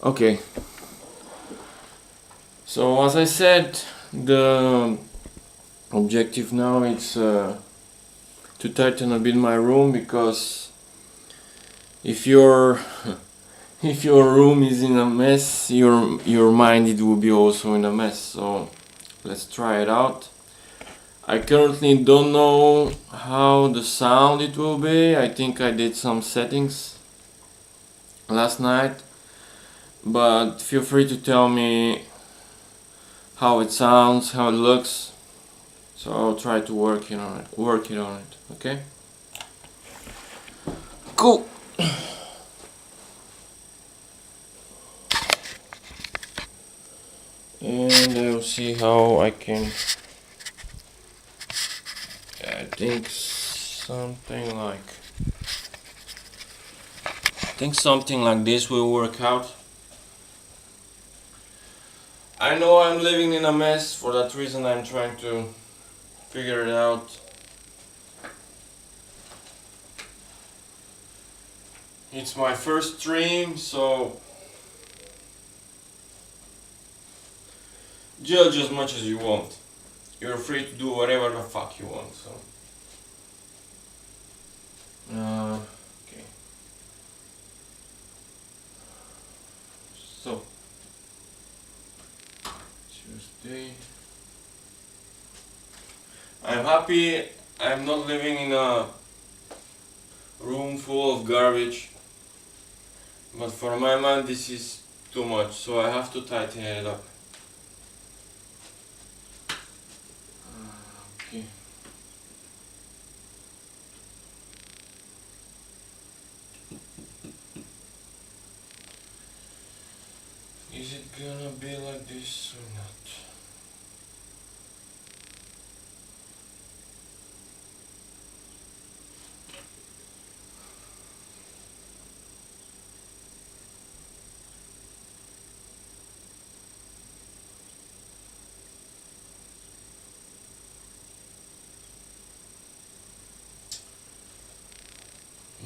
Okay, so as I said, the objective now is to tighten a bit my room, because if your if your room is in a mess, your mind, it will be also in a mess. So let's try it out. I currently don't know how the sound it will be. I think I did some settings last night, but feel free to tell me how it sounds, how it looks. So I'll try to work it on it. Okay? Cool. And I'll see how I can. I think something like this will work out. I know I'm living in a mess. For that reason, I'm trying to figure it out. It's my first stream, so judge as much as you want. You're free to do whatever the fuck you want. So, okay. So, Tuesday. I'm happy I'm not living in a room full of garbage, but for my mind this is too much, so I have to tighten it up. Okay. Is it gonna be like this or not?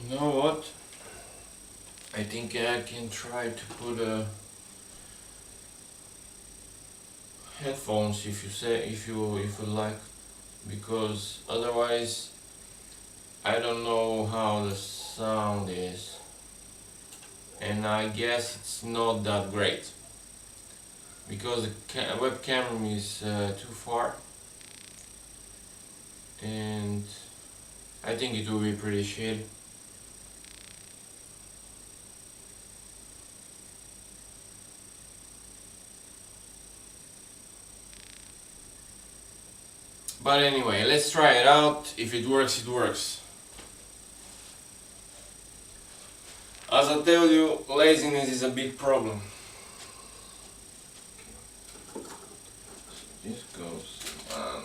You know what? I think I can try to put headphones if you like, because otherwise I don't know how the sound is, and I guess it's not that great because the webcam is too far, and I think it will be pretty shitty. But anyway, let's try it out. If it works, it works. As I tell you, laziness is a big problem. This goes, man.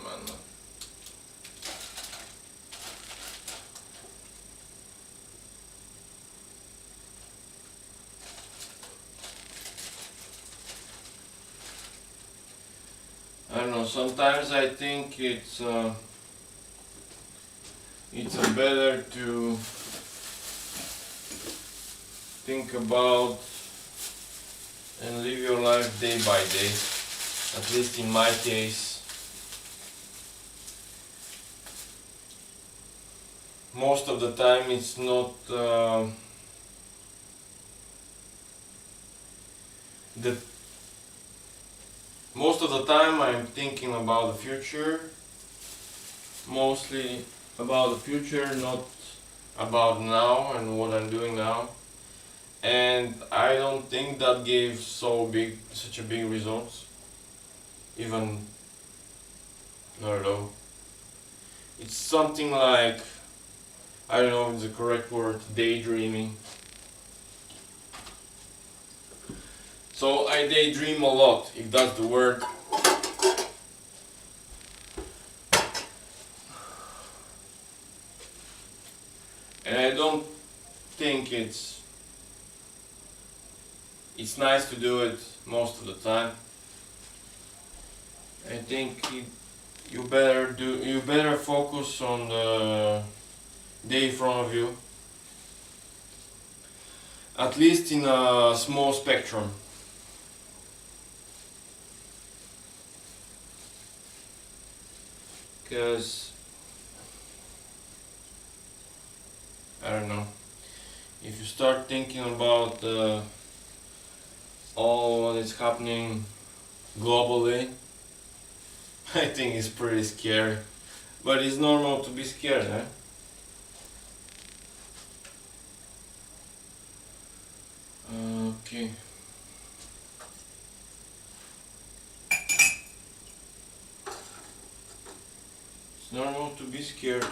I don't know, sometimes I think it's better to think about and live your life day by day, at least in my case. Most of the time it's not most of the time I'm thinking about the future, mostly about the future, not about now and what I'm doing now. And I don't think that gave such a big results, even not at all. It's something like, I don't know if it's the correct word, daydreaming. So I daydream a lot, if that's the word. And I don't think it's nice to do it most of the time. I think you better focus on the day in front of you, at least in a small spectrum. because I don't know, if you start thinking about all what is happening globally, I think it's pretty scary. But it's normal to be scared, eh? Okay. It's normal to be scared.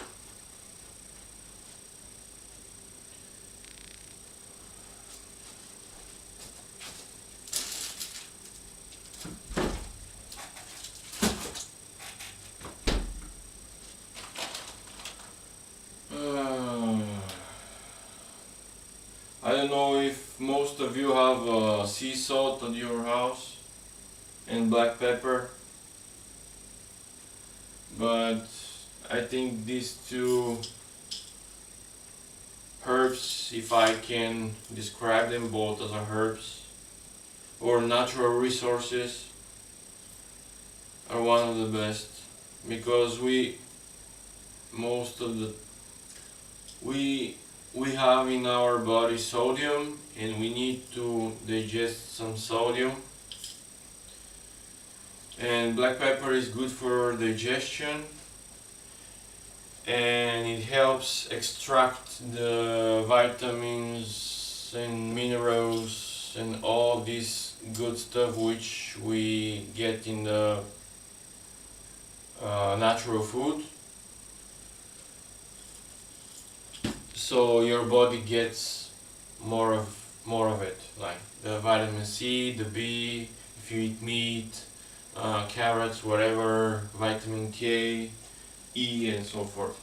I don't know if most of you have sea salt at your house and black pepper, but I think these two herbs, if I can describe them both as herbs or natural resources, are one of the best, because most of the we have in our body sodium, and we need to digest some sodium, and black pepper is good for digestion, and it helps extract the vitamins and minerals and all this good stuff which we get in the natural food, so your body gets more of it, like the vitamin C, the B, if you eat meat, carrots, whatever, vitamin K, E, and so forth.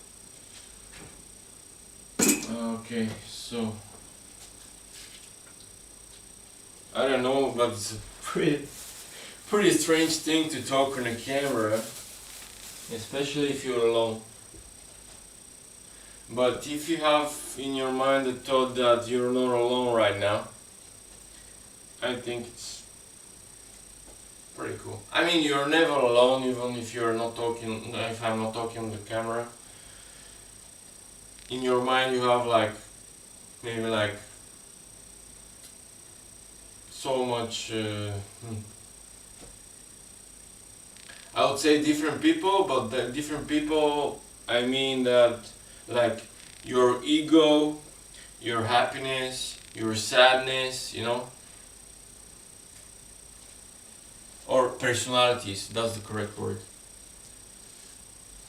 Okay, so I don't know, but it's a pretty strange thing to talk on a camera, especially if you're alone. But if you have in your mind the thought that you're not alone right now, I think it's pretty cool. I mean, you're never alone, even if you're not talking. If I'm not talking on the camera, in your mind you have like maybe like so much. I would say different people, but the different people, I mean that like your ego, your happiness, your sadness, or personalities, that's the correct word.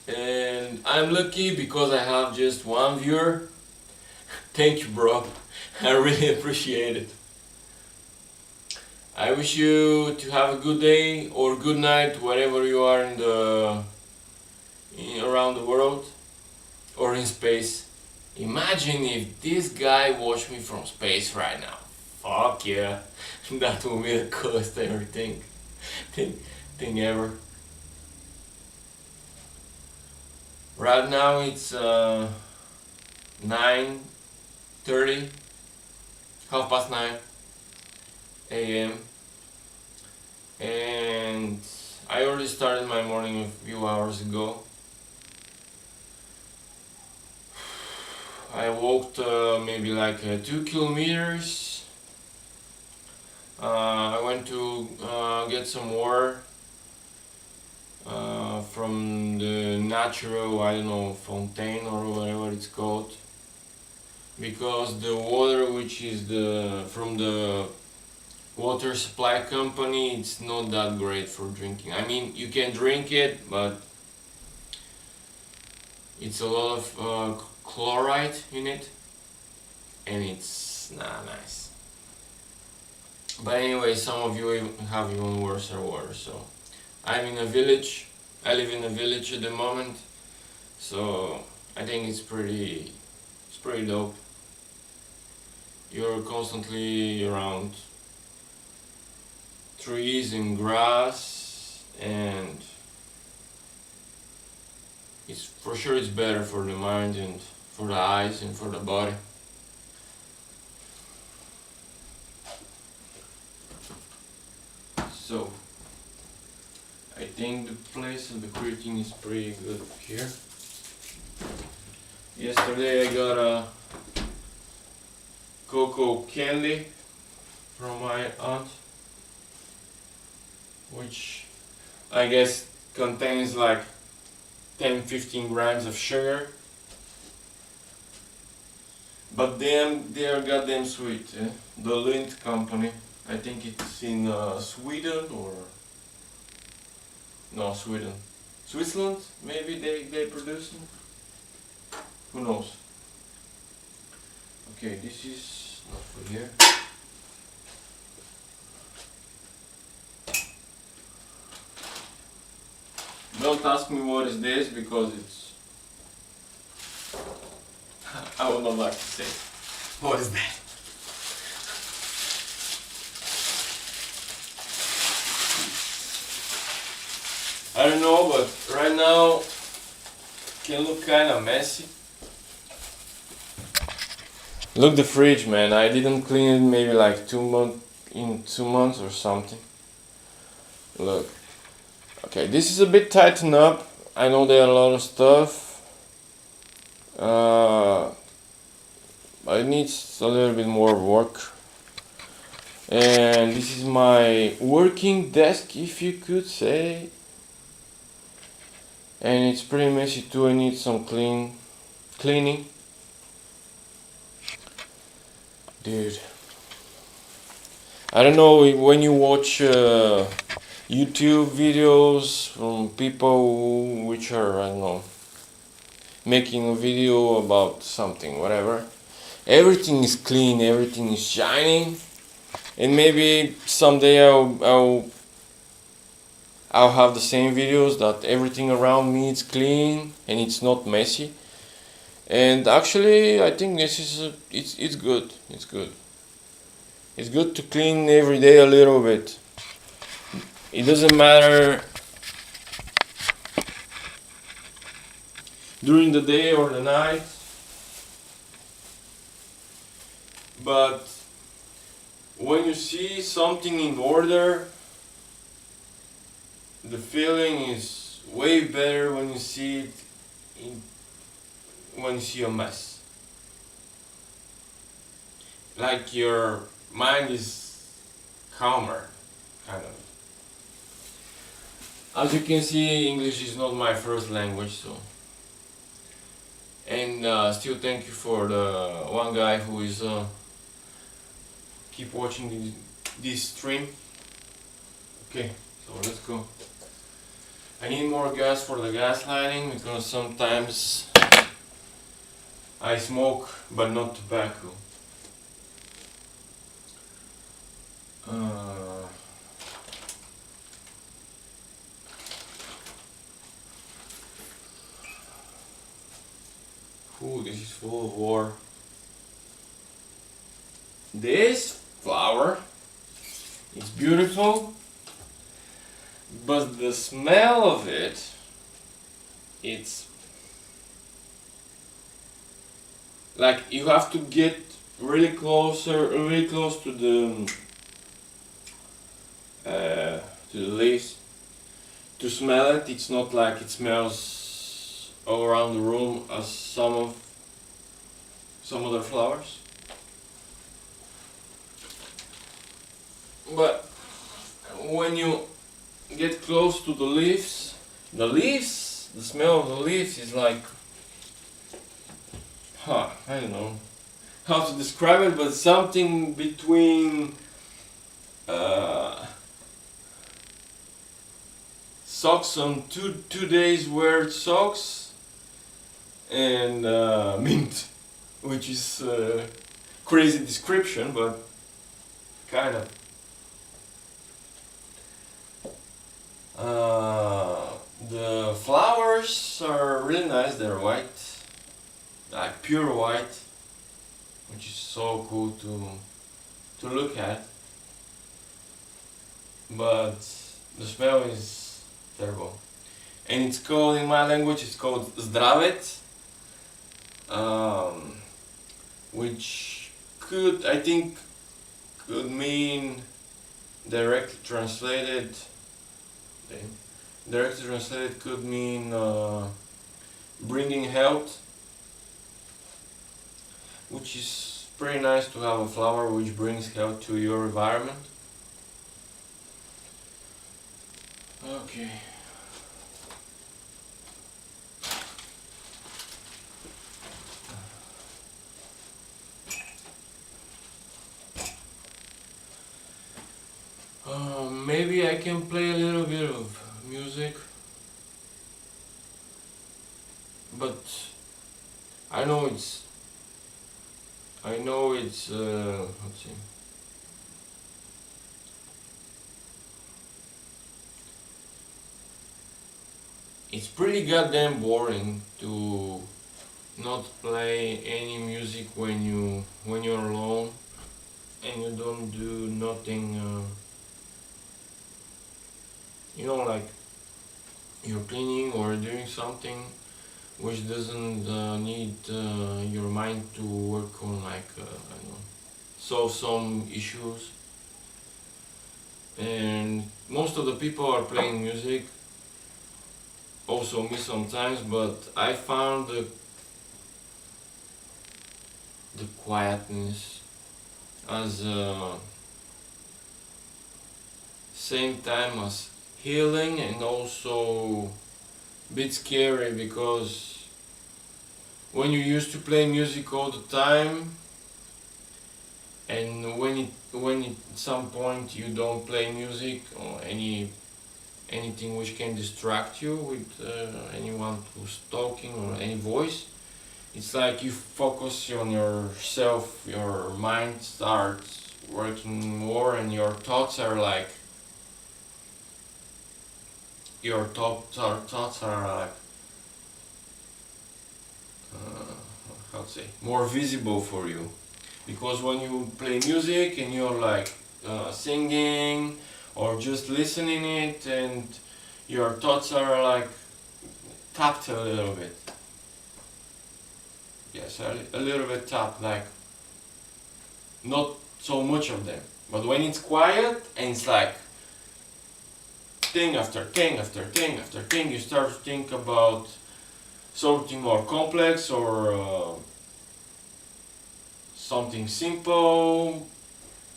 And I'm lucky because I have just one viewer. Thank you, bro. I really appreciate it. I wish you to have a good day or good night wherever you are around the world or in space. Imagine if this guy watched me from space right now. Fuck yeah. That would be the coolest thing ever. Right now it's 9:30, 9:30 a.m. and I already started my morning a few hours ago. I walked maybe like 2 kilometers. I went to get some water from the natural, I don't know, fountain or whatever it's called, because the water which is from the water supply company, it's not that great for drinking. I mean, you can drink it, but it's a lot of chloride in it, and it's not nice. But anyway, some of you have even worse water. So I'm in a village. I live in a village at the moment, so I think it's pretty dope. You're constantly around trees and grass, and it's for sure it's better for the mind and for the eyes and for the body. So I think think the place of the creatine is pretty good here. Yesterday I got a cocoa candy from my aunt, which I guess contains like 10-15 grams of sugar, but damn, they are goddamn sweet. The Lind company, I think it's in Sweden or no, Sweden, Switzerland maybe they produce them. Who knows? Okay, this is not for here. Don't ask me what is this because it's I would not like to say. What is that? I don't know, but right now can look kind of messy. Look the fridge, man. I didn't clean it maybe like 2 months or something. Look. Okay, this is a bit tightened up. I know there are a lot of stuff. It needs a little bit more work. And this is my working desk, if you could say. And it's pretty messy too. I need some cleaning. Dude. I don't know when you watch YouTube videos from people which are, I don't know, making a video about something, whatever. Everything is clean, everything is shining, and maybe someday I'll have the same videos that everything around me is clean and it's not messy. And actually, I think this is it's good. It's good. It's good to clean every day a little bit. It doesn't matter during the day or the night, but when you see something in order, the feeling is way better when you see it when you see a mess. Like your mind is calmer, kind of. As you can see, English is not my first language, so. And still thank you for the one guy who is keep watching this stream. Okay, so let's go. I need more gas for the gas lighting because sometimes I smoke but not tobacco. Ooh, this is full of war. This flower is beautiful, but the smell of it, it's like you have to get really close to the leaves to smell it. It's not like it smells all around the room as some other flowers. But when you get close to the leaves, the smell of the leaves is like, I don't know how to describe it, but something between socks on two days wear socks and mint, which is crazy description, but kind of. The flowers are really nice. They're white, like pure white, which is so cool to look at. But the smell is terrible, and it's called, in my language, it's called zdravec, which I think could mean, directly translated, Directly translated could mean bringing health, which is pretty nice to have a flower which brings health to your environment. Okay. Maybe I can play a little bit of music, but I know it's let's see. It's pretty goddamn boring to not play any music when you're alone and you don't do nothing. Like you're cleaning or doing something which doesn't need your mind to work on, like I don't know, solve some issues. And most of the people are playing music, also me sometimes, but I found the quietness as same time as healing, and also a bit scary, because when you used to play music all the time, and when at some point you don't play music or anything which can distract you with anyone who's talking or any voice, it's like you focus on yourself, your mind starts working more, and your thoughts are like uh, how to say, more visible for you. Because when you play music and you're like singing or just listening it, and your thoughts are like tapped a little bit. Yes, a little bit tapped, like not so much of them. But when it's quiet and it's like thing after thing after thing after thing, you start to think about something more complex, or something simple,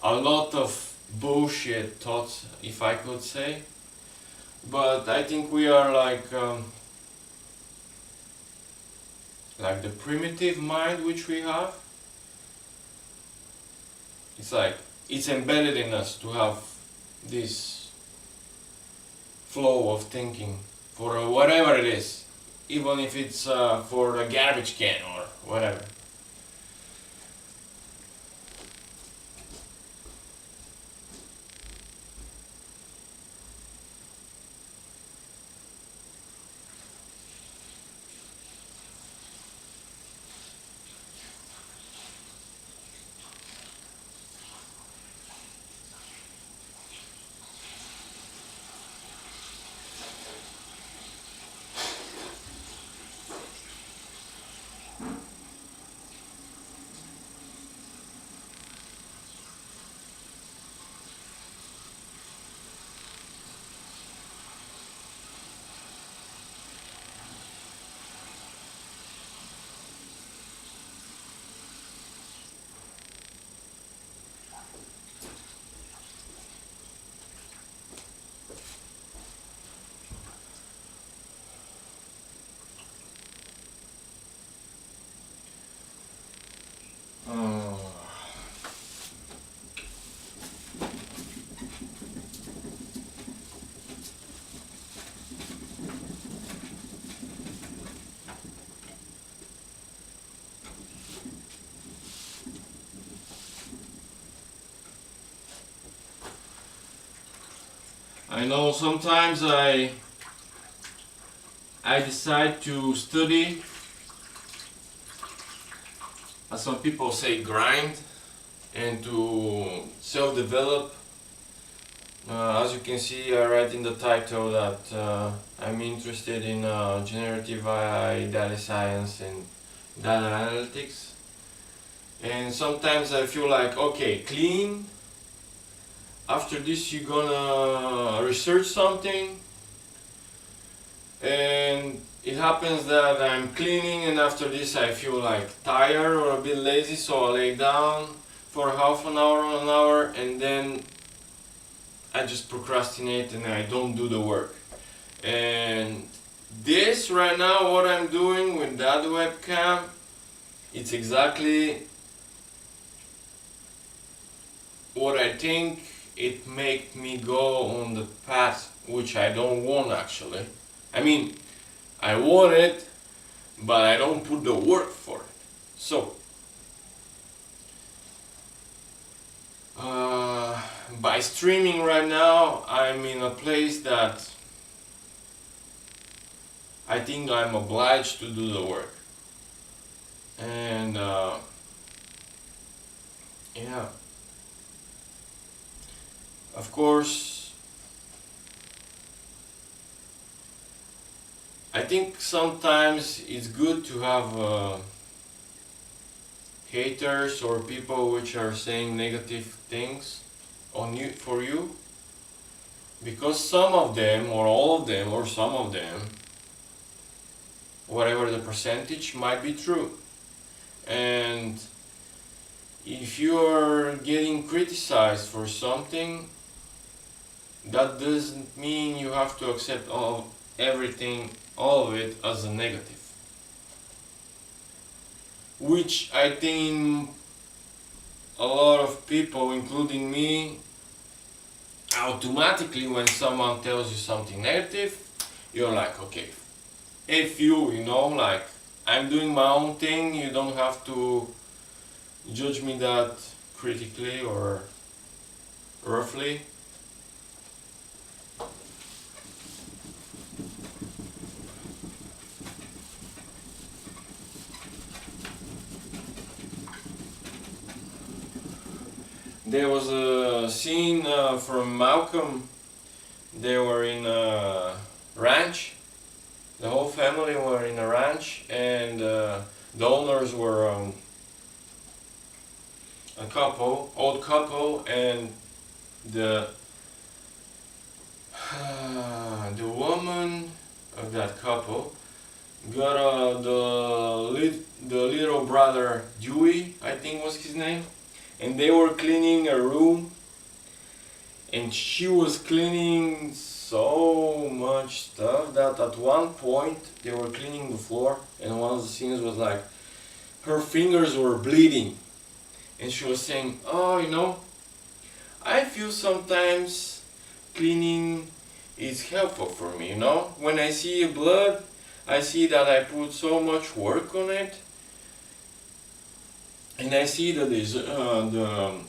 a lot of bullshit thoughts, if I could say. But I think we are like the primitive mind which we have. It's like it's embedded in us to have this flow of thinking for whatever it is, even if it's for a garbage can or whatever. Uh, I know sometimes I decide to study, as some people say, grind, and to self-develop. As you can see, I write in the title that I'm interested in generative AI, data science, and data analytics. And sometimes I feel like, okay, clean. After this, you're gonna research something, and it happens that I'm cleaning, and after this I feel like tired or a bit lazy, so I lay down for half an hour or an hour, and then I just procrastinate and I don't do the work. And this right now, what I'm doing with that webcam, it's exactly what I think it make me go on the path which I don't want actually. I mean, I want it, but I don't put the work for it. So, by streaming right now, I'm in a place that I think I'm obliged to do the work. And yeah, of course, I think sometimes it's good to have haters or people which are saying negative things on you for you, because some of them or all of them or some of them, whatever the percentage, might be true. And if you are getting criticized for something, that doesn't mean you have to accept everything, all of it as a negative. Which I think a lot of people, including me, automatically when someone tells you something negative, you're like, okay, if you know, like, I'm doing my own thing, you don't have to judge me that critically or roughly. There was a scene from Malcolm. They were in a ranch. The whole family were in a ranch, and the owners were a couple, old couple, and the the woman of that couple got the little brother Dewey, I think was his name, and they were cleaning a room, and she was cleaning so much stuff that at one point they were cleaning the floor, and one of the scenes was like her fingers were bleeding, and she was saying, "Oh, I feel sometimes cleaning is helpful for me. When I see blood, I see that I put so much work on it, and I see the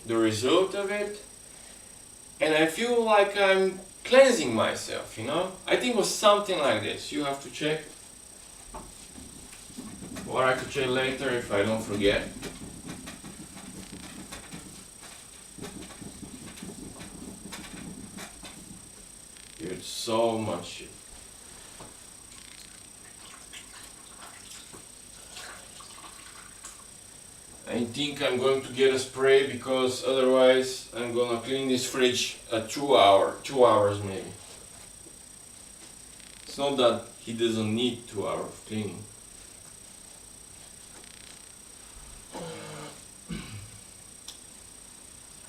result of it, and I feel like I'm cleansing myself. I think it was something like this. You have to check, or I could check later if I don't forget. Dude, so much shit. I think I'm going to get a spray, because otherwise I'm gonna clean this fridge at 2 hours maybe. It's not that he doesn't need 2 hours of cleaning.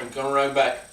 I'm coming right back.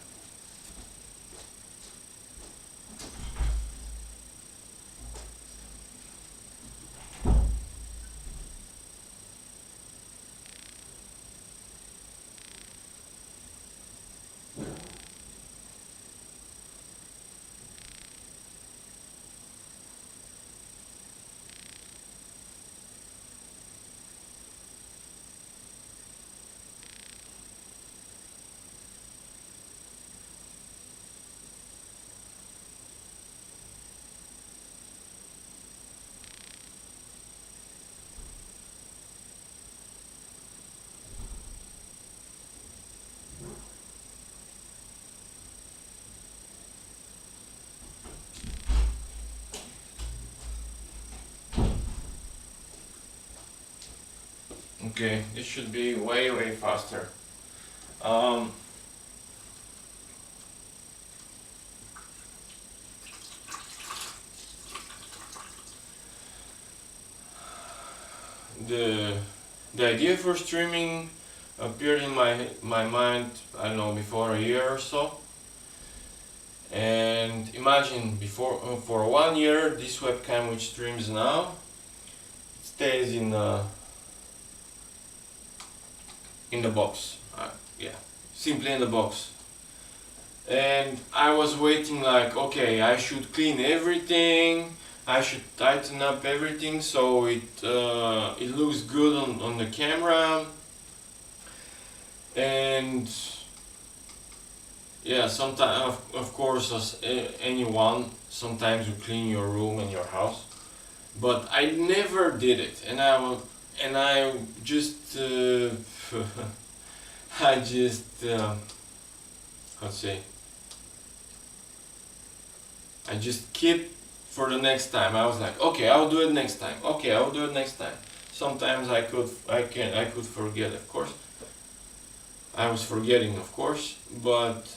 Okay, this should be way faster. Um, the idea for streaming appeared in my mind, I don't know, before a year or so. And imagine, before for 1 year, this webcam which streams now stays in the box. Yeah, simply in the box. And I was waiting like, okay, I should clean everything, I should tighten up everything so it looks good on the camera. And yeah, sometimes, of course, as anyone, sometimes you clean your room and your house, but I never did it, and I just I just how to say, I just keep for the next time. I was like, okay, I'll do it next time. Okay, I'll do it next time. Sometimes I could forget, of course. I was forgetting, of course, but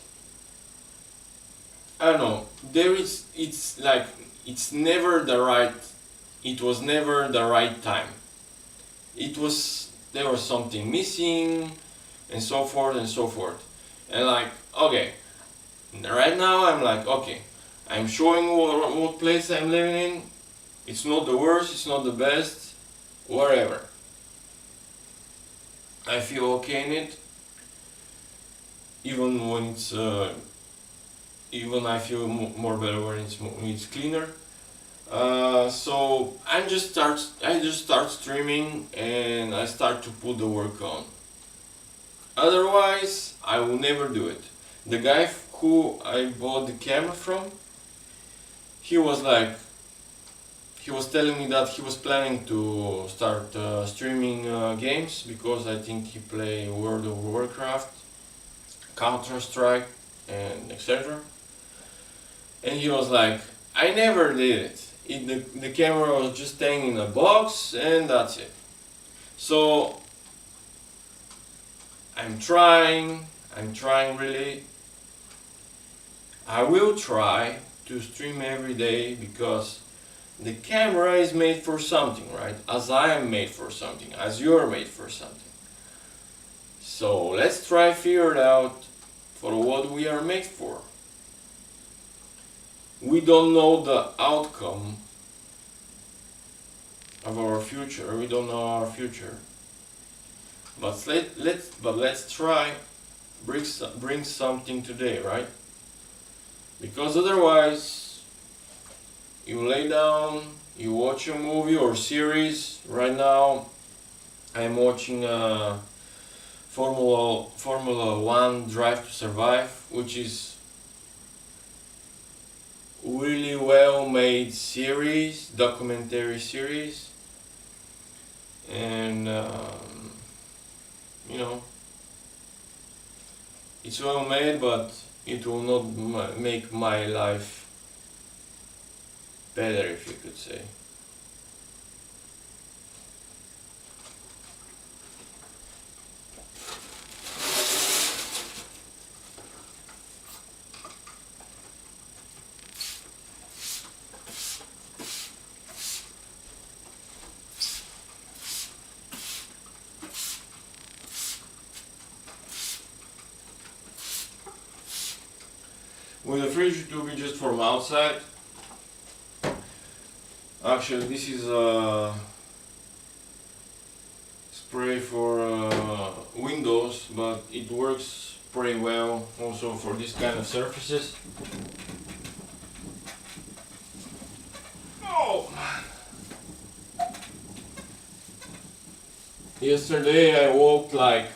I don't know. It's like it's never the right. It was never the right time. There was something missing, and so forth and so forth. And like, okay, right now I'm like, okay, I'm showing what place I'm living in. It's not the worst, it's not the best, whatever. I feel okay in it, even when it's even I feel more better when it's cleaner. So I just start streaming and I start to put the work on. Otherwise, I will never do it. The guy who I bought the camera from, he was telling me that he was planning to start streaming games, because I think he play World of Warcraft, Counter-Strike, and etc. And he was like, I never did it. The camera was just staying in a box and that's it. So I'm trying really. I will try to stream every day, because the camera is made for something, right? As I am made for something, as you're made for something. So let's try figure it out for what we are made for. We don't know the outcome of our future. We don't know our future. But let's try bring something today, right? Because otherwise, you lay down, you watch a movie or series. Right now, I'm watching a Formula One Drive to Survive, which is really well made series, documentary series, and you know, it's well made, but it will not make my life better, if you could say. With the fridge, it will be just from outside. Actually, this is a spray for windows, but it works pretty well also for this kind of surfaces. Oh! Yesterday I walked like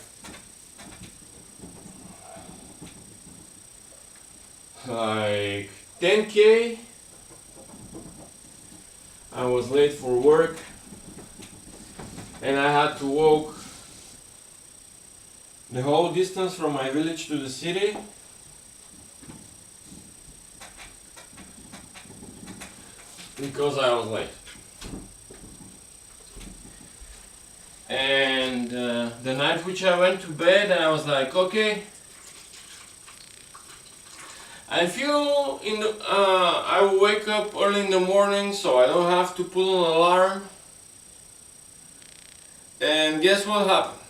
10k. I was late for work and I had to walk the whole distance from my village to the city. Because I was late. And the night which I went to bed, I was like, okay, I feel I will wake up early in the morning, so I don't have to put an alarm. And guess what happened?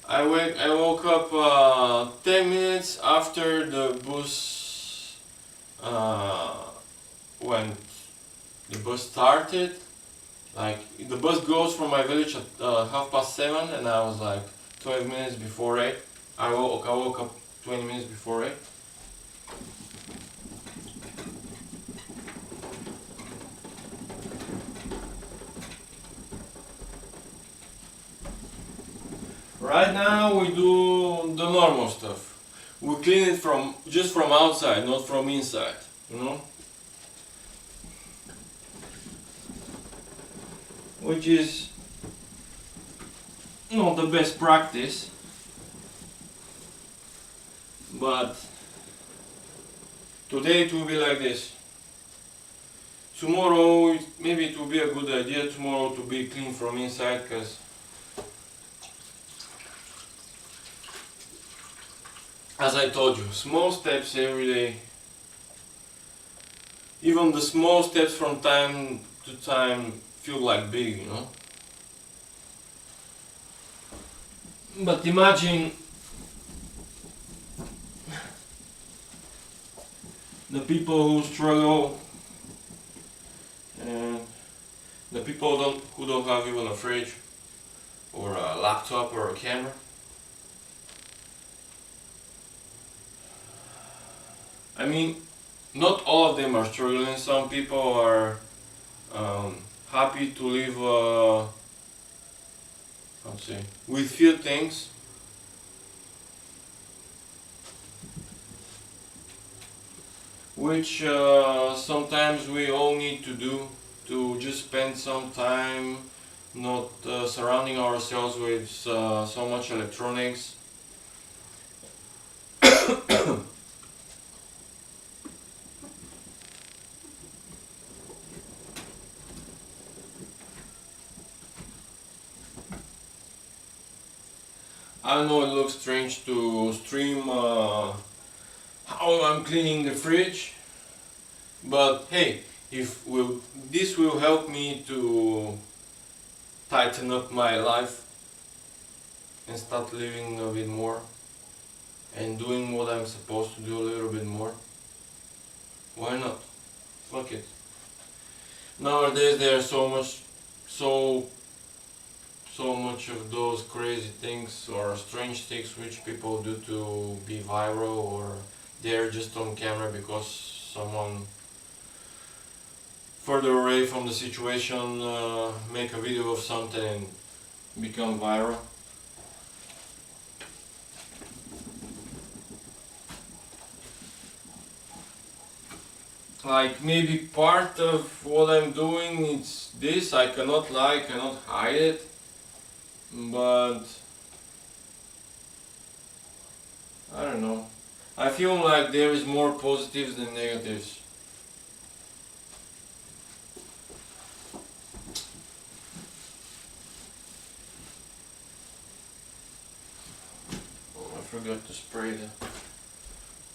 I woke up 10 minutes after the bus when the bus started. Like the bus goes from my village at 7:30, and I was like 12 minutes before 8. I woke up 20 minutes before 8. Right now we do the normal stuff. We clean it from just from outside, not from inside. You know, which is not the best practice, but today it will be like this. Tomorrow maybe it will be a good idea tomorrow to be clean from inside, because as I told you, small steps every day, even the small steps from time to time feel like big, you know. But imagine the people who struggle, and the people who don't have even a fridge or a laptop or a camera. I mean, not all of them are struggling. Some people are happy to live, with few things. Which sometimes we all need to do, to just spend some time not surrounding ourselves with so much electronics. I know it looks strange to stream how I'm cleaning the fridge, but hey, this will help me to tighten up my life and start living a bit more and doing what I'm supposed to do a little bit more. Why not? Fuck it. Nowadays there's so much of those crazy things or strange things which people do to be viral, or they're just on camera because someone further away from the situation make a video of something and become viral. Like maybe part of what I'm doing is this, I cannot lie, I cannot hide it, but I don't know. I feel like there is more positives than negatives. Oh, I forgot to spray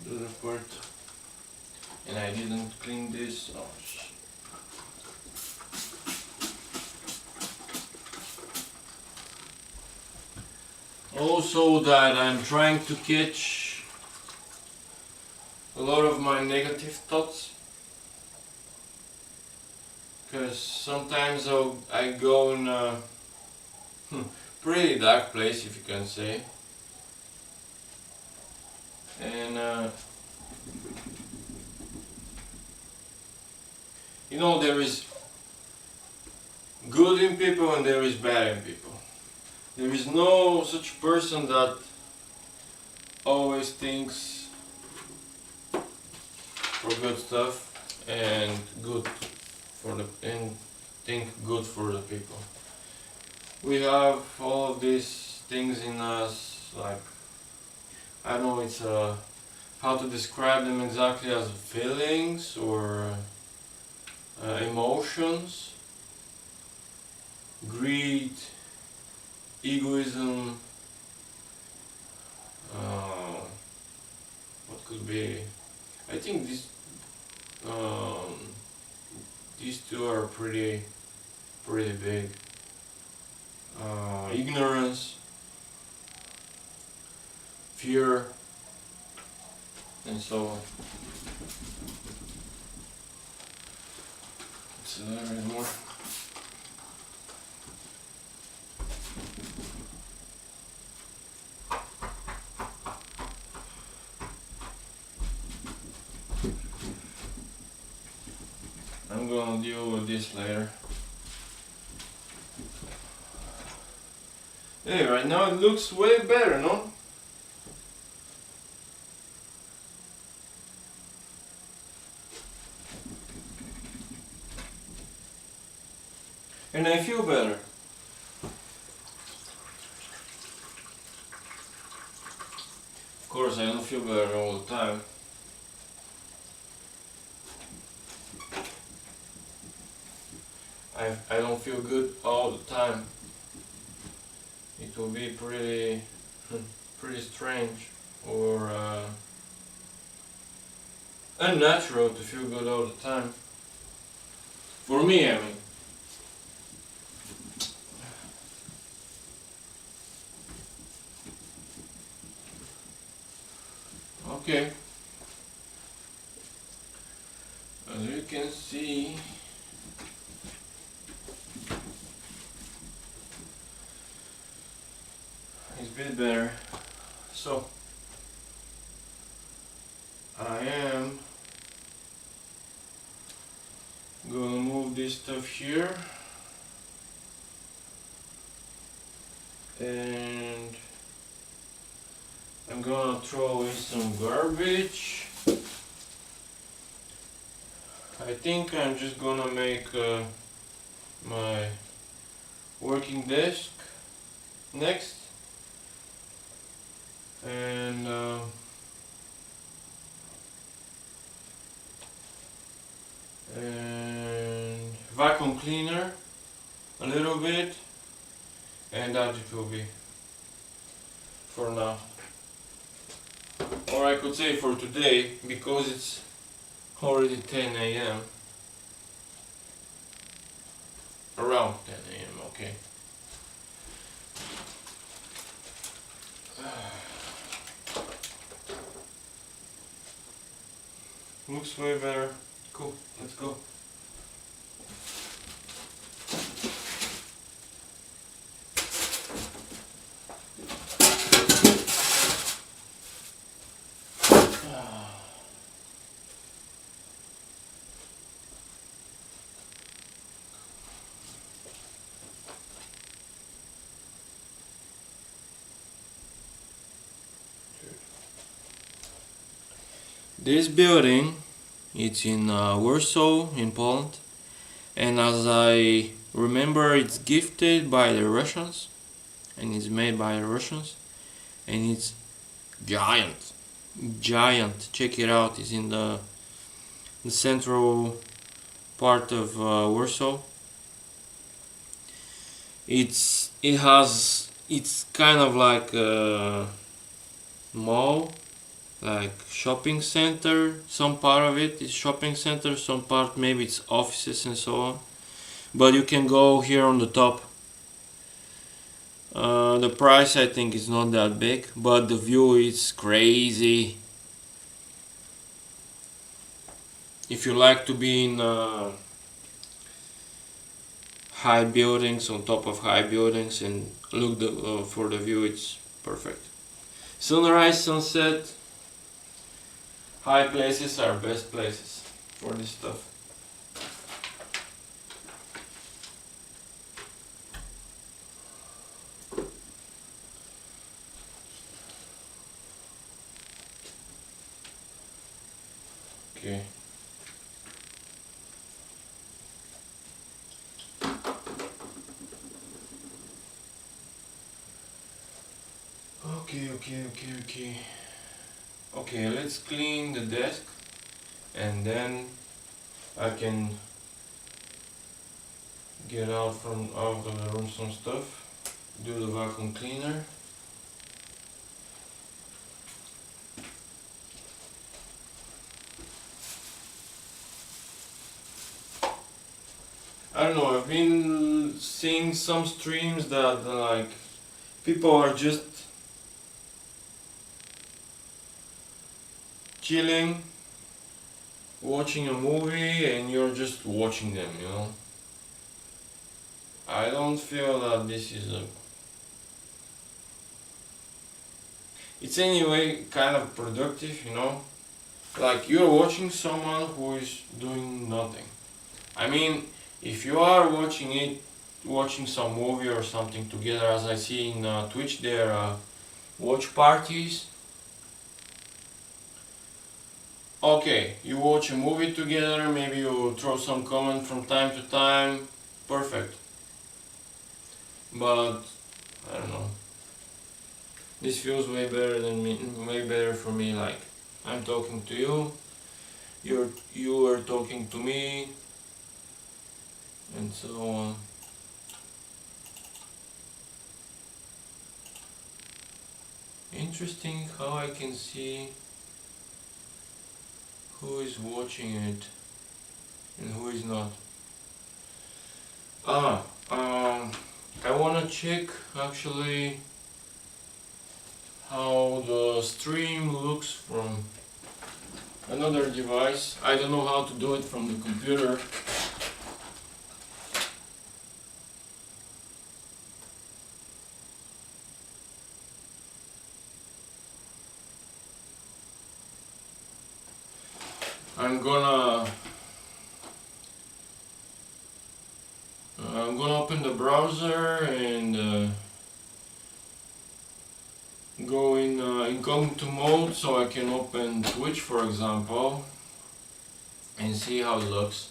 the report. And I didn't clean this. Oh, shit. Also that I'm trying to catch a lot of my negative thoughts, because sometimes I go in a pretty dark place, if you can say, and you know, there is good in people and there is bad in people. There is no such person that always thinks for good stuff and think good for the people. We have all of these things in us, like, I don't know, it's how to describe them exactly, as feelings or emotions, greed, egoism, what could be, I think these two are pretty big. ignorance, fear, and so on. It's a little bit more. I'm gonna deal with this later. Hey, right now it looks way better, no? And I feel better. Of course, I don't feel better all the time. I don't feel good all the time. It will be pretty strange or unnatural to feel good all the time. For me, I mean. Okay. As you can see, it's a bit better. So I am gonna move this stuff here, and I'm gonna throw in some garbage. I think I'm just gonna make my working desk next, and vacuum cleaner a little bit, and that it will be for now. Or I could say for today, because it's already 10 a.m. Around 10 a.m. Okay. Looks way better. Cool, let's go. This building, it's in Warsaw, in Poland, and as I remember, it's gifted by the Russians, and it's made by the Russians, and it's giant. Check it out. It's in the central part of Warsaw. It's kind of like a mall, like shopping center. Some part of it is shopping center, some part maybe it's offices and so on. But you can go here on the top. The price I think is not that big, but the view is crazy. If you like to be in high buildings, on top of high buildings, and look for the view, it's perfect. Sunrise, sunset, high places are best places for this stuff. Okay. Okay, let's clean the desk, and then I can get out of the room some stuff, do the vacuum cleaner. I don't know, I've been seeing some streams that like people are just chilling, watching a movie, and you're just watching them, you know. I don't feel that this is a. It's anyway kind of productive, you know. Like you're watching someone who is doing nothing. I mean, if you are watching some movie or something together, as I see in Twitch, there are watch parties. Okay, you watch a movie together, maybe you throw some comment from time to time, perfect. But I don't know. This feels way better than me, way better for me. Like I'm talking to you, you are talking to me, and so on. Interesting how I can see who is watching it and who is not. Ah, I wanna check actually how the stream looks from another device. I don't know how to do it from the computer. I'm gonna open the browser and go in incognito mode so I can open Twitch, for example, and see how it looks.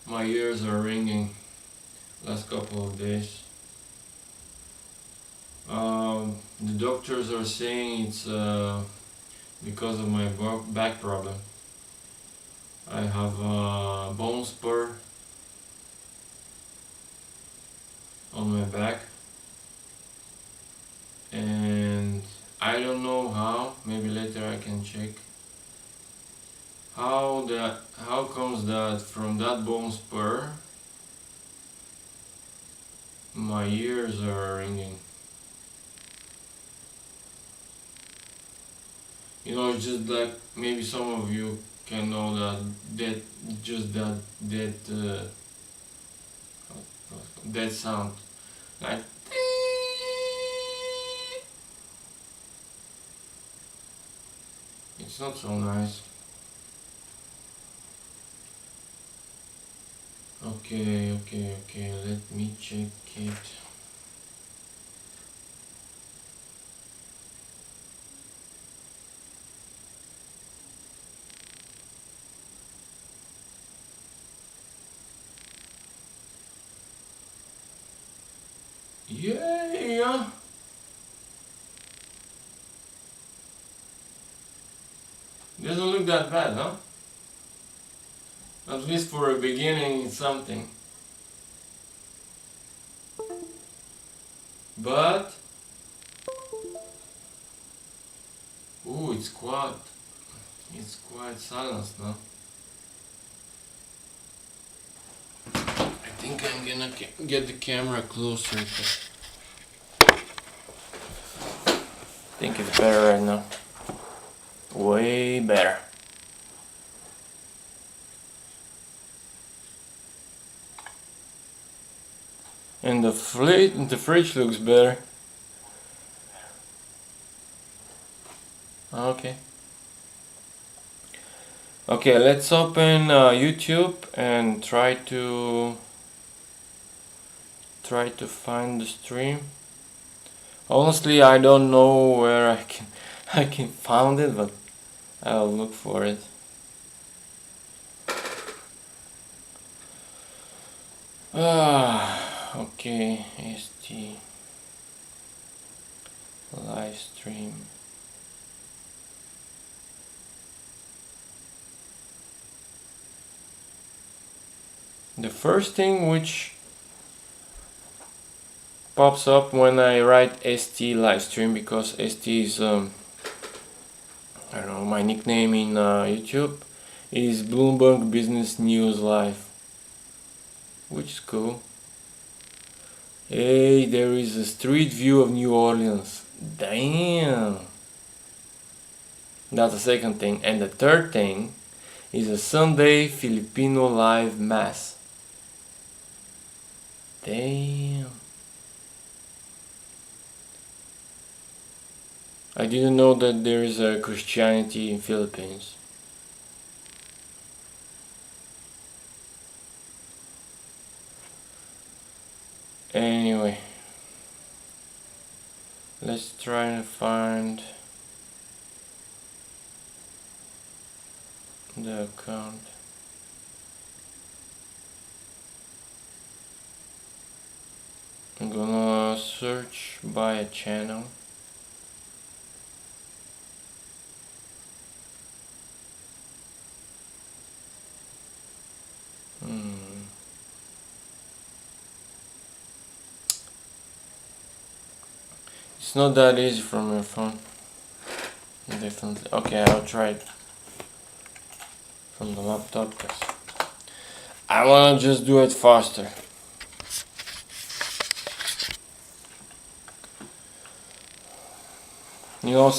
My ears are ringing last couple of days. The doctors are saying it's because of my back problem. I have a bone spur on my back, and I don't know how. Maybe later I can check how comes that from that bone spur my ears are ringing. You know, it's just like maybe some of you can know that sound, like it's not so nice. Okay, let me check it. Yeah. Doesn't look that bad, huh? At least for a beginning, it's something. But ooh, it's quite silenced now. I think I'm gonna get the camera closer. I think it's better right now. Way better. And the fridge looks better. Okay. Okay, let's open YouTube and try to find the stream. Honestly, I don't know where I can find it, but I'll look for it. Okay, ST. live stream. The first thing which pops up when I write ST live stream, because ST is I don't know, my nickname in YouTube, is Bloomberg Business News Live, which is cool. Hey, there is a street view of New Orleans. Damn. That's the second thing. And the third thing is a Sunday Filipino live mass. Damn. I didn't know that there is a Christianity in Philippines. Anyway, let's try to find the account. I'm gonna search by a channel. It's not that easy from your phone. Definitely. Okay, I'll try it from the laptop because I wanna just do it faster. You know,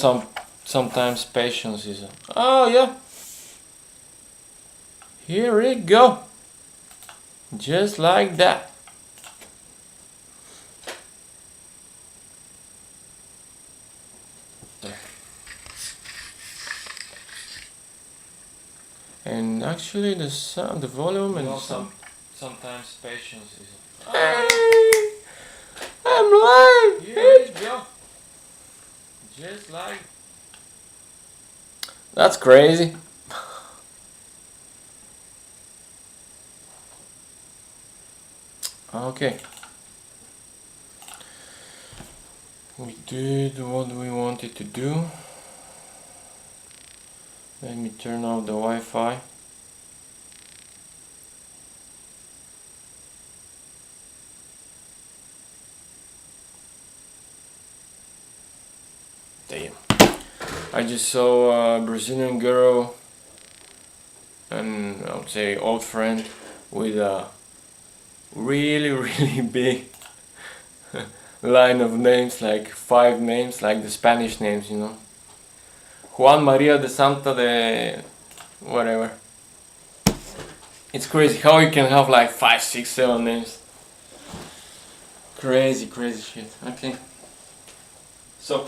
sometimes patience is oh yeah. Here we go. Just like that. And actually the sound, the volume, and sometimes patience is hey, I'm live. Here we go. Just like that's crazy. Okay. We did what we wanted to do. Let me turn off the Wi-Fi. Damn. I just saw a Brazilian girl and I would say old friend with a really big line of names, like 5 names, like the Spanish names, you know. Juan Maria de Santa de whatever. It's crazy how you can have like 5, 6, 7 names. Crazy shit. Okay. So,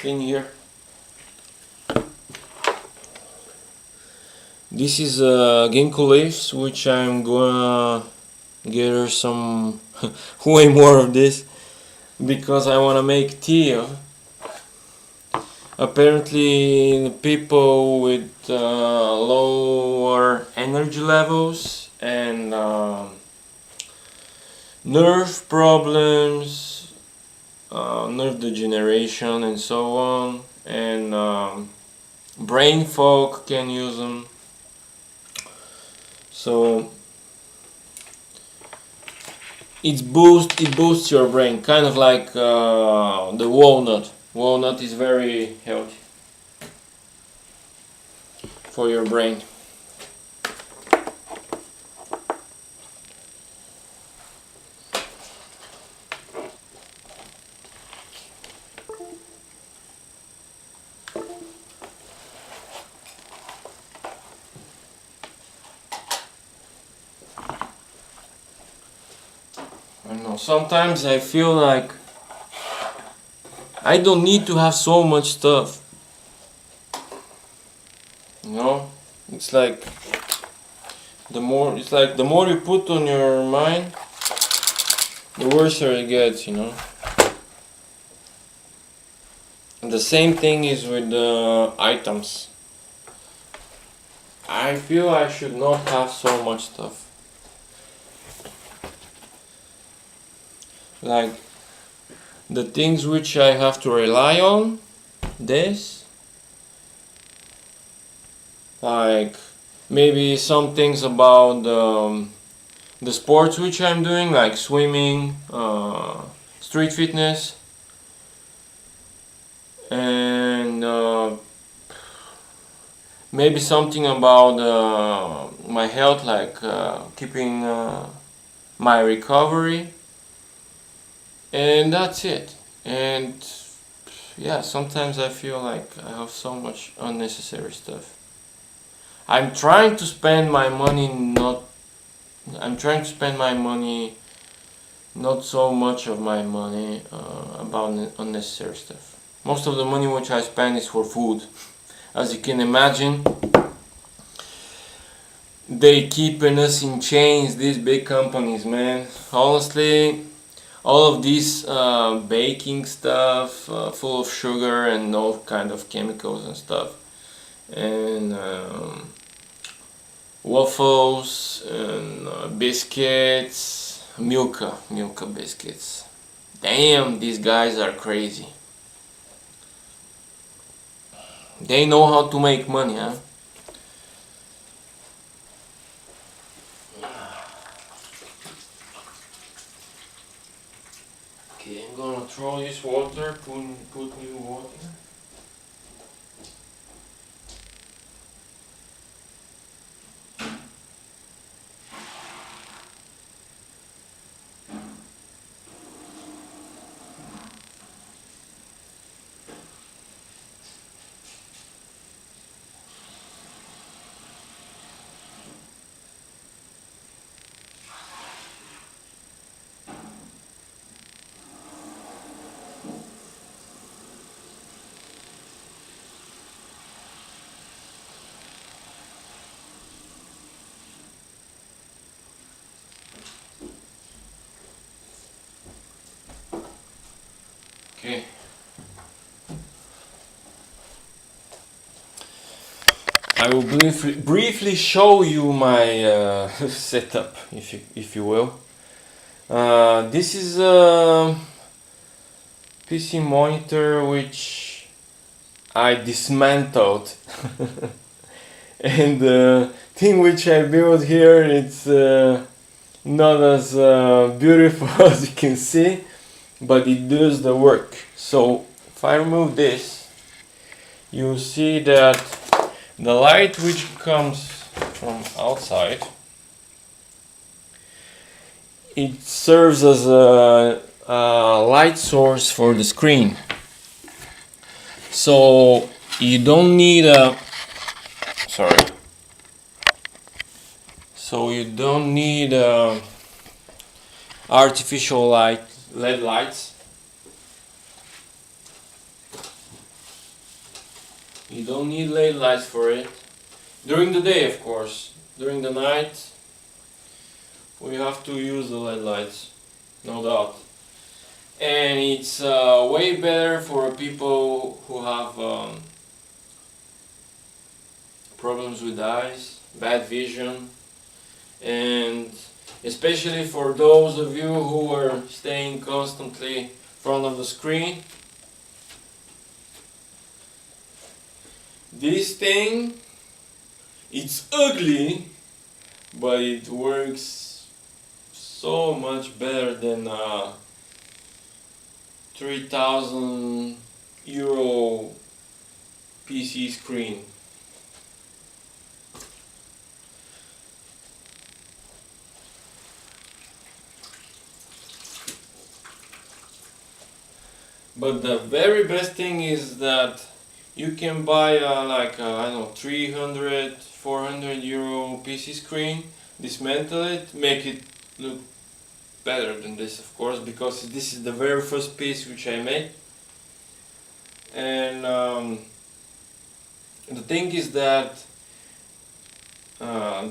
in here. This is ginkgo leaves, which I'm gonna gather some way more of this because I wanna make tea of. Apparently people with lower energy levels and nerve problems, nerve degeneration and so on, and brain fog can use them. So it boosts your brain, kind of like the walnut. Walnut is very healthy for your brain. I don't know, sometimes I feel like I don't need to have so much stuff. You know? It's like the more you put on your mind, the worse it gets, you know. And the same thing is with the items. I feel I should not have so much stuff. the things which I have to rely on, this, like maybe some things about the sports which I'm doing, like swimming, street fitness, and maybe something about my health, like keeping my recovery, and that's it. And yeah, sometimes I feel like I have so much unnecessary stuff. I'm trying to spend my money not so much of my money about unnecessary stuff. Most of the money which I spend is for food. As you can imagine, they keeping us in chains, these big companies, man. Honestly, all of these baking stuff, full of sugar and all kind of chemicals and stuff, and waffles and biscuits, Milka biscuits. Damn, these guys are crazy. They know how to make money, huh? Okay, I'm gonna throw this water, put new water. Okay. I will briefly show you my setup, if you will. This is a PC monitor which I dismantled, and the thing which I built here, it's not as beautiful as you can see, but it does the work. So if I remove this, you see that the light which comes from outside, it serves as a light source for the screen. So you don't need a artificial light, LED lights. You don't need LED lights for it. During the day, of course. During the night, we have to use the LED lights, no doubt. And it's way better for people who have problems with eyes, bad vision, and especially for those of you who are staying constantly in front of the screen. This thing, it's ugly, but it works so much better than a 3,000 euro PC screen. But the very best thing is that you can buy I don't know, 300, 400 euro PC screen, dismantle it, make it look better than this, of course, because this is the very first piece which I made. And the thing is that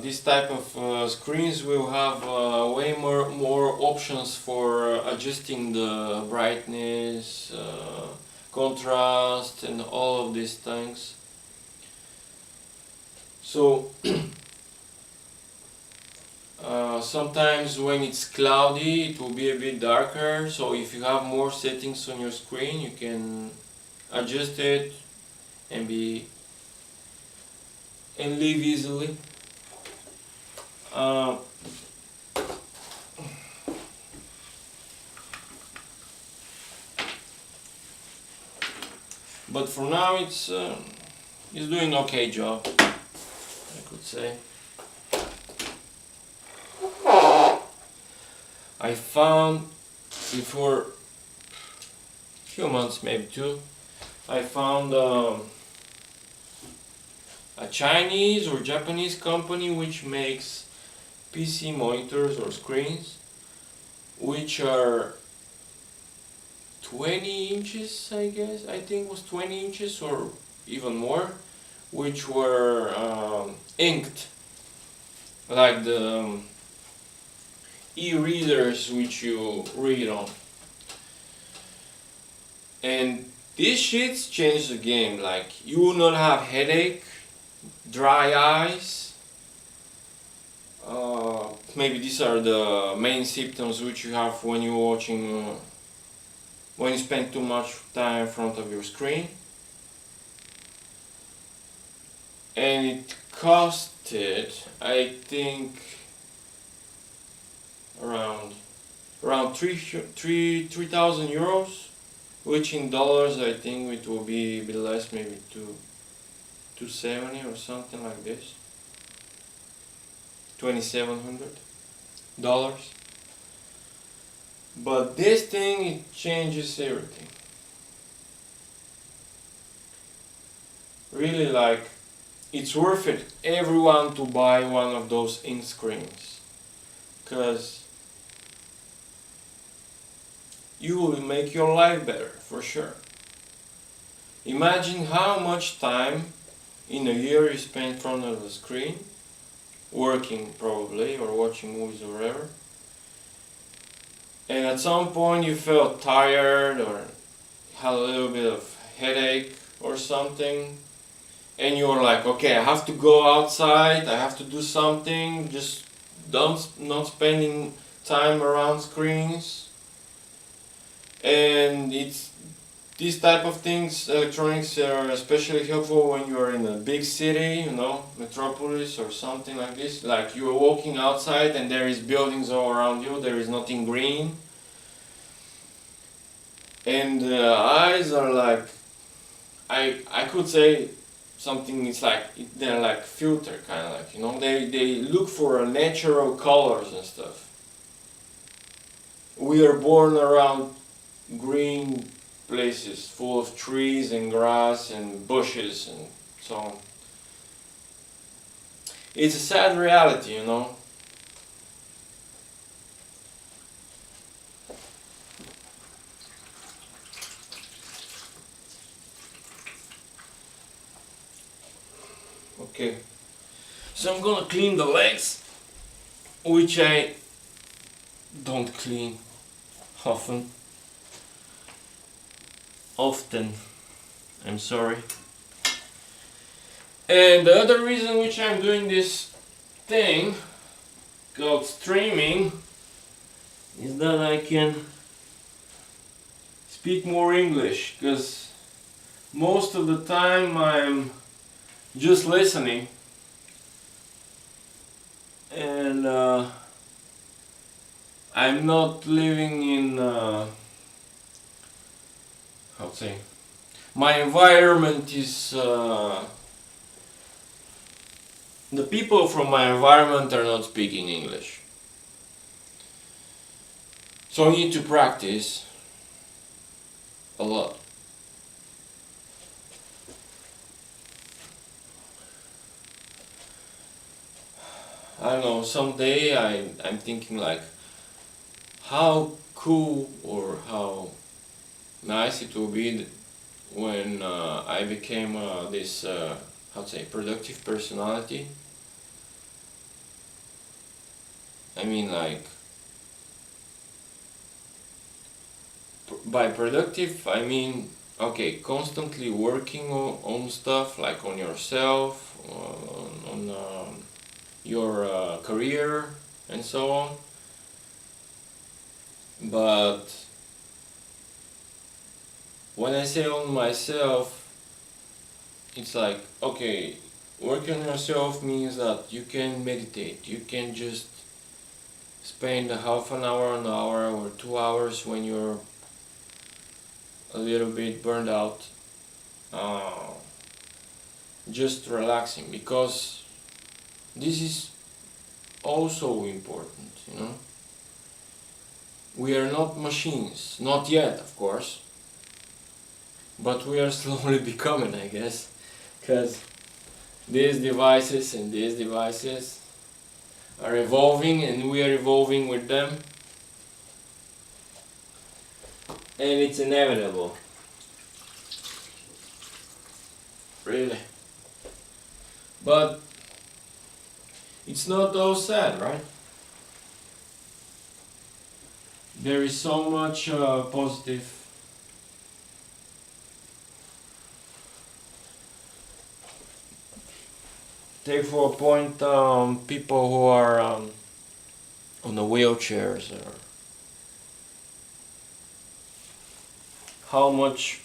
this type of screens will have way more options for adjusting the brightness, contrast, and all of these things. So Sometimes when it's cloudy it will be a bit darker, so if you have more settings on your screen you can adjust it and leave easily. But for now it's doing okay job, I could say. I found before a few months, maybe two, I found a Chinese or Japanese company which makes PC monitors or screens which are 20 inches, I guess. I think it was 20 inches or even more, which were inked, like the e-readers which you read on. And these sheets change the game. Like, you will not have headache, dry eyes. Maybe these are the main symptoms which you have when you're watching, when you spend too much time in front of your screen. And it costed, I think, around 3,000 euros, which in dollars I think it will be a bit less, maybe 270 or something like this. $2,700. But this thing, it changes everything. Really, like, it's worth it everyone to buy one of those ink screens, because you will make your life better for sure. Imagine how much time in a year you spend in front of the screen, working probably, or watching movies or whatever, and at some point you felt tired or had a little bit of headache or something, and you're like, okay, I have to go outside, I have to do something, just not spending time around screens. And it's these type of things, electronics, are especially helpful when you're in a big city, you know, metropolis or something like this. Like, you're walking outside and there is buildings all around you, there is nothing green. And the eyes are like, I could say something, it's like, they're like filter, kind of like, you know, they look for natural colors and stuff. We are born around green places full of trees and grass and bushes and so on. It's a sad reality, you know. Okay, so I'm gonna clean the legs, which I don't clean often. I'm sorry. And the other reason which I'm doing this thing called streaming is that I can speak more English, because most of the time I'm just listening, and I'm not living in how to say, my environment is the people from my environment are not speaking English, so I need to practice a lot. I don't know, someday I'm thinking like how cool or how nice it will be when I became this how to say, productive personality. I mean, like, by productive I mean, okay, constantly working on stuff, like on yourself, on your career, and so on. But when I say on myself, it's like, okay, work on yourself means that you can meditate, you can just spend a half an hour or 2 hours when you're a little bit burned out, uh, just relaxing, because this is also important, you know. We are not machines, not yet, of course, but we are slowly becoming, I guess, because these devices and these devices are evolving and we are evolving with them, and it's inevitable, really. But it's not all sad, right? There is so much positive. Take for a point people who are on the wheelchairs, or how much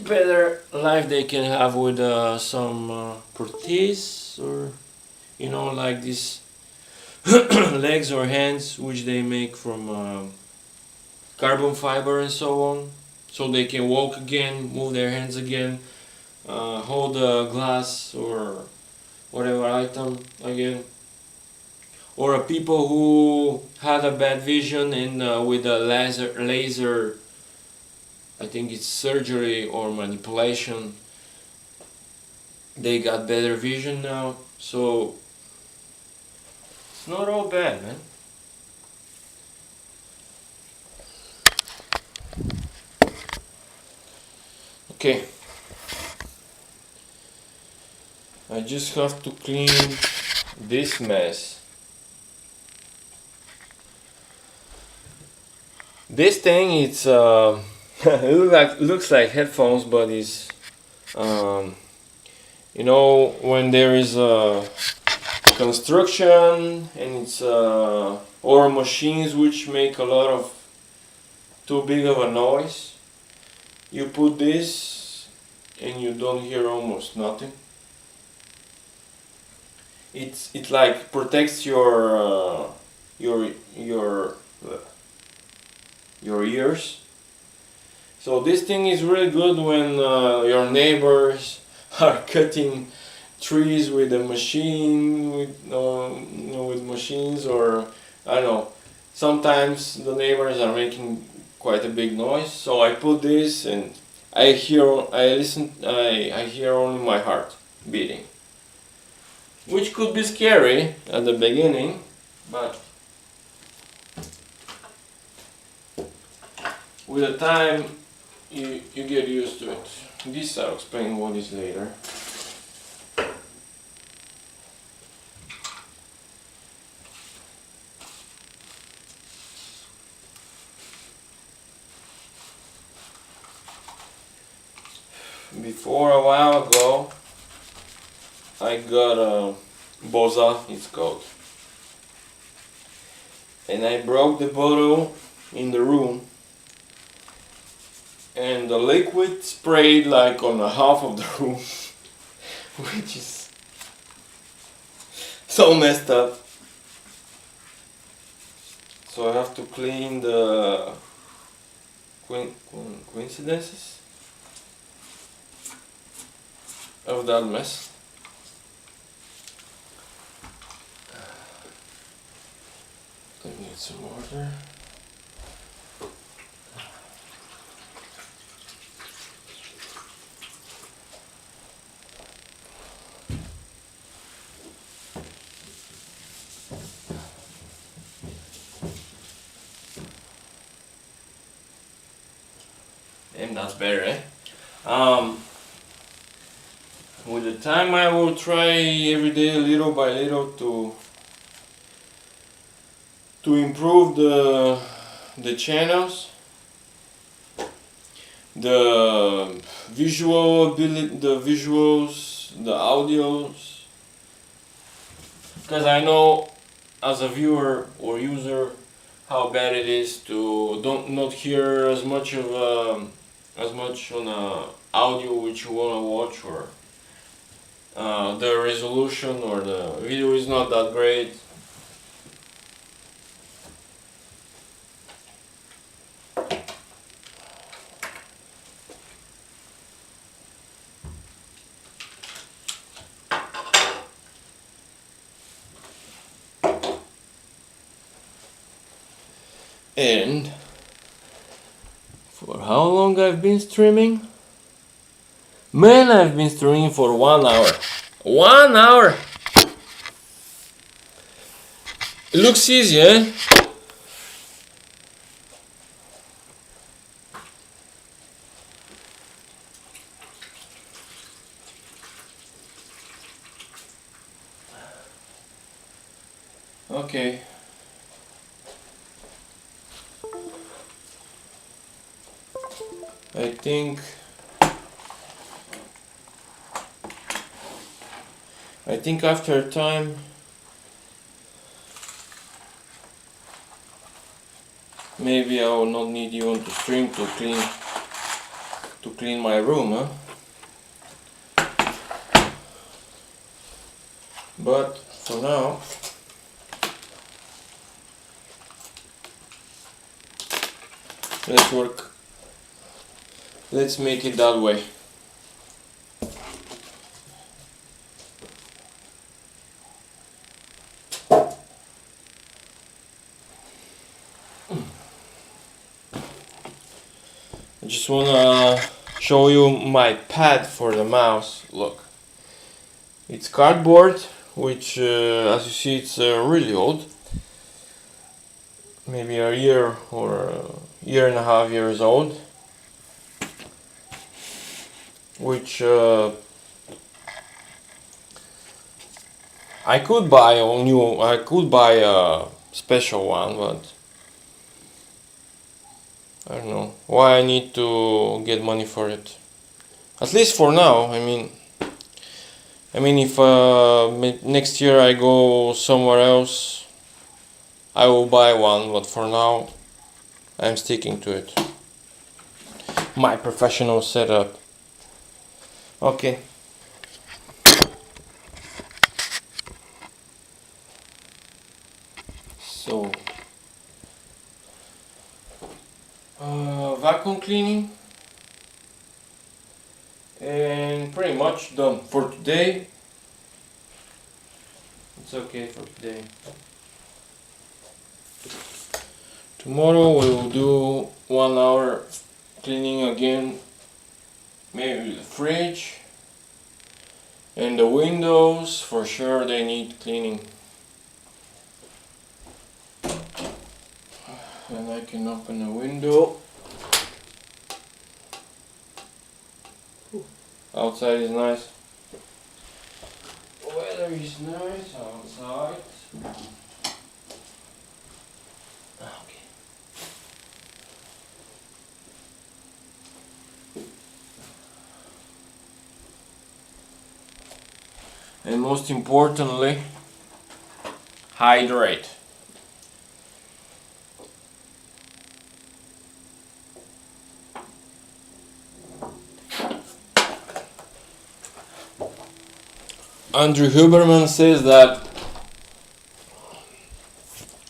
better life they can have with some prostheses, or you know, like these legs or hands which they make from carbon fiber and so on, so they can walk again, move their hands again, hold a glass or whatever item again. Or people who had a bad vision and with a laser, I think it's surgery or manipulation, they got better vision now. So it's not all bad, man. Okay, I just have to clean this mess. This thing, it's it looks like headphones, but it's you know, when there is a construction and it's or machines which make a lot of too big of a noise, you put this and you don't hear almost nothing. It like protects your your ears. So this thing is really good when your neighbors are cutting trees with a machine, with machines, or I don't know. Sometimes the neighbors are making quite a big noise, so I put this and I hear only my heart beating, which could be scary at the beginning, but with the time you get used to it. This I'll explain what is later. Before, a while ago, I got a Boza, it's called, and I broke the bottle in the room, and the liquid sprayed like on the half of the room, which is so messed up. So I have to clean the coincidences of that mess. I need some water. And that's better, eh? With the time I will try every day, little by little, to improve the channels, the visual ability, the visuals, the audios, because I know as a viewer or user how bad it is to don't not hear as much of as much on audio which you wanna watch, or the resolution or the video is not that great. And for how long I've been streaming? Man, I've been streaming for 1 hour. 1 hour! It looks easy, eh? Okay. I think after time maybe I will not need even to stream to clean my room, huh? But for now, let's work. Let's make it that way. I just wanna show you my pad for the mouse. Look, it's cardboard, which as you see it's really old. Maybe a year or a year and a half years old. Which I could buy a special one, but I don't know why I need to get money for it. At least for now. I mean, if next year I go somewhere else, I will buy one. But for now, I'm sticking to it. My professional setup. Okay. So, vacuum cleaning, and pretty much done for today. It's okay for today. Tomorrow we will do 1 hour cleaning again, maybe the fridge and the windows. For sure they need cleaning. And I can open the window. Outside is nice. Weather is nice outside. Okay. And most importantly, hydrate. Andrew Huberman says that,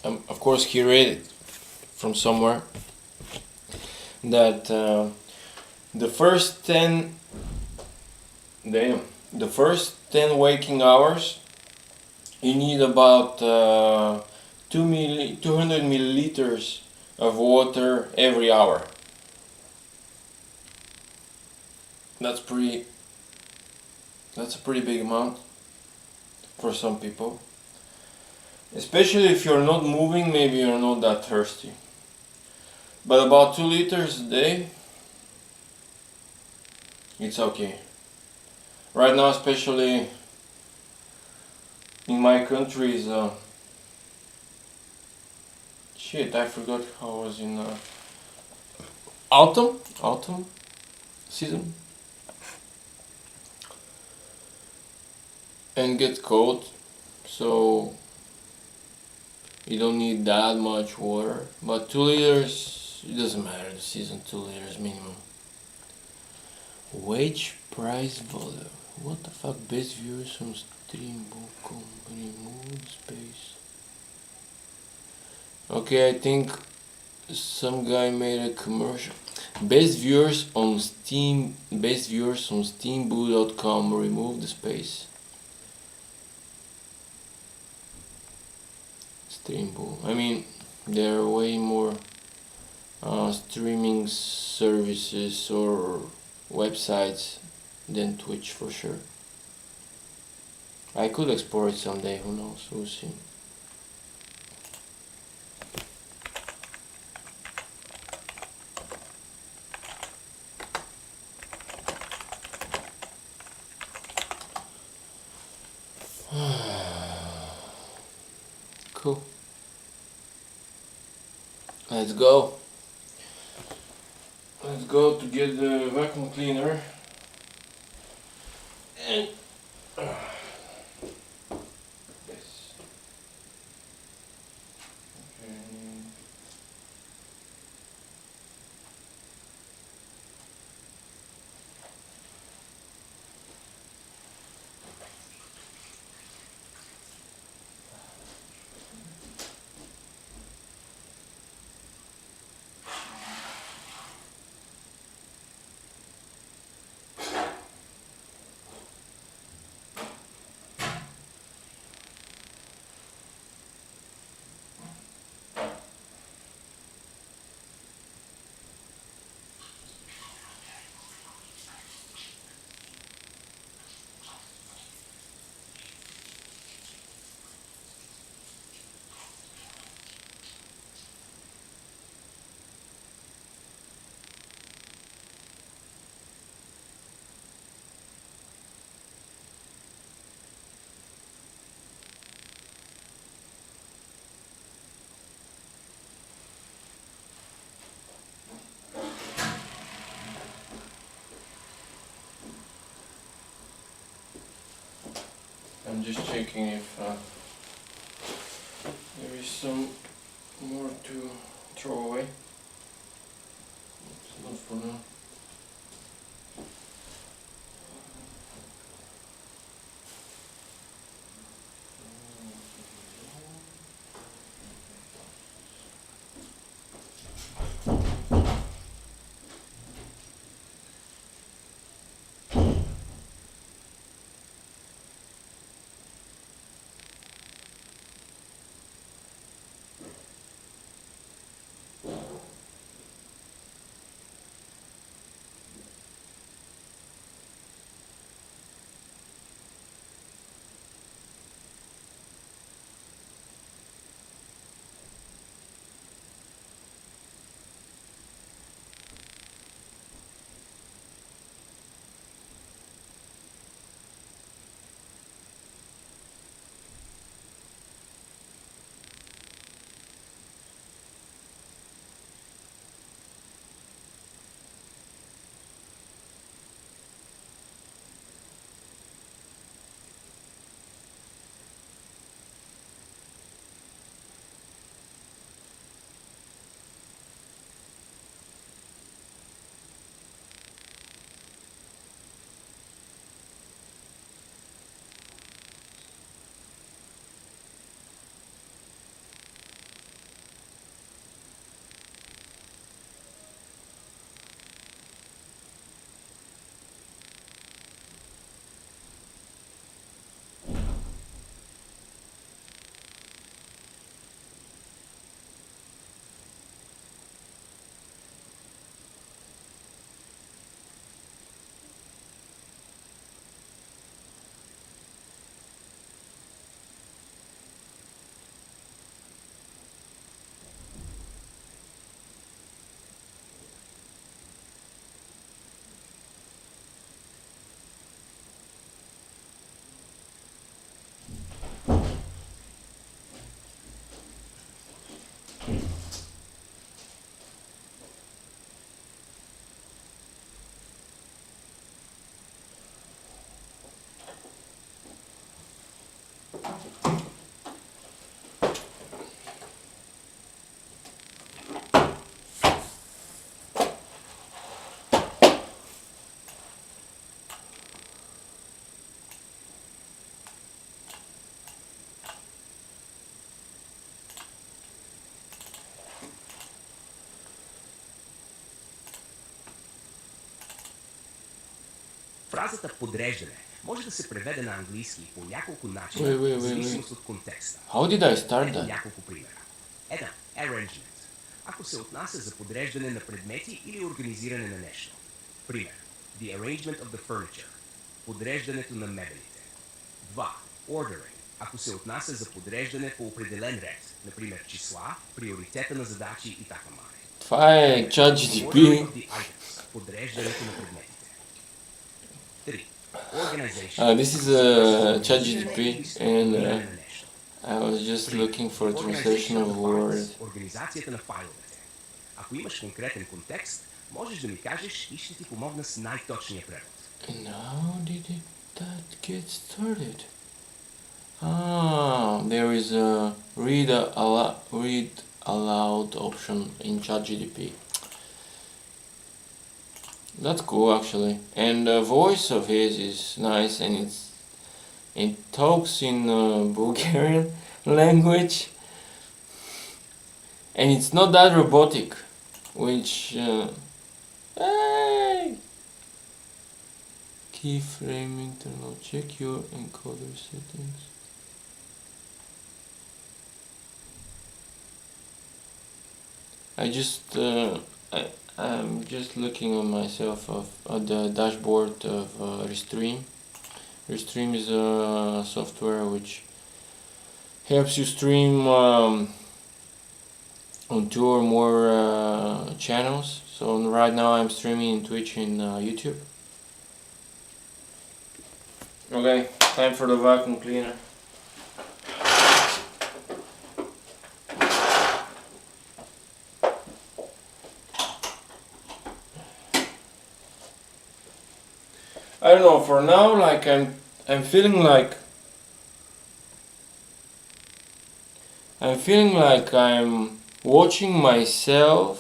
of course he read it from somewhere, that the first 10 waking hours you need about 200 milliliters of water every hour. That's a pretty big amount for some people. Especially if you're not moving, maybe you're not that thirsty. But about 2 liters a day, it's okay. Right now, especially in my country, is shit. I forgot how I was in autumn season, and get cold. So You don't need that much water, but 2 liters, it doesn't matter the season, 2 liters minimum. Wage price volume. What the fuck? Best viewers on stream book remove space. Okay, I think some guy made a commercial. Best viewers on steamboo.com remove the space. Streamboo. I mean, there are way more streaming services or websites than Twitch for sure. I could explore it someday, who knows, we'll see. Cool. Let's go. Let's go to get the vacuum cleaner. And yes. Okay. I'm just checking if there is some more to throw away. It's not for now. Фразата подреждане може да се преведе на английски по няколко начина, в зависимост от контекста. How did I start Ето that? няколко примера. Едно, arrangement. Ако се отнася за подреждане на предмети или организиране на нещо. Пример. The arrangement of the furniture. Подреждането на мебелите. 2. Ordering. Ако се отнася за подреждане по определен ред, например числа, приоритета на задачи и така мане. Това е ChatGPT. Ordering of the items. Подреждането на предметите. 3. Organization. This is ChatGPT, and I was just looking for a translation of word. Организацията на файловете. Ако имаш конкретен контекст, можеш да ми кажеш и ще ти помогна с най-точния превод. And how did that get started? There is a read aloud option in ChatGPT. That's cool actually, and the voice of his is nice, and it talks in Bulgarian language, and it's not that robotic, which hey! Keyframing terminal, check your encoder settings. I'm just looking on myself at the dashboard of Restream. Restream is a software which helps you stream on 2 or more channels. So right now I'm streaming in Twitch and YouTube. Okay, time for the vacuum cleaner. I don't know, for now, like I'm feeling like I'm watching myself.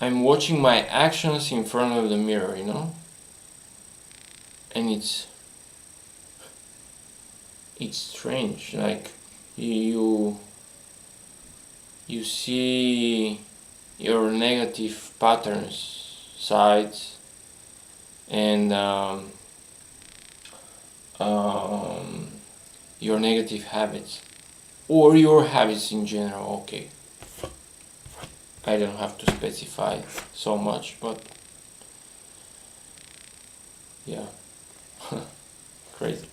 I'm watching my actions in front of the mirror, you know? And it's strange, like you see your negative patterns, sides, and your negative habits, or your habits in general. Okay, I don't have to specify so much, but yeah. Crazy.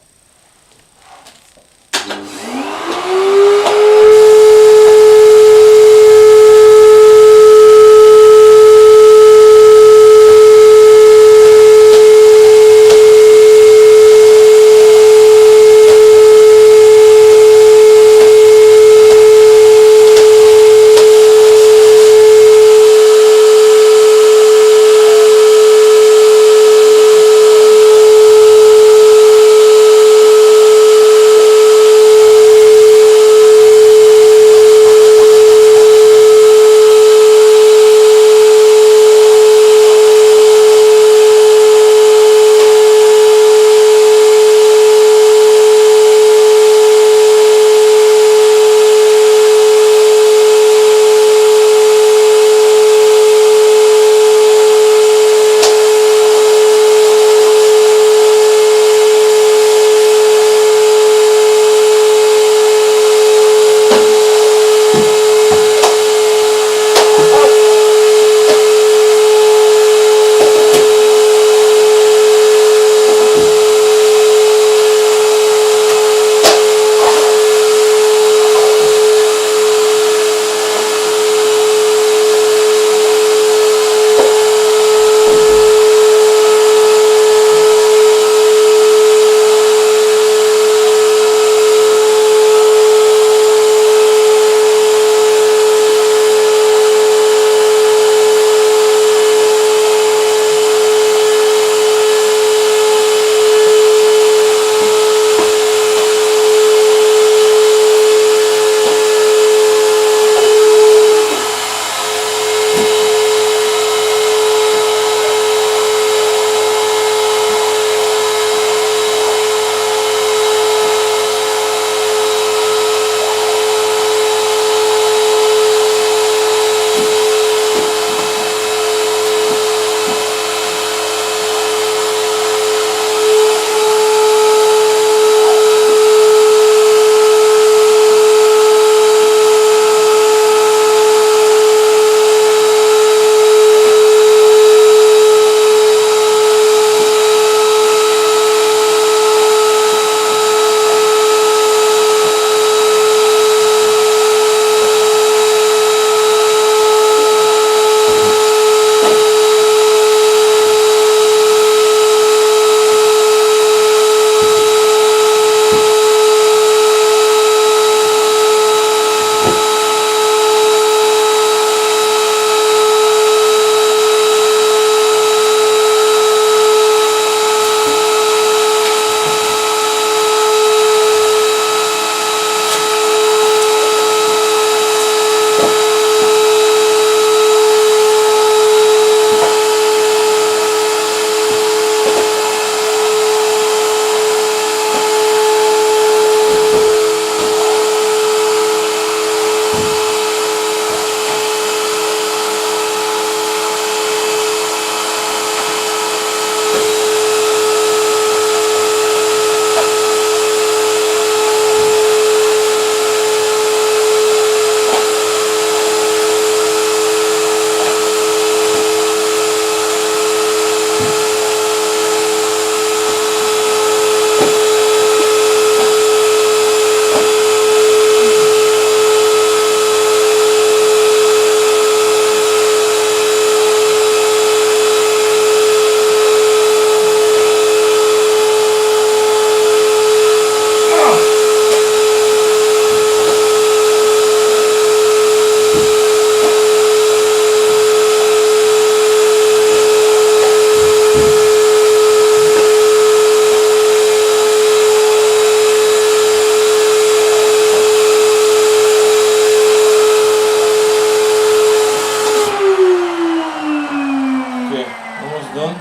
Okay, almost done.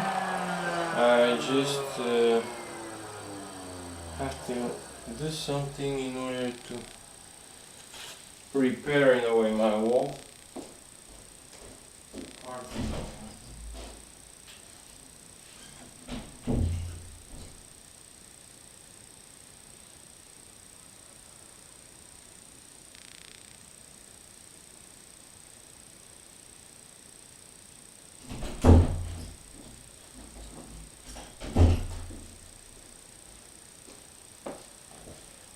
I just have to do something in order to repair in a way my wall.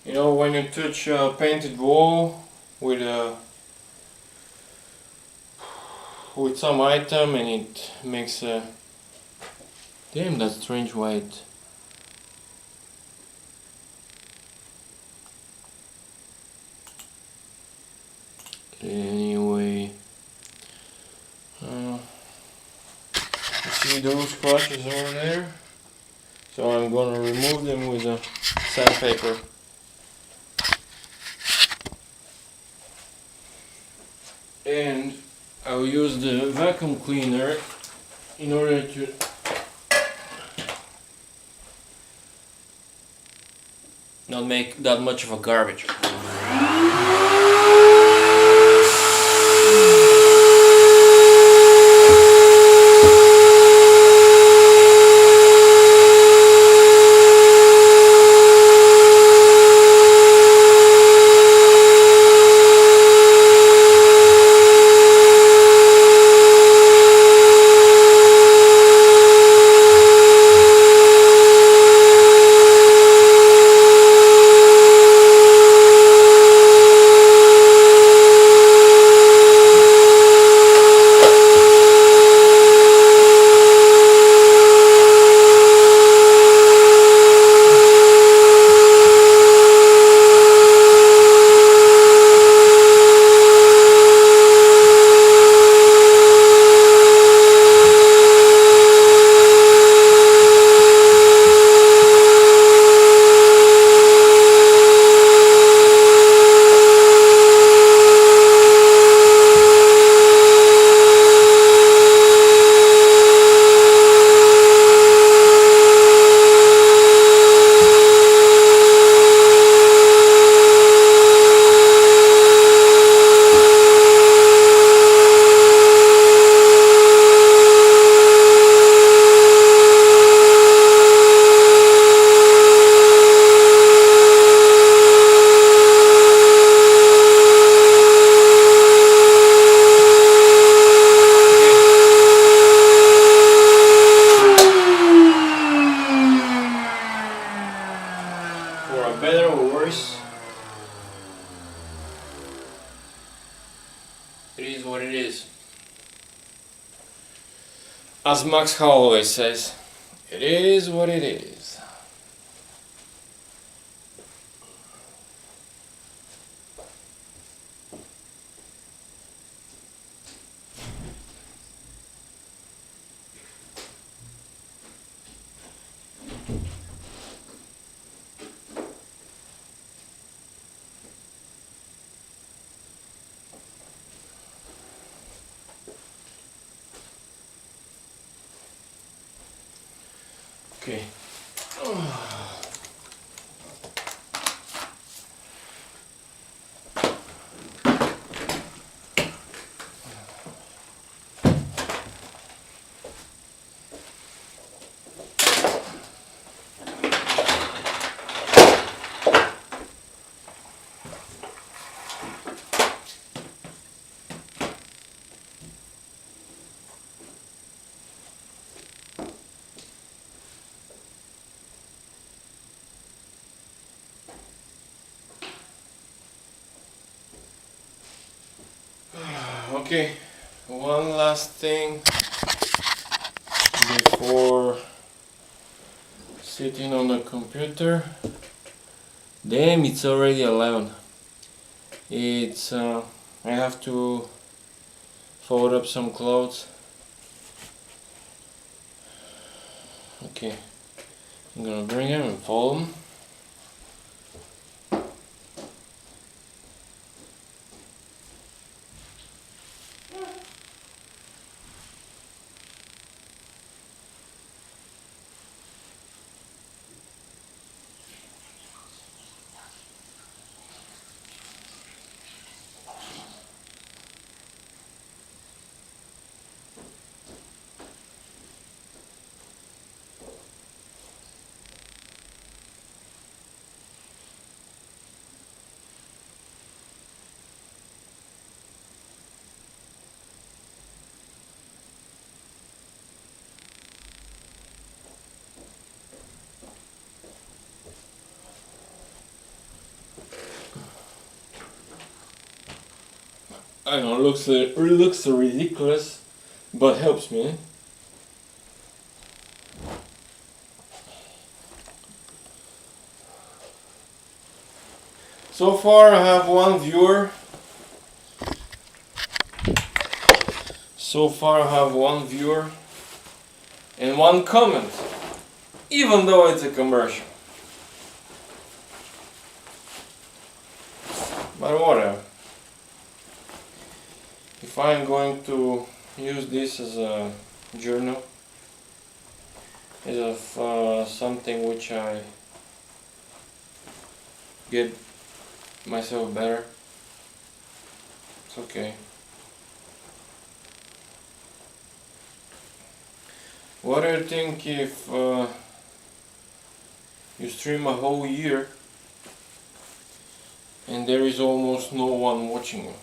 You know, when you touch a painted wall with some item and it makes a damn, that's strange white. Anyway, you see those scratches over there? So I'm gonna remove them with a sandpaper. And I'll use the vacuum cleaner in order to not make that much of a garbage. Better or worse, it is what it is. As Max Holloway says, it is what it is. Okay. Okay, one last thing before sitting on the computer. Damn, it's already 11. It's I have to fold up some clothes. Okay, I'm gonna bring them and fold them. I know, looks ridiculous, but helps me. So far I have one viewer. And one comment, even though it's a commercial. But whatever. If I'm going to use this as a journal, as of something which I get myself better, it's okay. What do you think if you stream a whole year and there is almost no one watching you?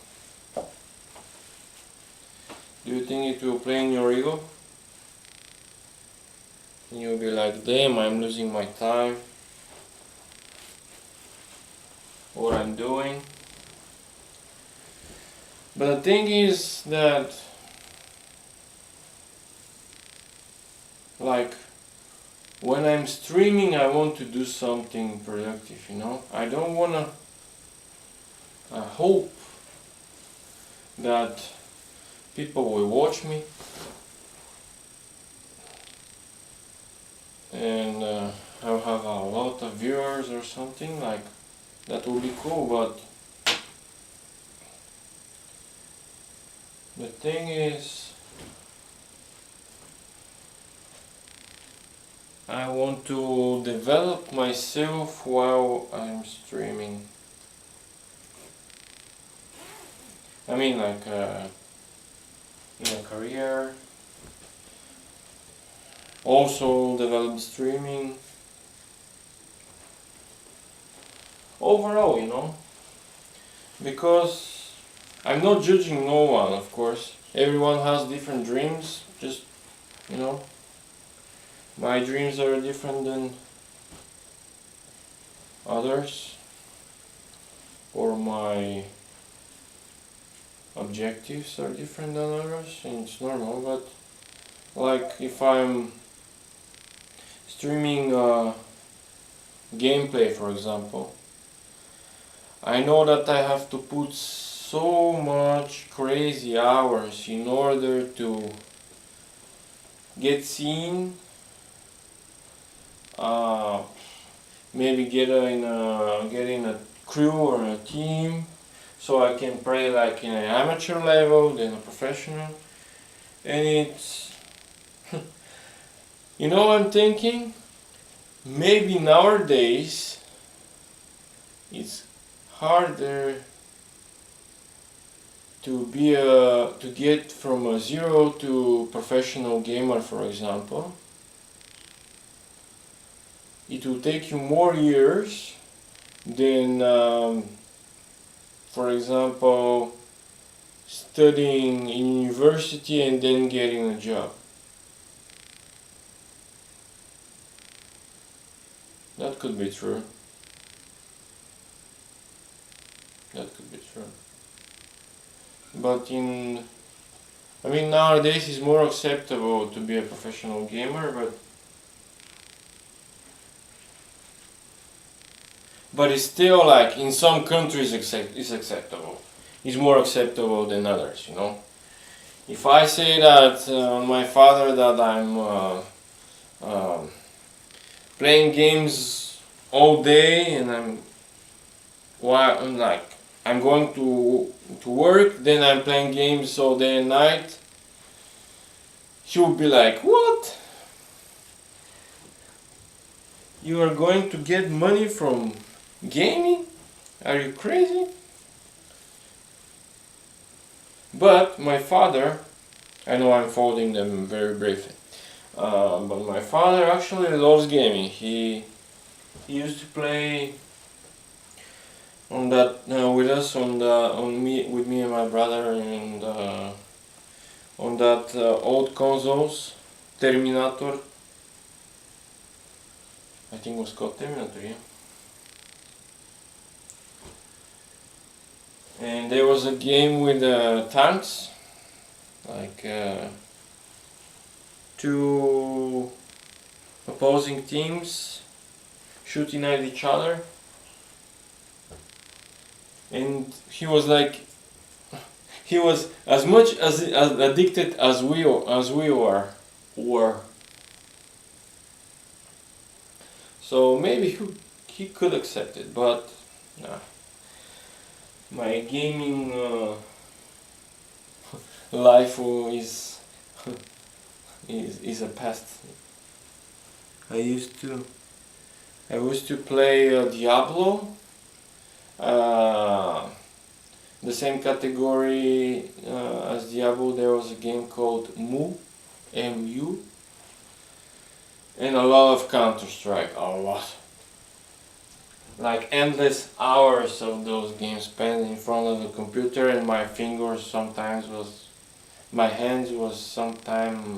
Do you think it will play in your ego? And you'll be like, damn, I'm losing my time, what I'm doing. But the thing is that, like, when I'm streaming, I want to do something productive, you know? I don't wanna hope that people will watch me and I'll have a lot of viewers or something, like, that would be cool, but the thing is, I want to develop myself while I'm streaming. I mean, like, in a career. Also develop streaming. Overall, you know. Because I'm not judging no one, of course. Everyone has different dreams. Just, you know, my dreams are different than others, or my objectives are different than others, and it's normal. But like, if I'm streaming gameplay, for example, I know that I have to put so much crazy hours in order to get seen, uh, maybe get in a crew or a team, so I can play like in an amateur level, then a professional, and it's, you know what I'm thinking? Maybe nowadays it's harder to get from a zero to professional gamer, for example. It will take you more years than, for example, studying in university and then getting a job. That could be true. That could be true. But I mean, nowadays it's more acceptable to be a professional gamer, but it's still like in some countries it's acceptable. It's more acceptable than others, you know. If I say that my father that I'm playing games all day and I'm going to work, then I'm playing games all day and night, he would be like, what? You are going to get money from gaming? Are you crazy? But my father, I know I'm folding them very briefly, but my father actually loves gaming. He used to play on that with us on me with me and my brother, and on that old consoles, Terminator. I think it was called Terminator, yeah. And there was a game with tanks, like two opposing teams shooting at each other, and he was as much as addicted as we were. So maybe he could accept it, but nah. My gaming life is a past. I used to play Diablo, uh, the same category as Diablo. There was a game called MU, and a lot of Counter Strike, a lot. Like endless hours of those games spent in front of the computer, and my hands was sometimes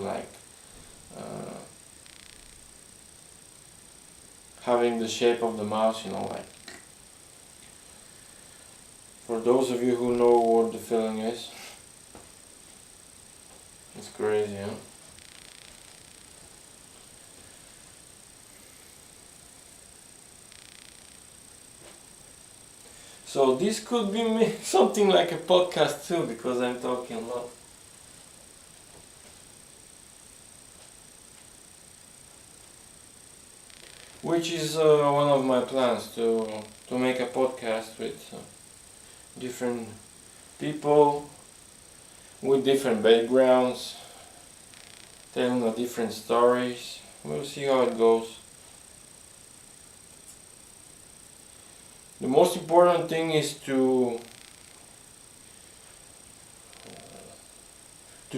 like uh, having the shape of the mouse, like. For those of you who know what the feeling is, it's crazy, huh? So this could be something like a podcast too, because I'm talking a lot. Which is one of my plans to make a podcast with different people with different backgrounds, telling different stories. We'll see how it goes. The most important thing is to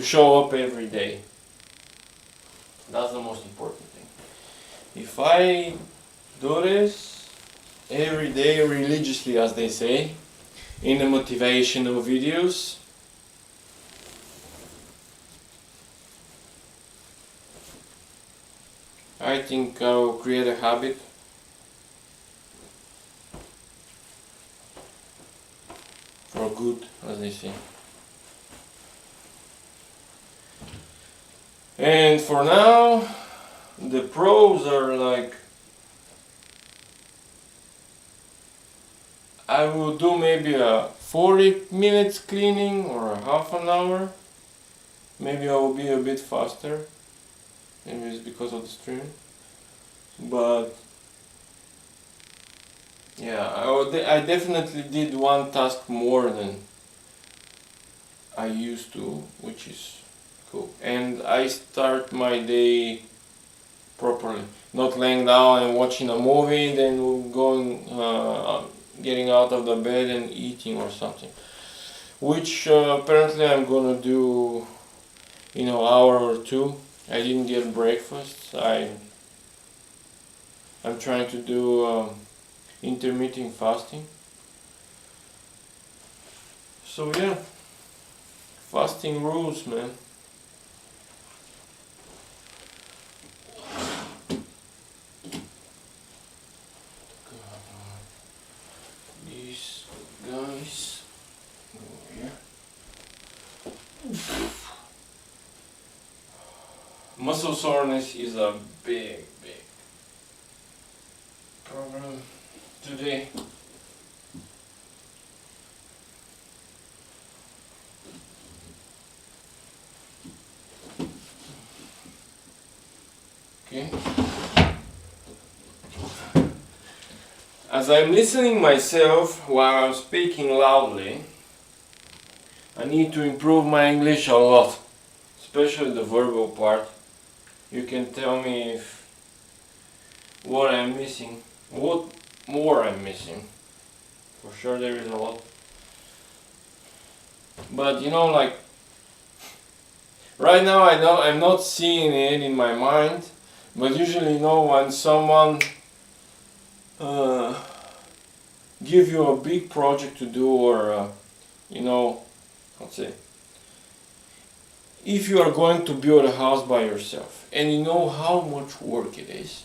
show up every day. That's the most important thing. If I do this every day religiously, as they say, in the motivational videos, I think I will create a habit for good, as they say. And for now, the pros are like, I will do maybe a 40 minutes cleaning or a half an hour. Maybe I will be a bit faster. Maybe it's because of the stream. But yeah, I definitely did one task more than I used to, which is cool. And I start my day properly, not laying down and watching a movie, then going, getting out of the bed and eating or something. Which apparently I'm gonna do in an hour or two. I didn't get breakfast. I'm trying to do intermittent fasting. So yeah, fasting rules, man. These guys go here. Muscle soreness is a big problem today. Okay. As I'm listening myself while I'm speaking loudly, I need to improve my English a lot, especially the verbal part. You can tell me if what I'm missing, what more I'm missing. For sure there is a lot. But like right now I'm not seeing it in my mind, but usually when someone give you a big project to do, or let's say if you are going to build a house by yourself and you know how much work it is,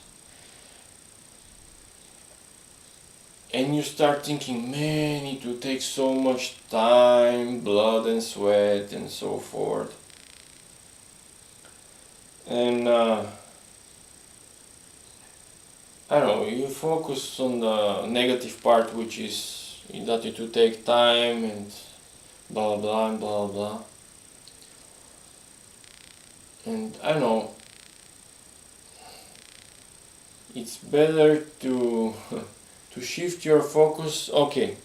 and you start thinking, man, it will take so much time, blood and sweat and so forth. And I don't know, you focus on the negative part, which is that it will take time and blah blah and blah blah. And I don't know, it's better to to shift your focus. Okay,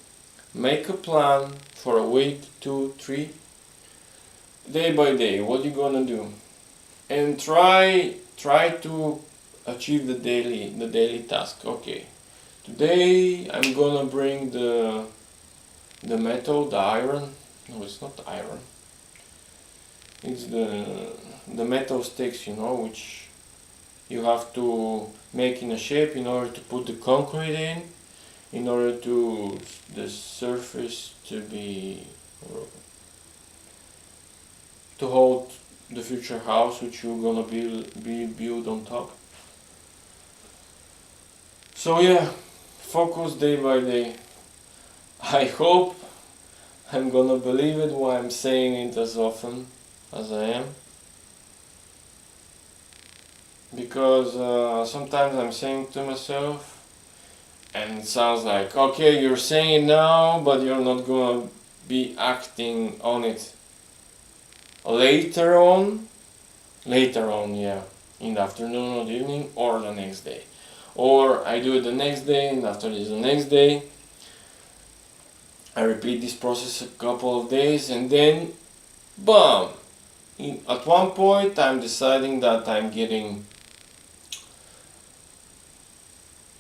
make a plan for a week, 2, 3, day by day. What you gonna do, and try to achieve the daily task. Okay, today I'm gonna bring the metal, the iron. No, it's not iron. It's the metal sticks, which you have to make in a shape in order to put the concrete in order to the surface to hold the future house which you're gonna build on top. So yeah, focus day by day. I hope I'm gonna believe it while I'm saying it as often as I am, because sometimes I'm saying to myself and it sounds like, okay, you're saying it now, but you're not gonna be acting on it later on. Later on, yeah, in the afternoon or the evening or the next day. Or I do it the next day, and after this the next day. I repeat this process a couple of days, and then, boom! At one point, I'm deciding that I'm getting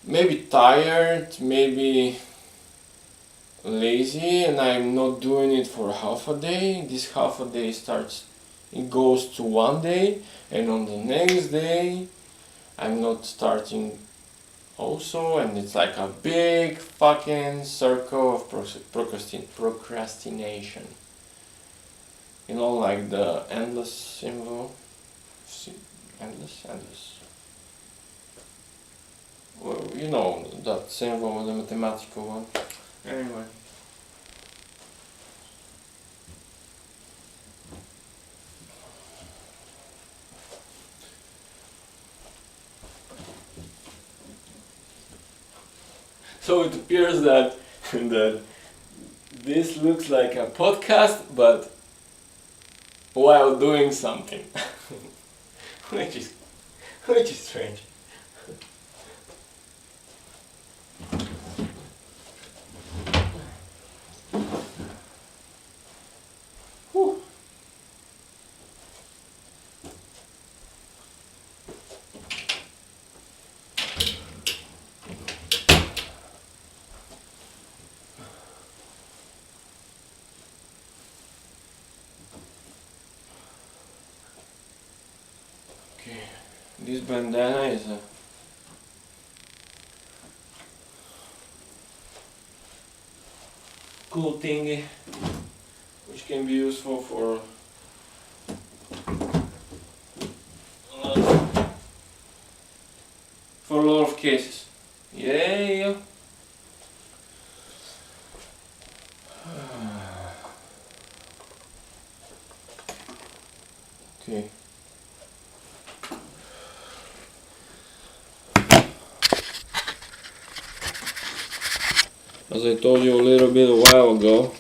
maybe tired, maybe lazy, and I'm not doing it for half a day. This half a day it goes to one day, and on the next day, I'm not starting also, and it's like a big fucking circle of procrastination. Like the endless symbol. Endless. Well, that symbol, the mathematical one. Anyway. So it appears that that this looks like a podcast, but while doing something, which is strange. Whew. Okay, this bandana is a cool thingy which can be useful for a lot of cases. Yeah. Okay. As I told you a little bit a while ago,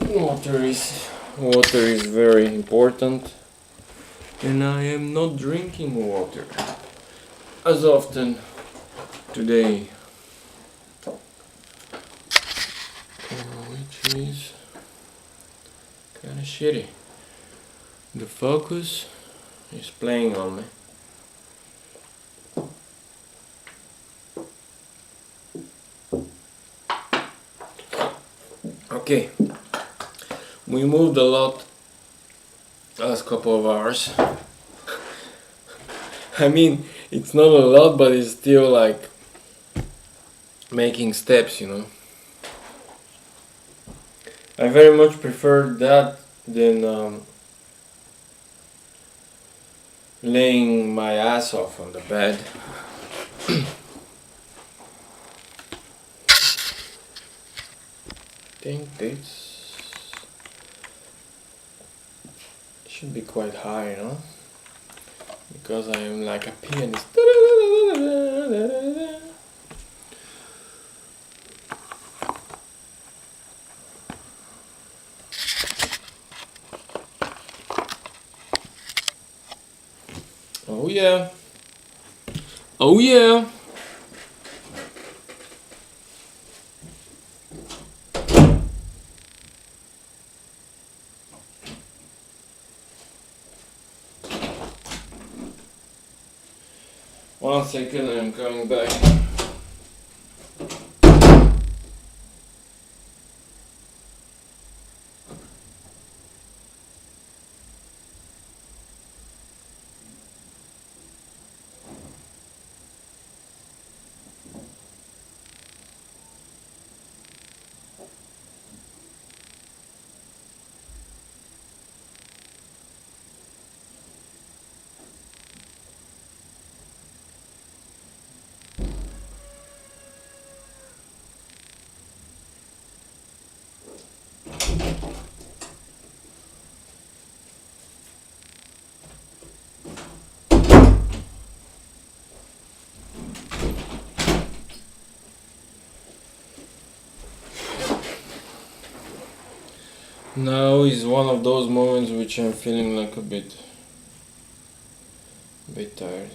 water is very important, and I am not drinking water as often today, which is kind of shitty. The focus is playing on me. Okay, we moved a lot last couple of hours. I mean, it's not a lot, but it's still like making steps, I very much prefer that than laying my ass off on the bed. think this should be quite high, no? Because I am like a pianist. Oh yeah. Oh yeah. One second, I'm coming back. Now is one of those moments which I'm feeling like a bit tired.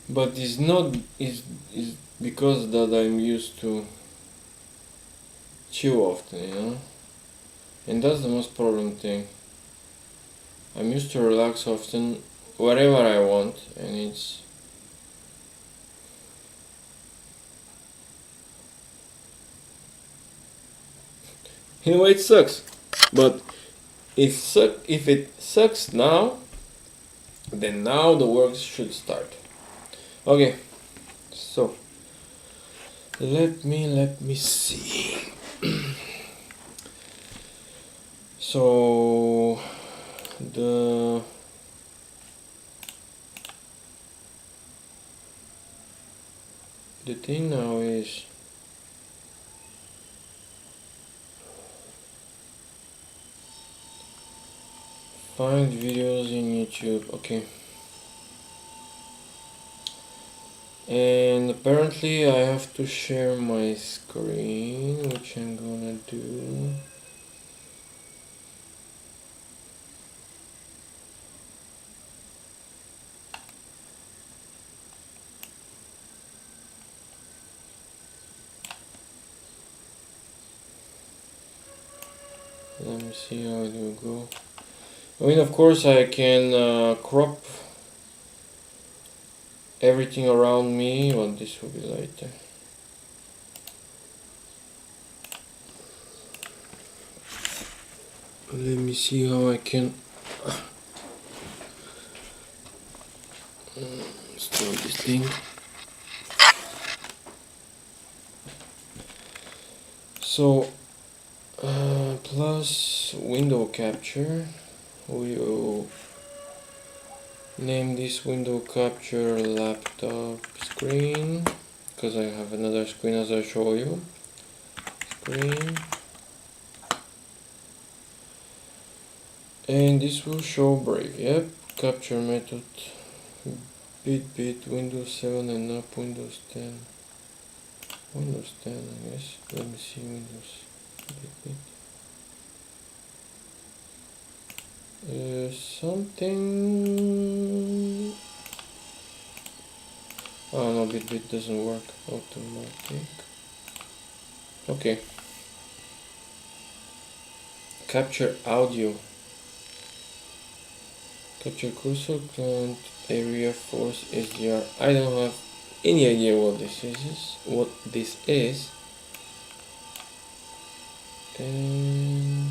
But it's not is because that I'm used to chill often, you know? And that's the most problem thing. I'm used to relax often wherever I want, and it's in a way it sucks. But if it sucks now, then now the work should start. Okay, so let me see. So the thing now is find videos in YouTube. Okay. And apparently I have to share my screen, which I'm gonna do. Let me see how it will go. I mean, of course I can crop everything around me, but this will be later. Let me see how I can start this thing. So, plus window capture, we will name this window capture laptop screen, because I have another screen as I show you. Screen. And this will show Brave. Yep, capture method. Bit Windows 7 and up Windows 10. Windows 10, I guess. Let me see Windows. Bit. Something. Oh no, bit doesn't work. Automatic. Okay. Capture audio. Capture cursor client area force SDR. I don't have any idea what this is. And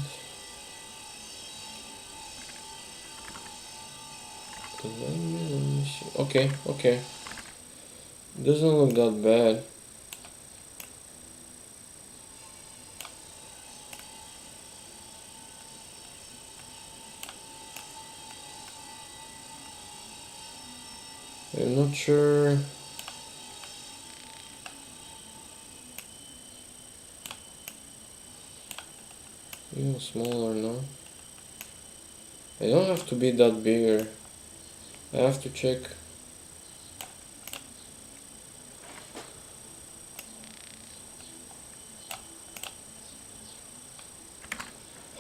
let me see. Okay. Doesn't look that bad. I'm not sure. Even smaller, no? I don't have to be that bigger. I have to check.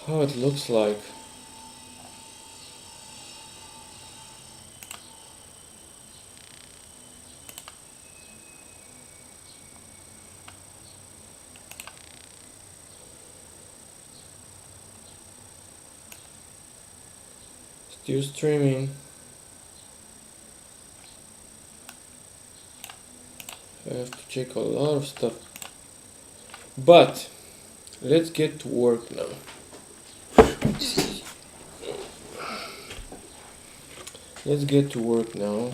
How it looks like. Still streaming. I have to check a lot of stuff. But let's get to work now. Let's get to work now.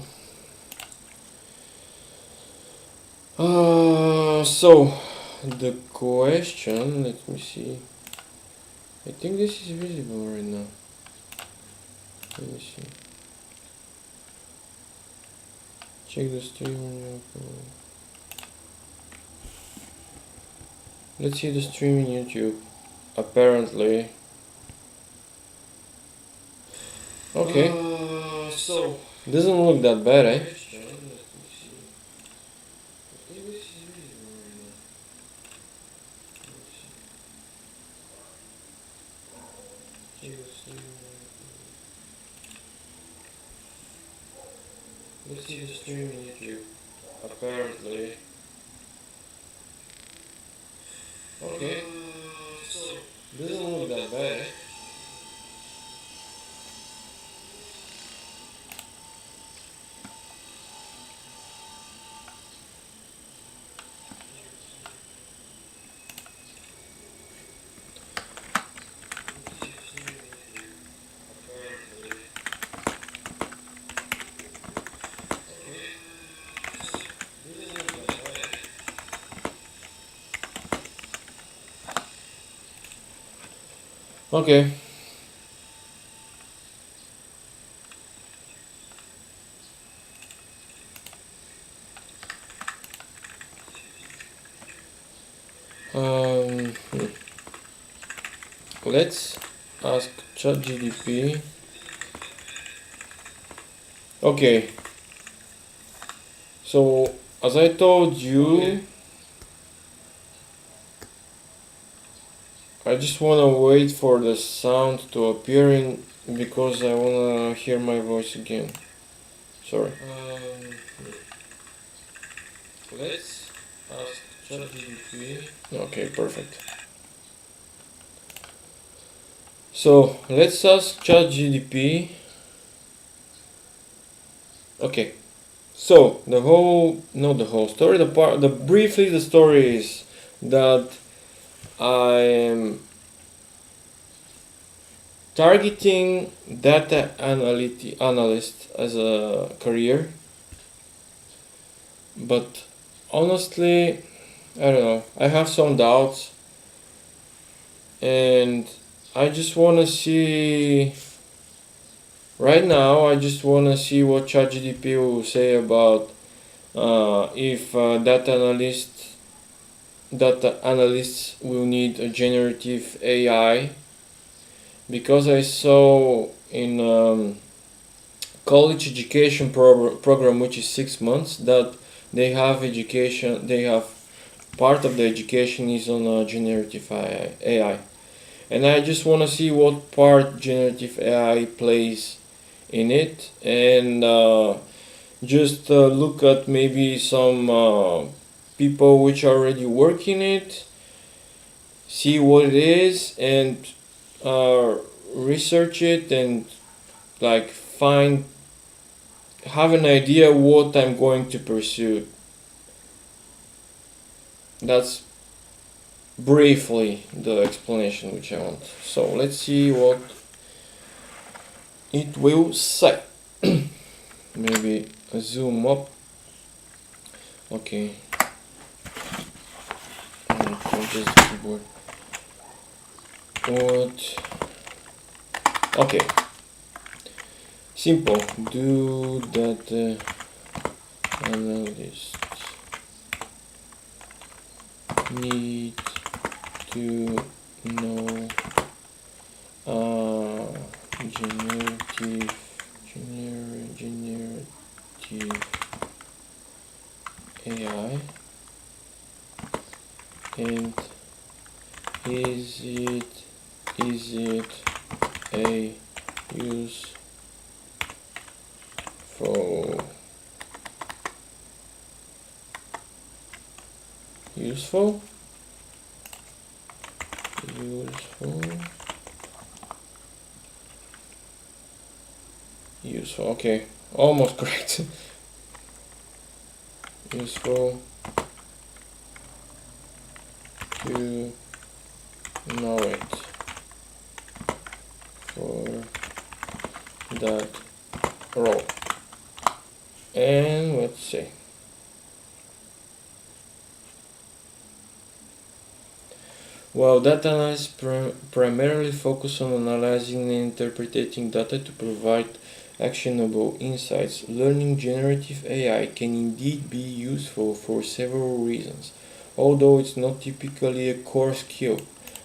So the question, let me see. I think this is visible right now. Let me see. Check the stream. Let's see the stream in YouTube. Apparently. Okay. So doesn't look that bad, eh? Let's see the stream in YouTube. Apparently. Okay. So doesn't look that bad, eh? Okay. Um, let's ask ChatGPT. Okay. So as I told you, I just wanna wait for the sound to appear in because I wanna hear my voice again. Sorry. Let's ask ChatGPT. Okay, perfect. So let's ask ChatGPT. Okay. So the whole, not the whole story. Briefly the story is that I am targeting data analyst as a career, but honestly, I don't know. I have some doubts, and I just want to see. Right now, I just want to see what ChatGPT will say about if data analysts will need a generative AI, because I saw in college education program, which is 6 months, that they have part of the education is on generative AI, and I just want to see what part generative AI plays in it, and just look at maybe some people which already work in it, see what it is, and uh, research it, and like have an idea what I'm going to pursue. That's briefly the explanation which I want. So let's see what it will say. Maybe zoom up. Okay. Just the keyboard. What? Okay. Simple. Do data analyst need to know uh, generative AI, and is it a useful useful useful useful, okay, almost correct. Useful to know it for that role. And let's see. Well, data analysts primarily focus on analyzing and interpreting data to provide actionable insights. Learning generative AI can indeed be useful for several reasons, although it's not typically a core skill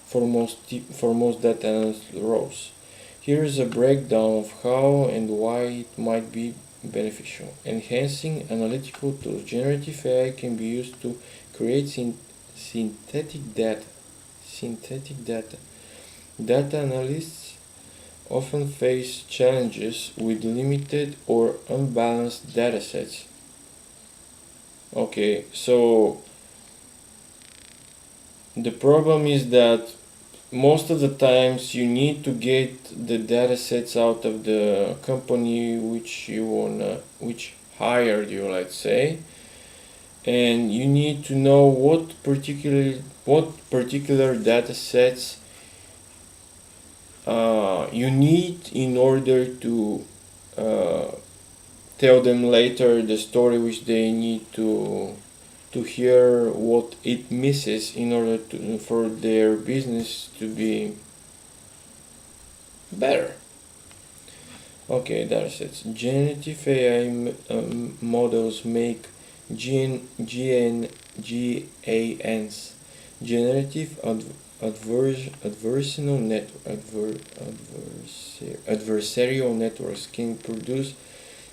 for most data analyst roles. Here is a breakdown of how and why it might be beneficial. Enhancing analytical tools. Generative AI can be used to create synthetic data. Synthetic data. Data analysts often face challenges with limited or unbalanced datasets. Okay, so the problem is that most of the times you need to get the datasets out of the company which hired you, let's say, and you need to know what particular datasets you need in order to uh, tell them later the story which they need to hear what it misses in order for their business to be better. Okay, datasets. Generative AI models make GANs, generative adversarial networks can produce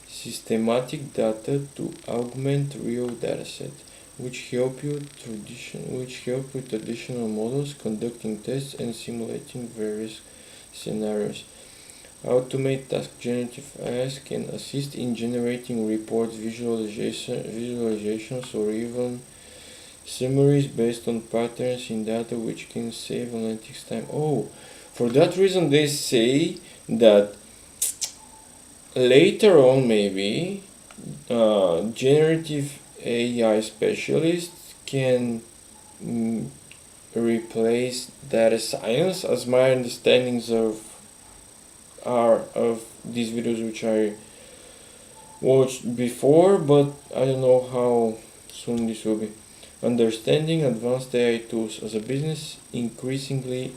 systematic data to augment real datasets, which help with traditional models conducting tests and simulating various scenarios. Automate task. Generative AI can assist in generating reports, visualizations, or even summaries based on patterns in data, which can save analytics time. Oh, for that reason, they say that later on, maybe generative AI specialists can replace data science, as my understandings of these videos which I watched before, but I don't know how soon this will be. Understanding advanced AI tools as a business increasingly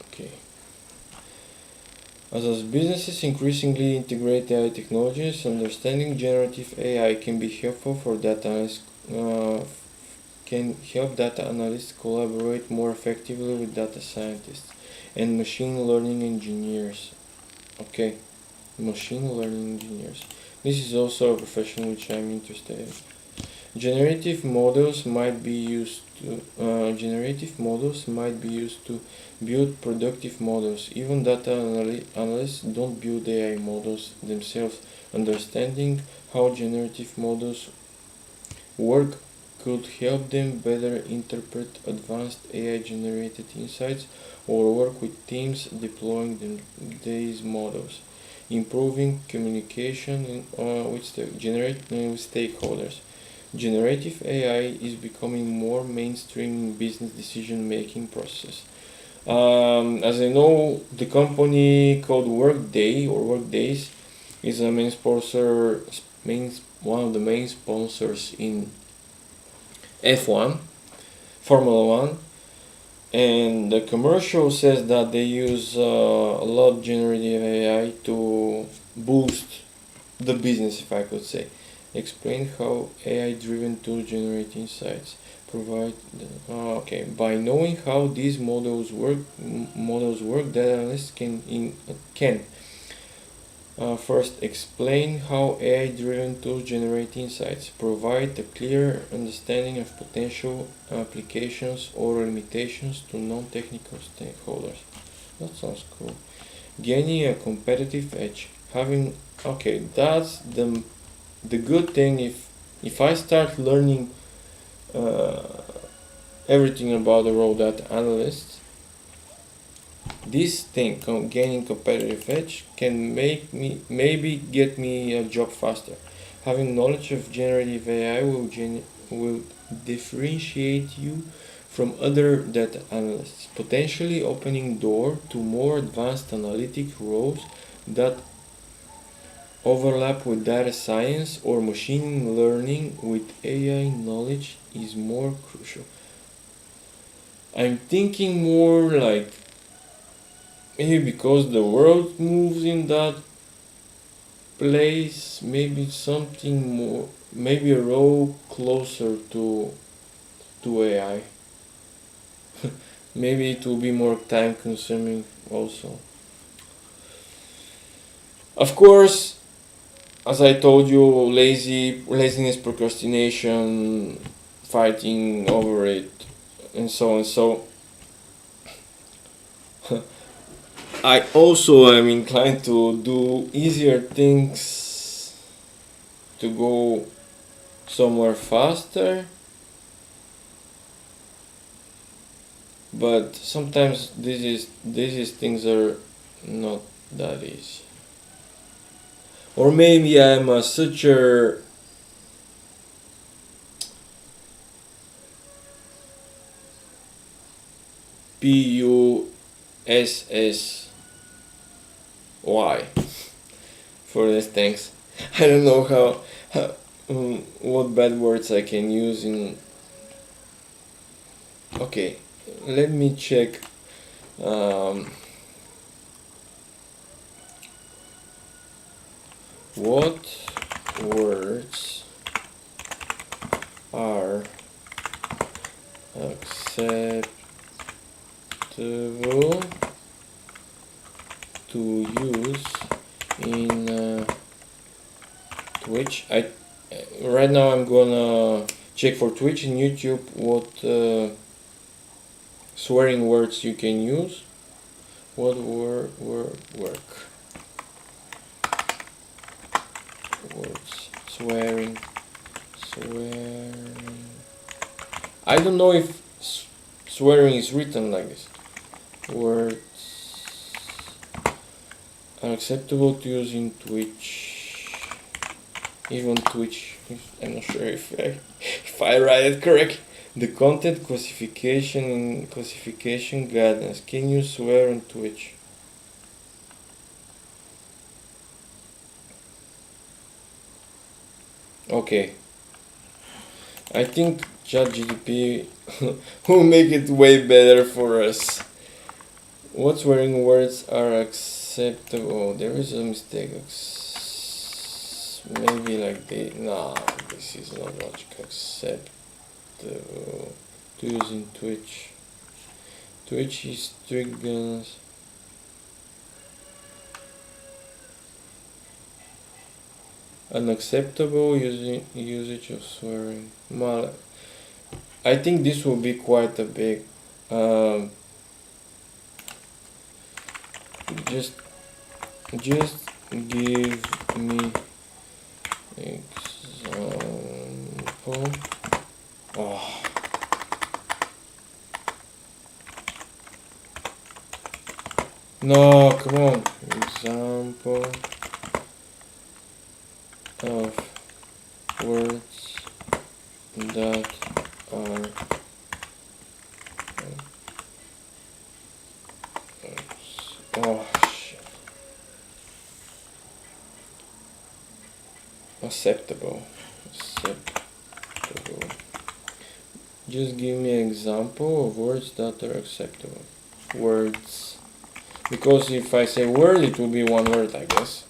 okay. As businesses increasingly integrate AI technologies, understanding generative AI can be helpful for data analysts. Can help data analysts collaborate more effectively with data scientists and machine learning engineers. Okay, machine learning engineers. This is also a profession which I'm interested in. Generative models might be used to build productive models. Even data analysts don't build AI models themselves. Understanding how generative models work could help them better interpret advanced AI-generated insights or work with teams deploying these models, improving communication with stakeholders. Generative AI is becoming more mainstream in business decision-making process. As I know, the company called Workday or Workdays is a one of the main sponsors in F1, Formula One, and the commercial says that they use a lot of generative AI to boost the business, if I could say. explain how AI-driven tools generate insights. Provide okay. By knowing how these models work, data analysts can first explain how AI-driven tools generate insights. Provide a clear understanding of potential applications or limitations to non-technical stakeholders. That sounds cool. Gaining a competitive edge. Having okay, that's the good thing. If I start learning uh, everything about the role data analyst, this thing, gaining competitive edge, can make me maybe get me a job faster. Having knowledge of generative AI will differentiate you from other data analysts, potentially opening door to more advanced analytic roles that overlap with data science or machine learning with AI knowledge is more crucial. I'm thinking more like maybe because the world moves in that place, maybe something more, maybe a role closer to AI. Maybe it will be more time consuming also. Of course, as I told you, laziness, procrastination, fighting over it, and so on. So I also am inclined to do easier things to go somewhere faster, but sometimes these things are not that easy. Or maybe I'm such a PUSSY for these things. I don't know what bad words I can use in. Okay, let me check. Um, what words are acceptable to use in Twitch? I right now I'm gonna check for Twitch and YouTube what swearing words you can use. What work words swearing. I don't know if swearing is written like this. Words are acceptable to use in Twitch. Even Twitch. I'm not sure if I write it correctly. The content classification guidance. Can you swear on Twitch? Okay. I think ChatGPT will make it way better for us. What swearing words are acceptable? There is a mistake. Maybe like the nah. This is not logic. Acceptable to use in Twitch. Twitch is strict guns. Unacceptable usage of swearing. I think this will be quite a big. Just give me example. Oh. No, come on. Example of words that are oh shit. Acceptable. Just give me an example of words that are acceptable. Words. Because if I say word, it will be one word, I guess.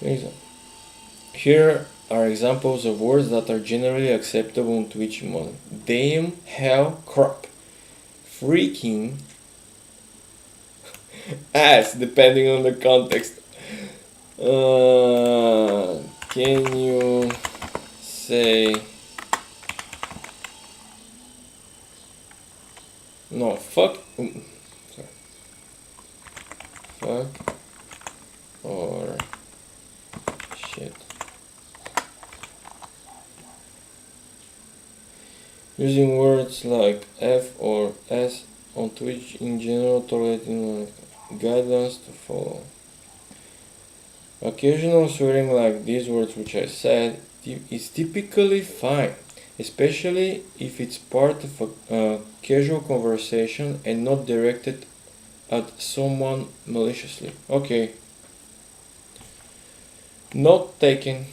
Example. Here are examples of words that are generally acceptable on Twitch model. Damn, hell, crap, freaking, ass, depending on the context. Can you say no? Fuck. Sorry. Fuck or shit. Using words like F or S on Twitch in general, tolerating guidelines to follow. Occasional swearing like these words which I said is typically fine, especially if it's part of a casual conversation and not directed at someone maliciously. Okay. Note taken.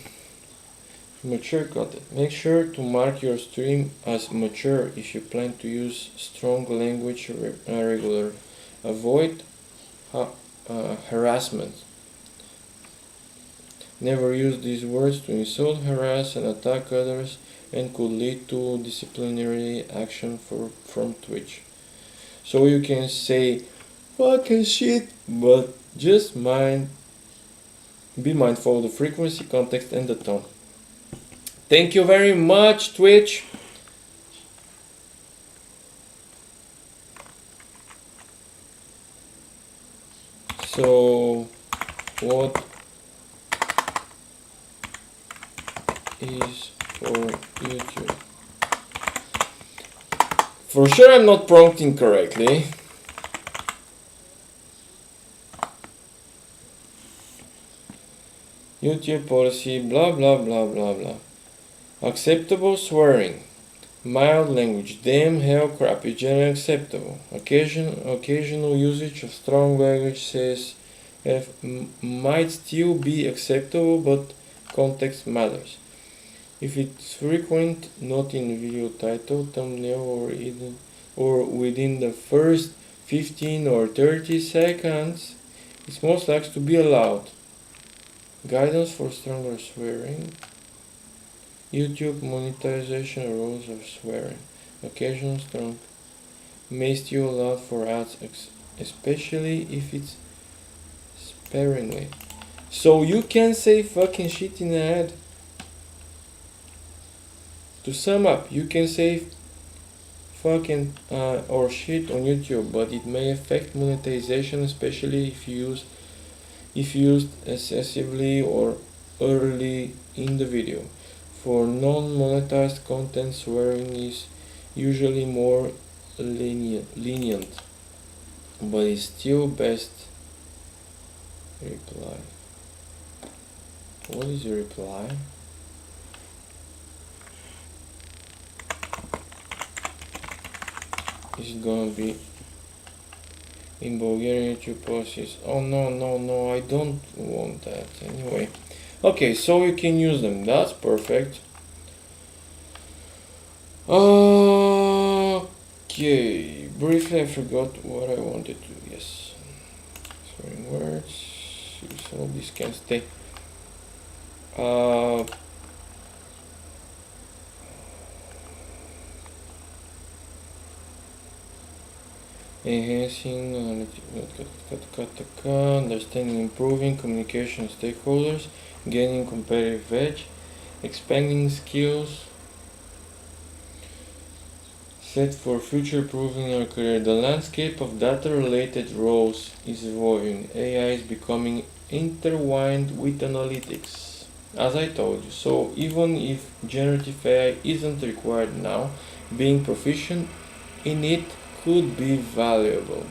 Mature content. Make sure to mark your stream as mature if you plan to use strong language regularly. Avoid harassment. Never use these words to insult, harass, and attack others and could lead to disciplinary action from Twitch. So you can say fucking shit, but just be mindful of the frequency, context, and the tone. Thank you very much, Twitch. So, what is for YouTube? For sure I'm not prompting correctly. YouTube policy, blah blah blah blah blah. Acceptable swearing. Mild language, damn, hell, crap is generally acceptable. Occasional usage of strong language says might still be acceptable, but context matters. If it's frequent, not in video title, thumbnail, or within the first 15 or 30 seconds, it's most likely to be allowed. Guidance for stronger swearing. YouTube monetization rules of swearing. Occasional strong may still allow for ads, especially if it's sparingly. So you can say fucking shit in an ad. To sum up, you can say fucking or shit on YouTube, but it may affect monetization, especially if used excessively or early in the video. For non-monetized content, swearing is usually more lenient, but it's still best reply. What is a reply? Is it gonna be in Bulgarian YouTube policies? Oh no, I don't want that anyway. Okay, so you can use them, that's perfect. Okay, briefly I forgot what I wanted to, yes. Swearing words, so this can stay. Enhancing understanding, improving communication with stakeholders, gaining competitive edge, expanding skills, set for future-proofing our career. The landscape of data-related roles is evolving. AI is becoming intertwined with analytics, as I told you. So even if generative AI isn't required now, being proficient in it could be valuable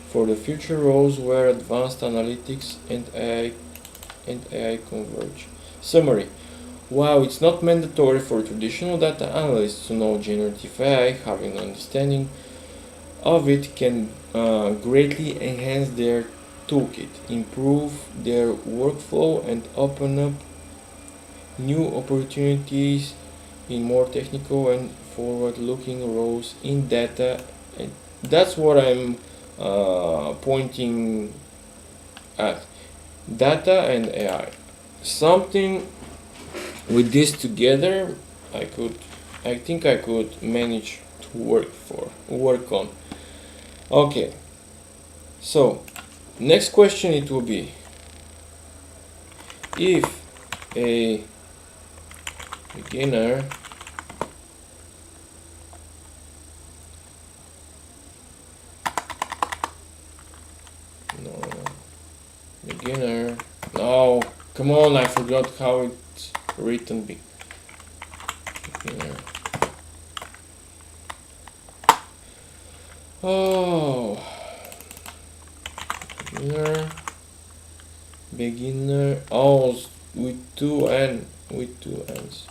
for the future roles where advanced analytics and AI converge. Summary. While it's not mandatory for traditional data analysts to know generative AI, having an understanding of it can greatly enhance their toolkit, improve their workflow, and open up new opportunities in more technical and forward-looking roles in data. And that's what I'm pointing at. Data and AI. Something with this together, I think I could manage to work on. Okay, so next question it will be, if a beginner no beginner no come on, I forgot how it's written. Beginner. Oh, beginner. Oh, with two n's.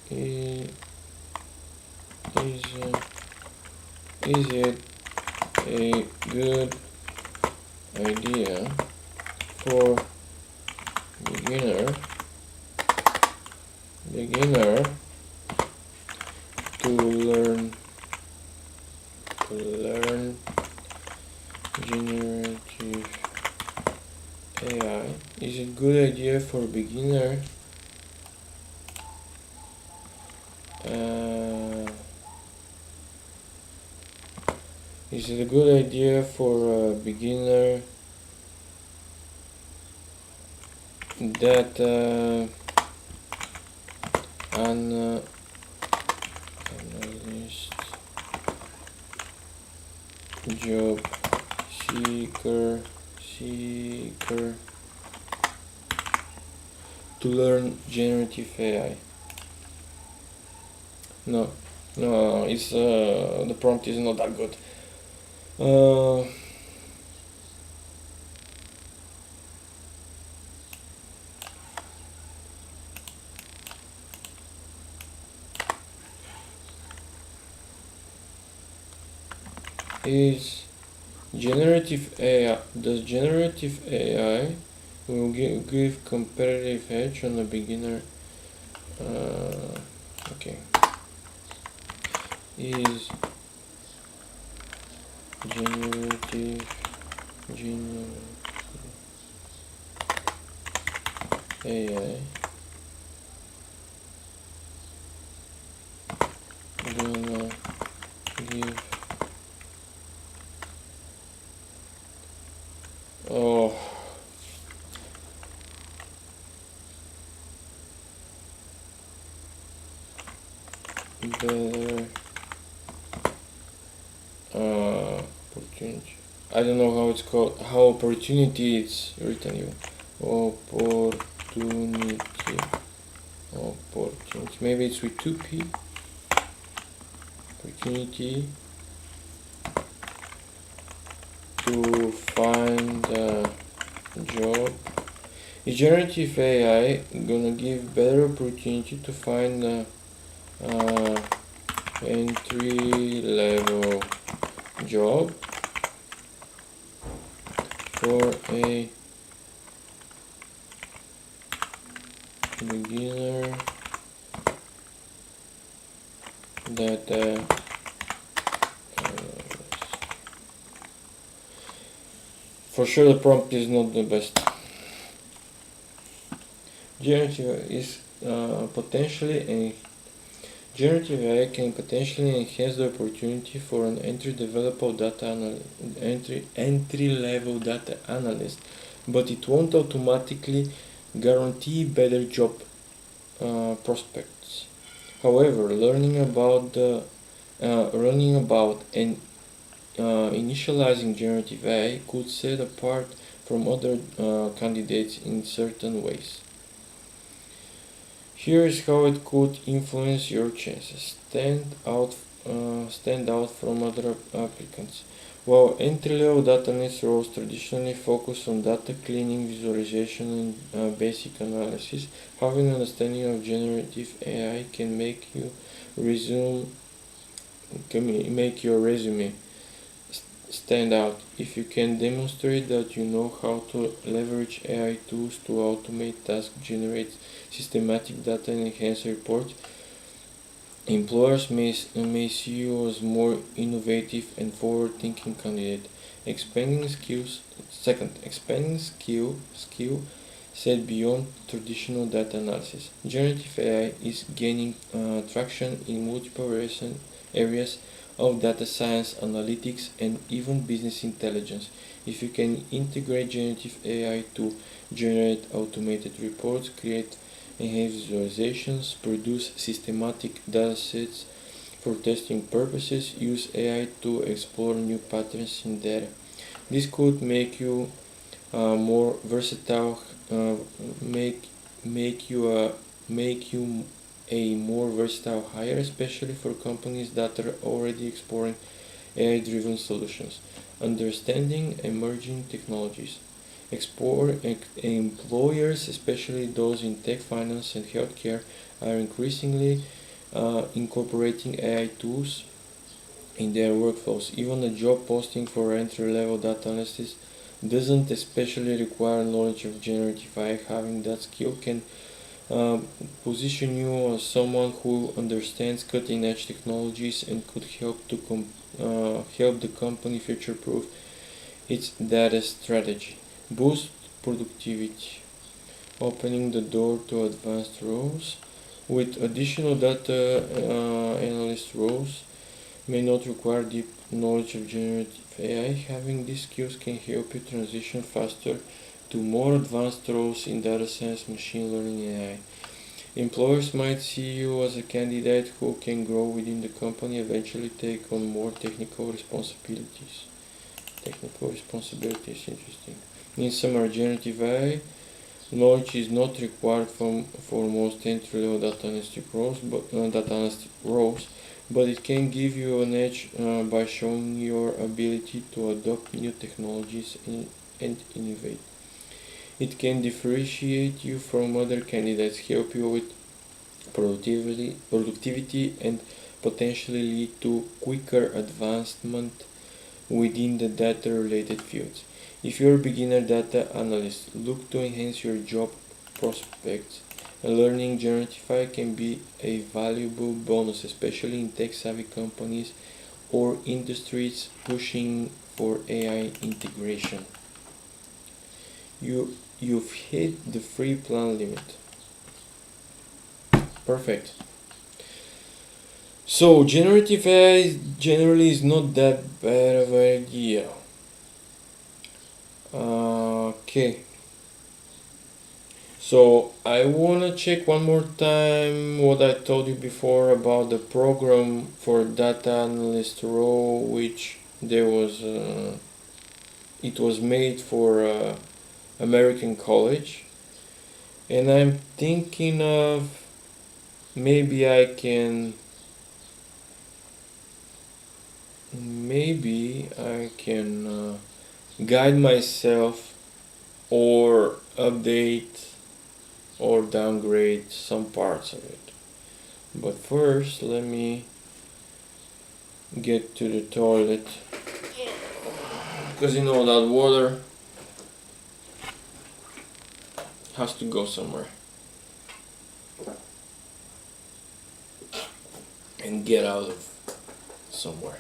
Is is it a good idea for beginner to learn generative AI? Is it good idea for beginner is it a good idea for a beginner that an analyst job seeker to learn generative AI? No, it's the prompt is not that good. Is generative AI does generative AI will give competitive edge on a beginner? Okay. Is generative AI gonna give oh better opportunity? I don't know how it's called, how opportunity it's written you. Opportunity. Maybe it's with 2p. Opportunity to find a job. Is generative AI gonna give better opportunity to find a entry level job for a beginner that for sure the prompt is not the best. Generative is potentially a generative AI can potentially enhance the opportunity for an entry level data analyst, but it won't automatically guarantee better job prospects. However, learning about and initializing generative AI could set apart from other candidates in certain ways. Here is how it could influence your chances. Stand out from other applicants. While entry-level data analyst roles traditionally focus on data cleaning, visualization, and basic analysis, having an understanding of generative AI can make your resume stand out. If you can demonstrate that you know how to leverage AI tools to automate tasks, generate systematic data, and enhance reports, Employers may see you as more innovative and forward-thinking candidate. Expanding skills. Second, expanding skill set beyond traditional data analysis. Generative AI is gaining traction in multiple areas of data science, analytics, and even business intelligence. If you can integrate generative AI to generate automated reports, create enhanced visualizations, produce systematic datasets for testing purposes, use AI to explore new patterns in data. This could make you more versatile, make make you a make you a more versatile hire, especially for companies that are already exploring AI-driven solutions. Understanding emerging technologies. Employers, especially those in tech, finance, and healthcare, are increasingly incorporating AI tools in their workflows. Even a job posting for entry-level data analysis doesn't especially require knowledge of generative AI. Having that skill can uh, position you as someone who understands cutting-edge technologies and could help the company future-proof its data strategy. Boost productivity, opening the door to advanced roles. With additional data analyst roles, may not require deep knowledge of generative AI. Having these skills can help you transition faster to more advanced roles in data science, machine learning, and AI. Employers might see you as a candidate who can grow within the company, eventually take on more technical responsibilities. Technical responsibilities, interesting. In summary, generative AI knowledge is not required for most entry-level data analytic roles, but it can give you an edge by showing your ability to adopt new technologies and innovate. It can differentiate you from other candidates, help you with productivity, and potentially lead to quicker advancement within the data-related fields. If you're a beginner data analyst, look to enhance your job prospects. Learning generative AI can be a valuable bonus, especially in tech-savvy companies or industries pushing for AI integration. You've hit the free plan limit. Perfect. So generative AI generally is not that bad of an idea. Okay. So I wanna check one more time what I told you before about the program for data analyst role, which there was it was made for American college, and I'm thinking of maybe I can guide myself or update or downgrade some parts of it. But first, let me get to the toilet because you know that water has to go somewhere and get out of somewhere.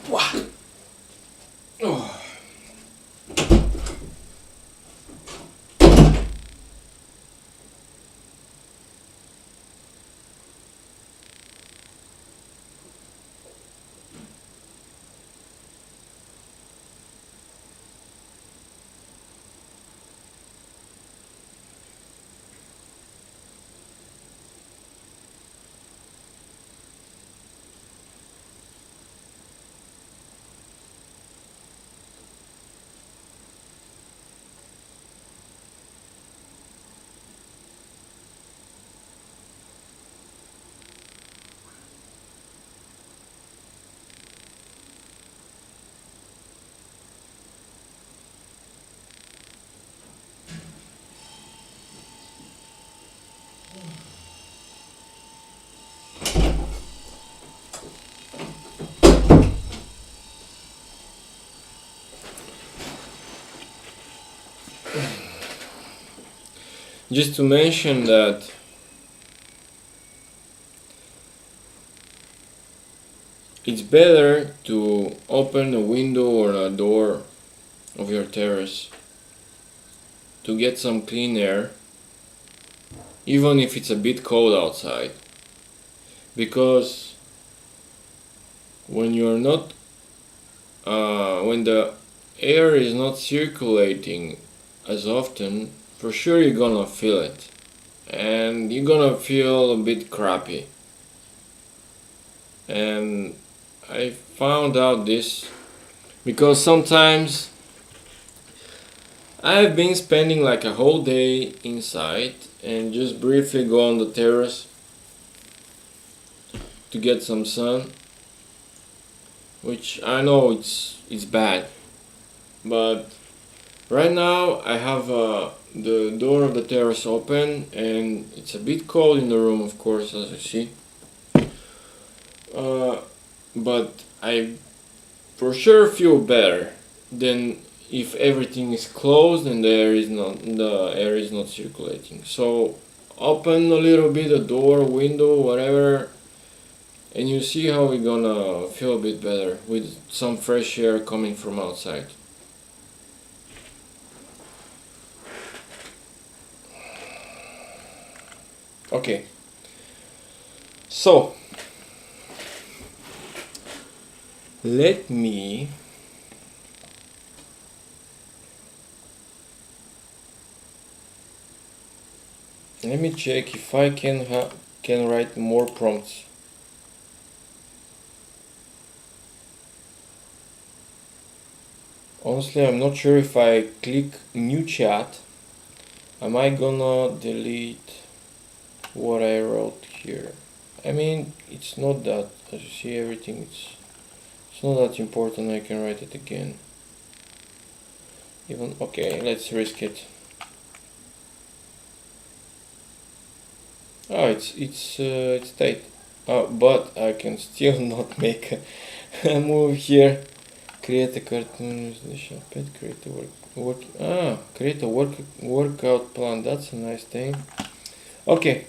Wow. Oh. Just to mention that it's better to open a window or a door of your terrace to get some clean air, even if it's a bit cold outside, because when you're not when the air is not circulating as often, for sure you're gonna feel it, and you're gonna feel a bit crappy. And I found out this because sometimes I've been spending like a whole day inside and just briefly go on the terrace to get some sun, which I know it's bad, but right now I have the door of the terrace open and it's a bit cold in the room, of course, as you see. Uh, but I for sure feel better than if everything is closed and the air is not circulating. So open a little bit a door, window, whatever, and you see how we're gonna feel a bit better with some fresh air coming from outside. Okay, so let me check if I can write more prompts. Honestly, I'm not sure if I click new chat, am I gonna delete what I wrote here? I mean, it's not that, as you see, everything it's not that important. I can write it again. Even okay, let's risk it. Oh, it's tight. But I can still not make a move here. Create a cartoon, pet, create a workout plan. That's a nice thing. Okay,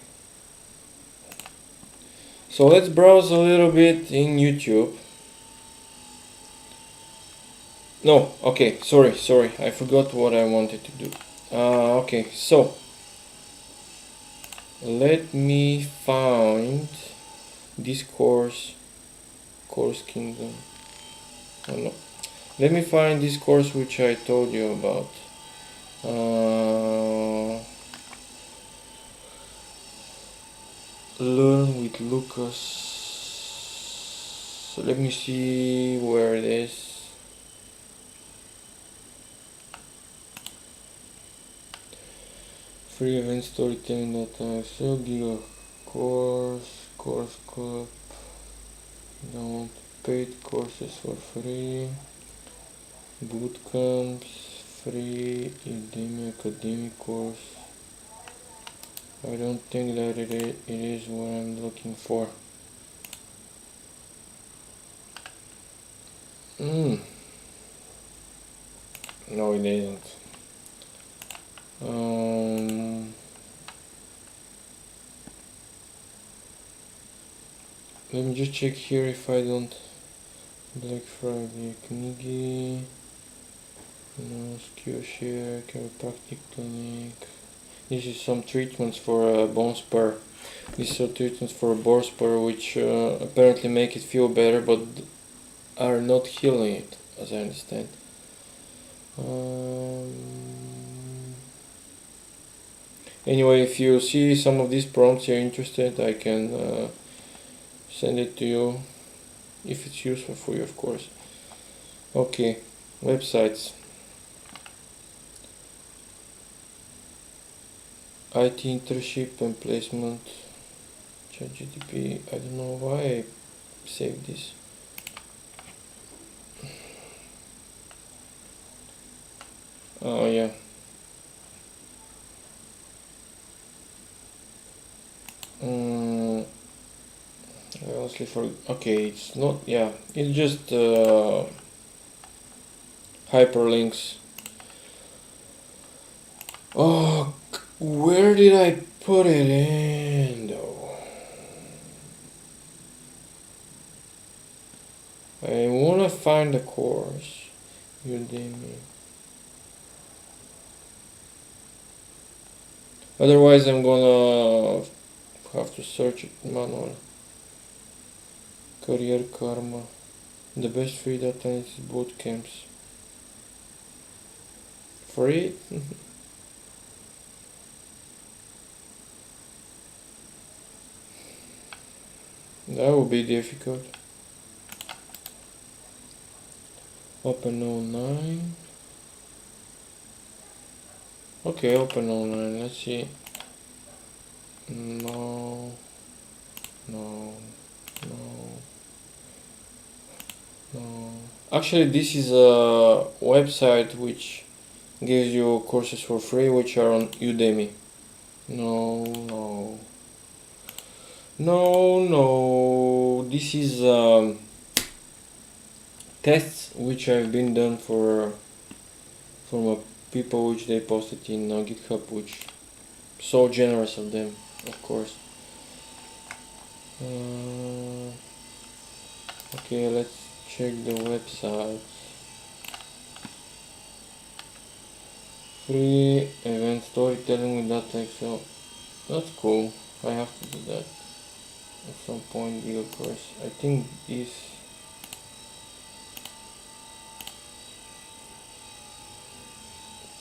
so let's browse a little bit in YouTube. No, okay, sorry, I forgot what I wanted to do. Okay, so let me find this course kingdom. Oh no, let me find this course which I told you about. Learn with Lucas. So let me see where it is. Free event storytelling data. So giga course club. Download paid courses for free. Bootcamps free. Udemy academic course. I don't think that it is what I'm looking for. No, it isn't. Let me just check here if I don't. Black Friday, kniги, no, Skillshare, chiropractic clinic. This is some treatments for bone spur. These are treatments for bone spur which apparently make it feel better but are not healing it, as I understand. Anyway, if you see some of these prompts you're interested, I can send it to you if it's useful for you, of course. Okay, websites. IT internship and placement. ChatGTP. I don't know why I saved this. Oh yeah. I honestly forgot. Okay, it's not. Yeah, it's just hyperlinks. Oh, where did I put it in though? I wanna find the course. Udemy. Otherwise, I'm gonna have to search it manually. Career Karma. The best free data analysis boot camps. Free? That will be difficult. Open 09. Okay, open 09. Let's see. No. No. No. No. Actually, this is a website which gives you courses for free, which are on Udemy. No, no. No, no. This is tests which have been done for from people which they posted in GitHub, which so generous of them, of course. Okay, let's check the website. Free event storytelling with data Excel. That's cool. I have to do that at some point. Google course. I think this.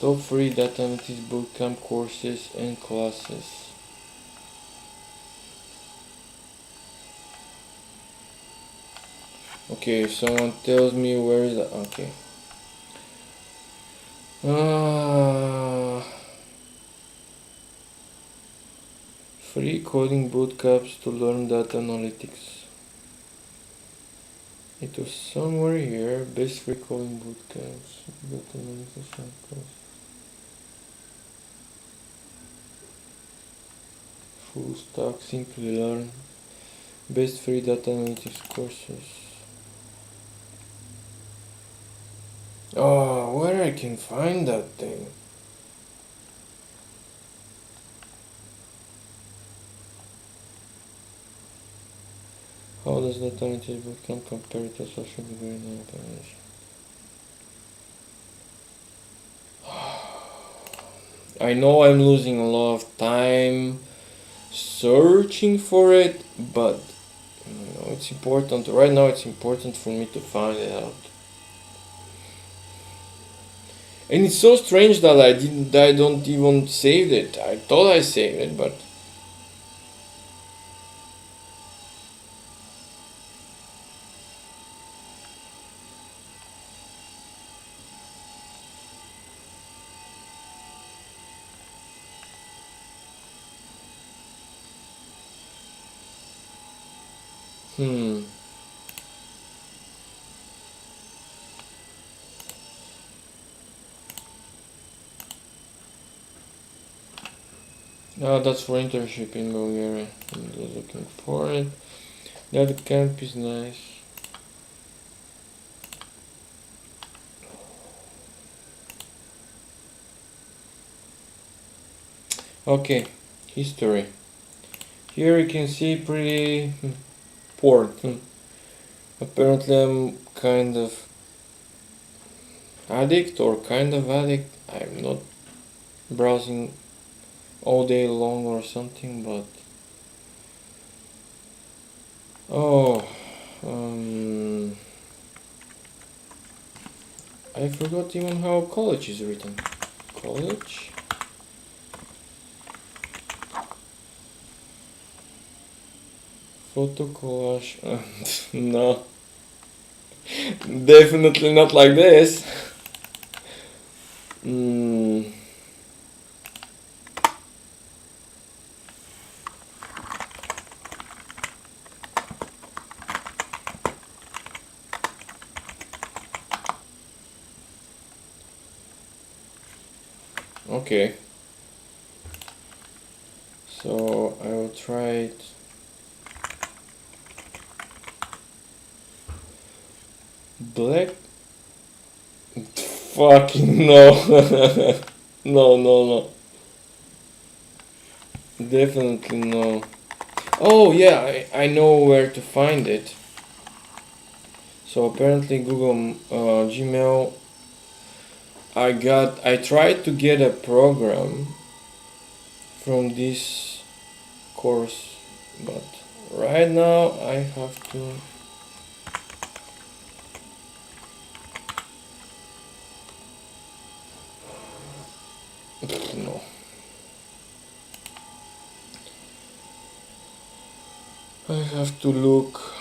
Top free data analytics bootcamp courses and classes. Okay, if someone tells me where is that? Okay. Free coding bootcamps to learn data analytics. It was somewhere here. Best free coding bootcamps. Data analytics course. Full stack, simply learn. Best free data analytics courses. Oh, where I can find that thing? How does data analytics bootcamp compare to social degree in information? I know I'm losing a lot of time searching for it, but you know, it's important. Right now, it's important for me to find it out. And it's so strange that I don't even save it. I thought I saved it, but hmm. Ah, that's for internship in Bulgaria. I'm just looking for it. That camp is nice. Okay, history. Here you can see pretty porn. Apparently I'm kind of addict or kind of addict. I'm not browsing all day long or something, but oh, I forgot even how college is written. College? Photo collage. No, definitely not like this. Okay. So I will try it. Black? Fucking no. No, no, no. Definitely no. Oh yeah, I know where to find it. So apparently Google Gmail, I tried to get a program from this course, but right now I have to no. I have to look.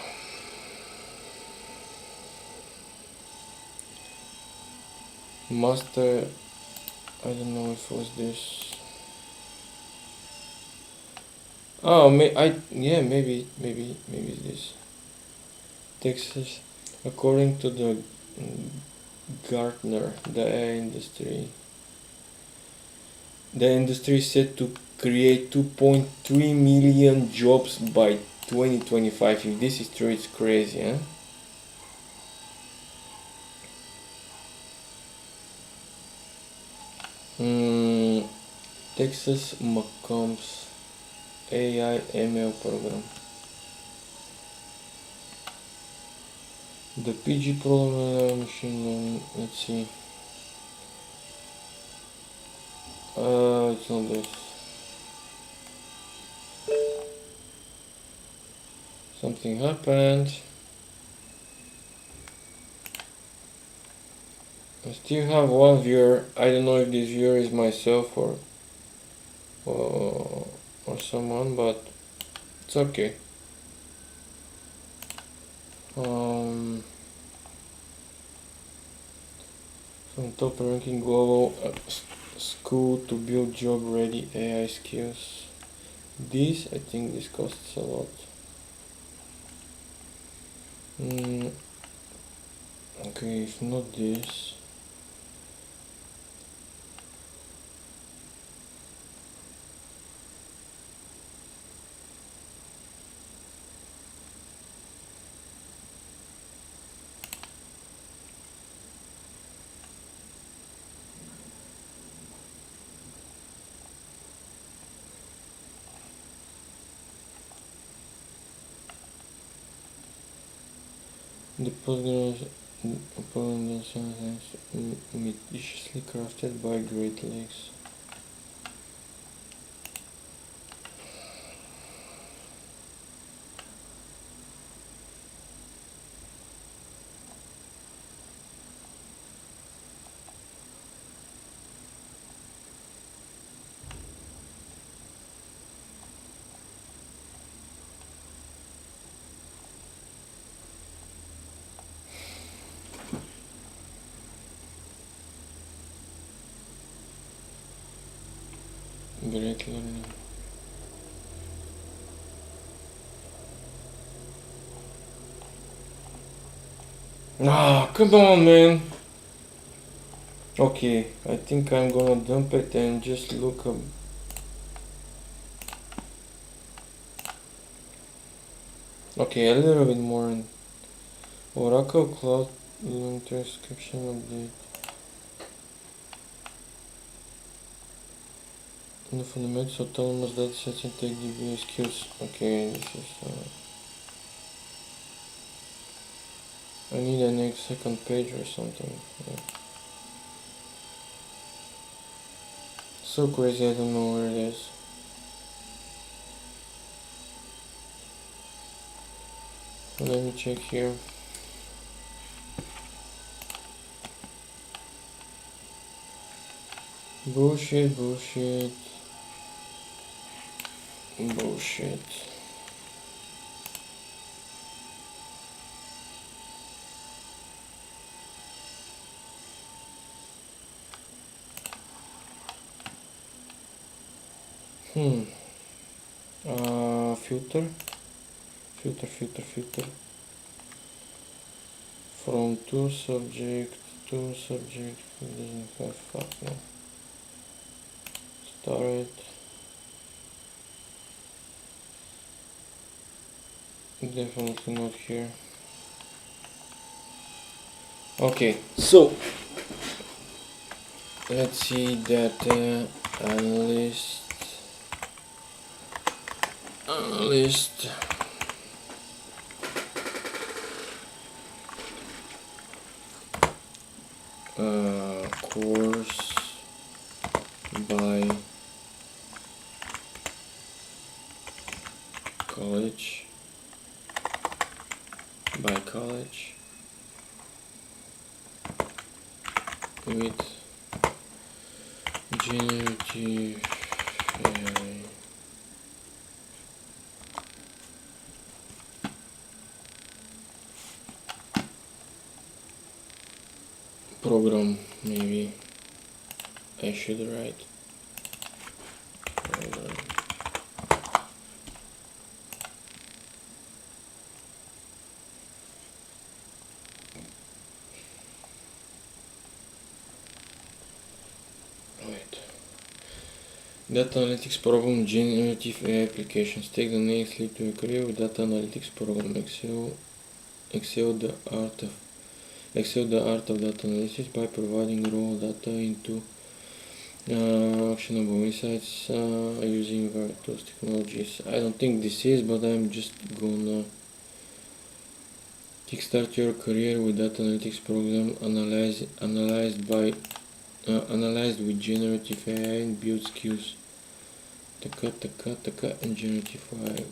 Master, I don't know if it was this. Oh, maybe this. Texas, according to the Gartner, the AI industry. The industry is set to create 2.3 million jobs by 2025. If this is true, it's crazy, huh? Texas McCombs AI ML program. The PG program machine learning. Let's see. It's not this. Something happened. I still have one viewer. I don't know if this viewer is myself or someone, but it's okay. From top ranking global school to build job ready AI skills. This, I think this costs a lot. Okay, if not this. The postgraduate meticulously crafted by Great Lakes. Great learning. Ah, come on, man. Okay, I think I'm gonna dump it and just look up. Okay, a little bit more in Oracle Cloud transcription update. The fundamentals of autonomous datasets and tech DBA skills. Okay, this is. I need a next second page or something. Yeah. So crazy, I don't know where it is. Let me check here. Bullshit, bullshit. Bullshit. Filter. Filter. From to subject, it doesn't have fuck no. Start. Definitely not here. Okay, so let's see data analyst. course by college with generative AI program. Maybe I should write program. Wait. Data analytics program, generative AI applications. Take the next leap to a career with data analytics program. Excel the art of data analysis by providing raw data into actionable insights using various technologies. I don't think this is, but I'm just gonna kickstart your career with data analytics program analyzed with generative AI and build skills. And generative AI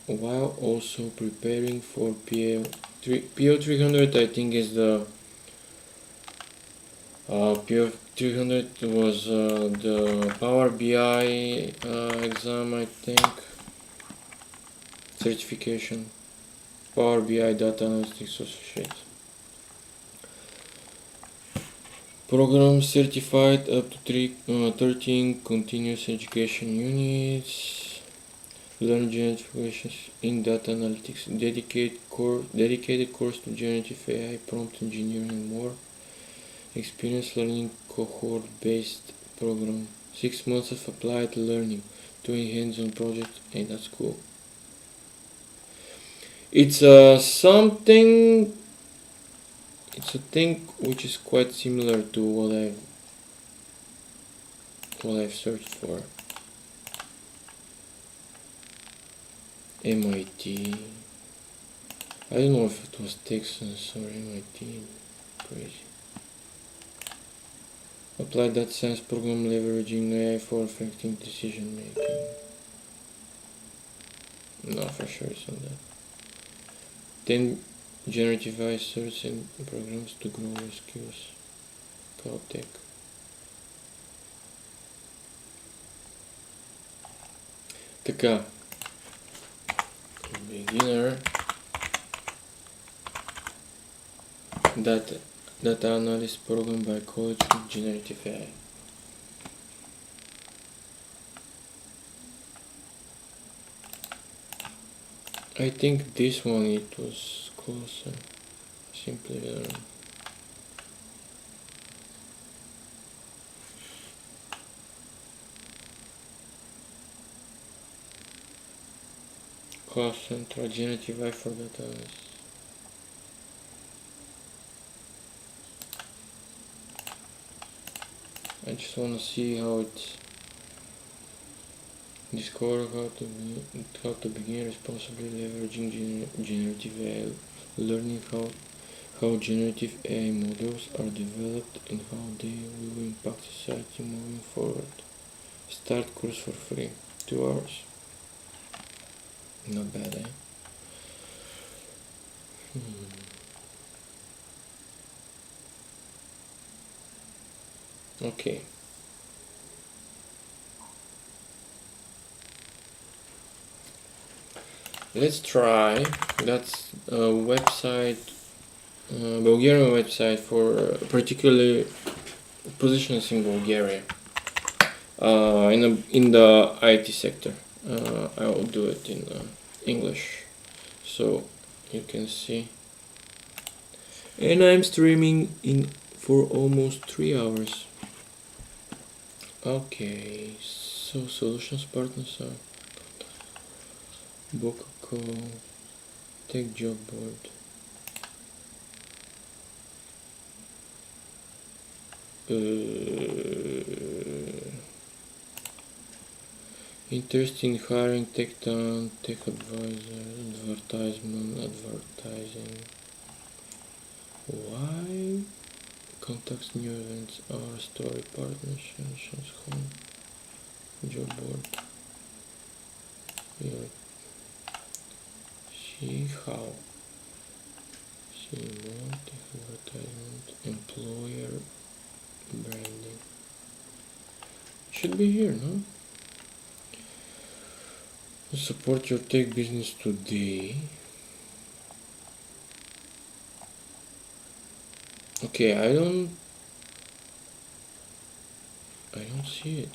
while also preparing for PO300. I think is the PO300 was the Power BI exam, I think, certification. Power BI Data Analytics Associate. Program certified up to 13 continuous education units. Learn generative questions in data analytics. Dedicated course to generative AI, prompt engineering, and more. Experience learning cohort-based program. 6 months of applied learning. Doing hands-on project. Hey, that's cool. It's something. It's a thing which is quite similar to what I've searched for. MIT. I don't know if it was Texas or MIT. Crazy. Applied data science program leveraging AI for effective decision making. No, for sure it's not that. 10 generative AI search and programs to grow your skills. Caltech. Така. Beginner. Data analysis program by college with generative AI. I think this one it was closer. Simply learn. Class Central Generative AI for data analysis. I just wanna see how it's discover how to begin responsibly leveraging generative AI, learning how generative AI models are developed and how they will impact society moving forward. Start course for free, 2 hours. Not bad, eh? Okay. Let's try. That's a website, Bulgarian website for particularly positions in Bulgaria. In the IT sector. I will do it in English, so you can see. And I'm streaming in for almost 3 hours. Okay, so solutions partners are Bokako, Tech Job Board. Interest in hiring tech talent, tech advisor, advertising. Why contacts, new events, our story, partnerships, home, job board. Yeah. See how. See more, advertisement, employer branding. Should be here, no? Support your tech business today. Okay, I don't see it.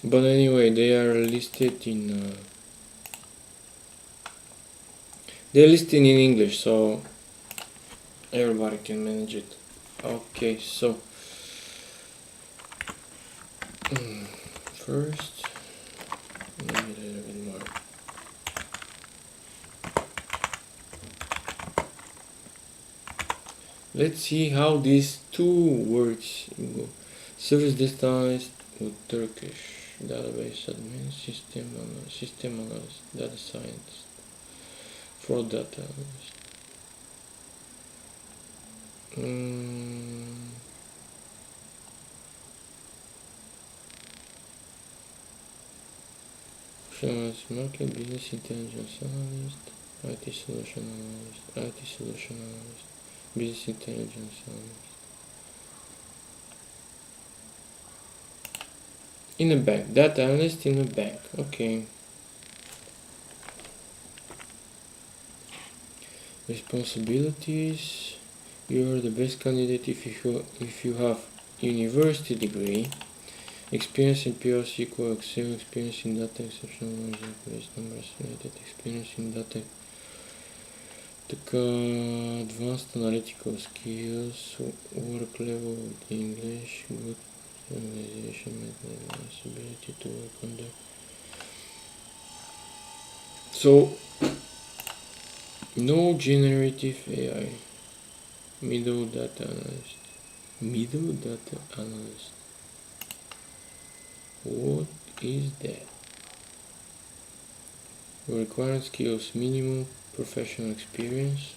But anyway, they are listed in they're listed in English, so everybody can manage it. Okay, so first maybe a little bit more. Let's see how these two words go. Service desk with Turkish, database admin, system analyst, data scientist, fraud data analyst. Market business intelligence analyst, IT solution analyst, business intelligence analyst. In a bank, data analyst in a bank. Okay. Responsibilities. You are the best candidate if you have university degree, experience in PLC, Excel, experience in data, exceptional knowledge, base numbers, related experience in data, advanced analytical skills, work level with English, good organization, maintenance, ability to work on that. So, no generative AI, middle data analyst. Middle data analyst. What is that? Required skills, minimum professional experience.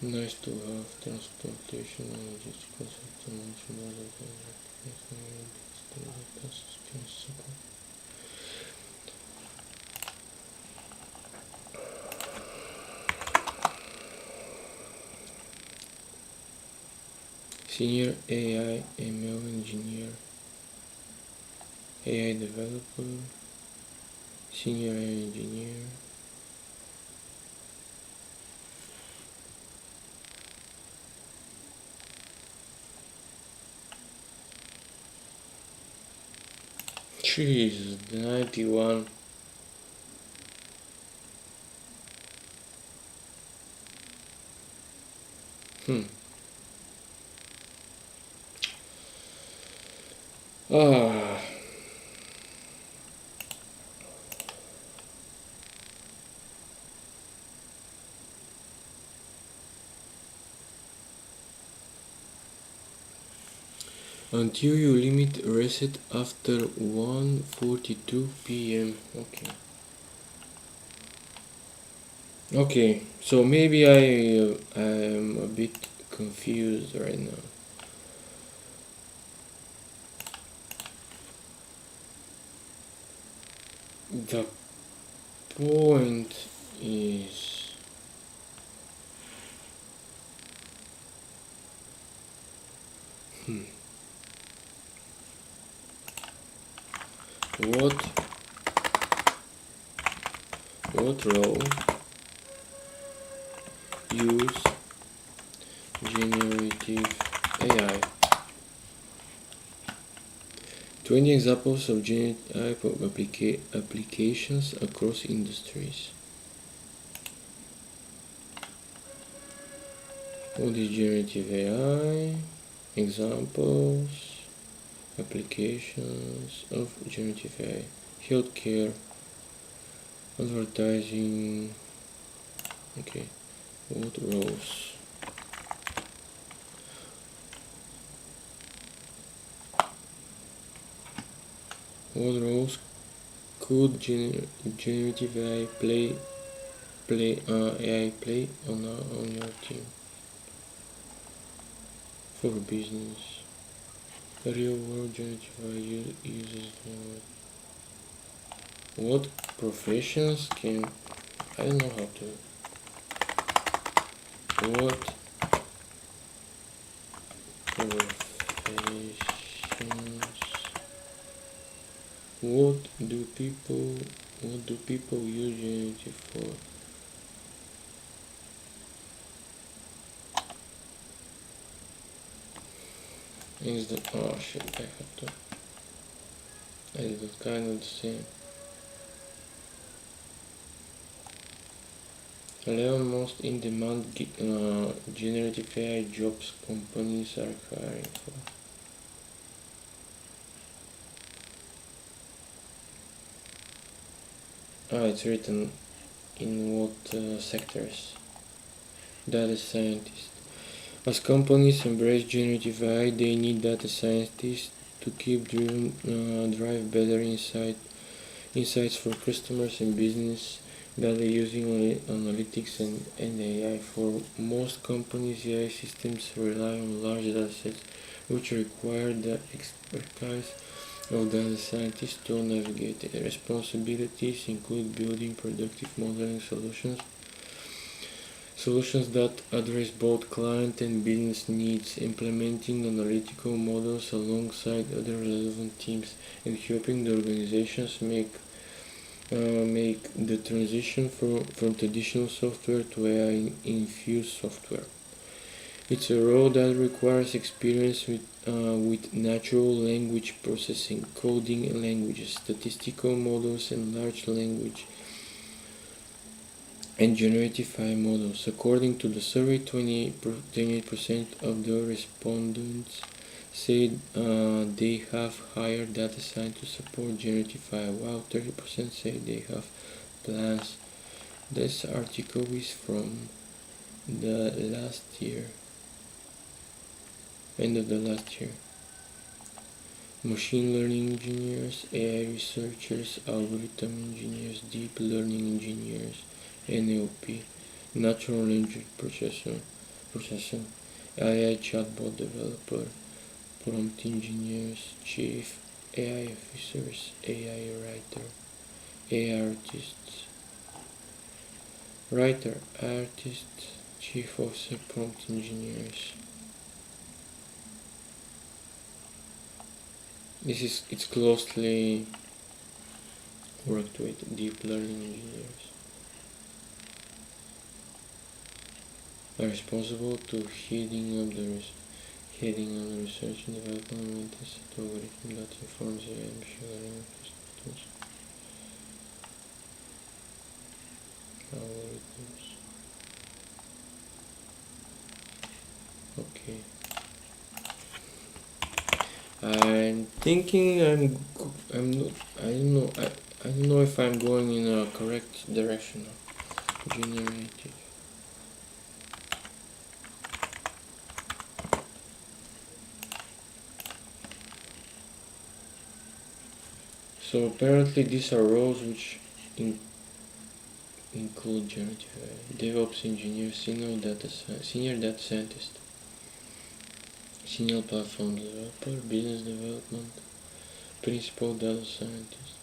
Nice to have transportation and logistical support. Senior AI ML engineer, AI developer, senior AI engineer. Jesus, the 91. Ah. Until you limit reset after 1:42 p.m. Okay. Okay, so maybe I am a bit confused right now. The point is what role use generative AI? 20 examples of generative AI applications across industries. What is generative AI? Examples, applications of generative AI. Healthcare, advertising. Okay, what roles? What roles could generative AI play on your team for business? Real world generative AI uses what professions can I don't know how to what professions what do people use generative for? Is the oh shit I have to it's kind of the same. 11 most in-demand generative AI jobs companies are hiring for. It's written in what sectors. Data scientist. As companies embrace generative AI, they need data scientists to drive better insights for customers and business. Data using analytics and AI. For most companies, AI systems rely on large datasets, which require the expertise of data scientists to navigate. Responsibilities include building predictive modeling solutions that address both client and business needs, implementing analytical models alongside other relevant teams, and helping the organizations make the transition from traditional software to AI-infused software. It's a role that requires experience with natural language processing, coding languages, statistical models, and large language and generative AI models. According to the survey, 28% of the respondents said they have hired data science to support generative AI, while 30% say they have plans. This article is from the last year, end of the last year. Machine learning engineers, AI researchers, algorithm engineers, deep learning engineers, NLP, natural language processing, AI chatbot developer, prompt engineers, chief AI officers, AI writer, artists, chief officer, prompt engineers. It's closely worked with deep learning engineers. Are responsible to heading on the research and development of methods to algorithm that informs AI and machine learning systems. Algorithms. Okay. I'm thinking I'm not I don't know if I'm going in a correct direction now. Generative. So apparently these are roles which include generative AI, DevOps engineer, senior data scientist, senior platform developer, business development, principal data scientist,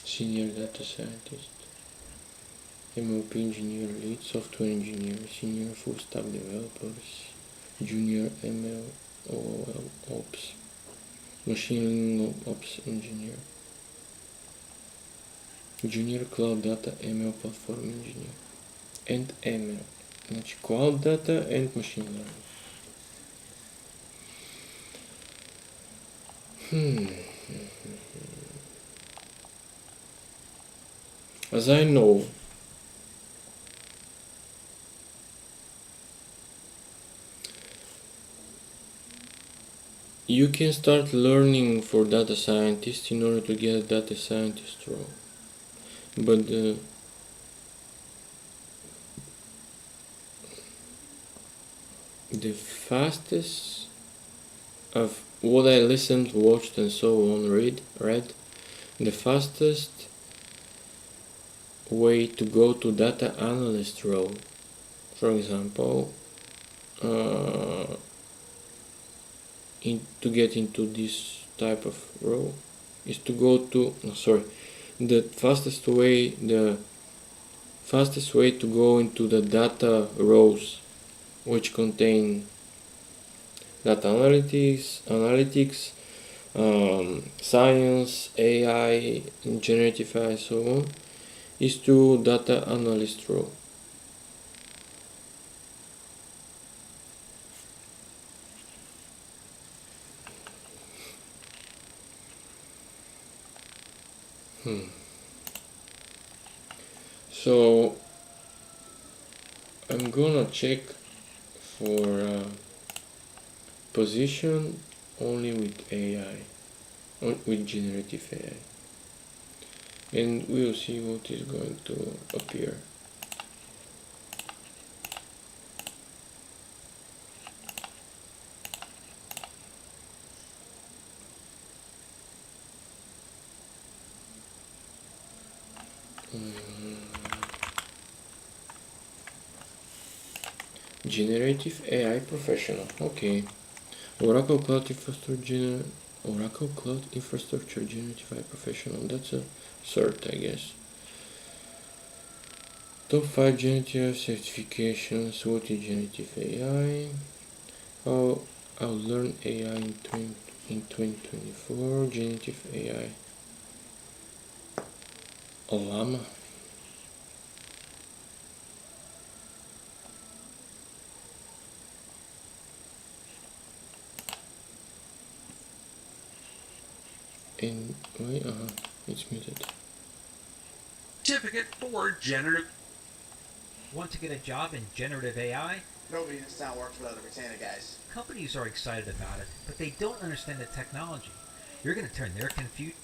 senior data scientist, MLP engineer, lead software engineer, senior full stack developers, junior ML ops, machine learning ops engineer, junior cloud data ML platform engineer, and ML. Значи cloud data and machine learning. As I know, you can start learning for data scientists in order to get a data scientist role. But the fastest of what I listened, watched, and so on, read, the fastest way to go to data analyst role, for example, to get into this type of role, is to go to the fastest way to go into the data roles, which contain data analytics, science, AI, generative AI, so on, is to data analyst role. So I'm gonna check for a position only with AI, with generative AI, and we'll see what is going to appear. Generative AI professional. Okay. Oracle Cloud Infrastructure Generative AI professional. That's a cert, I guess. Top 5 generative certifications. What is generative AI? How I'll learn AI in 2024. Generative AI. Llama. And wait, it's muted. Certificate for generative. Want to get a job in generative AI? Nobody in this town works without the retainer, guys. Companies are excited about it, but they don't understand the technology. You're going to turn their confusion.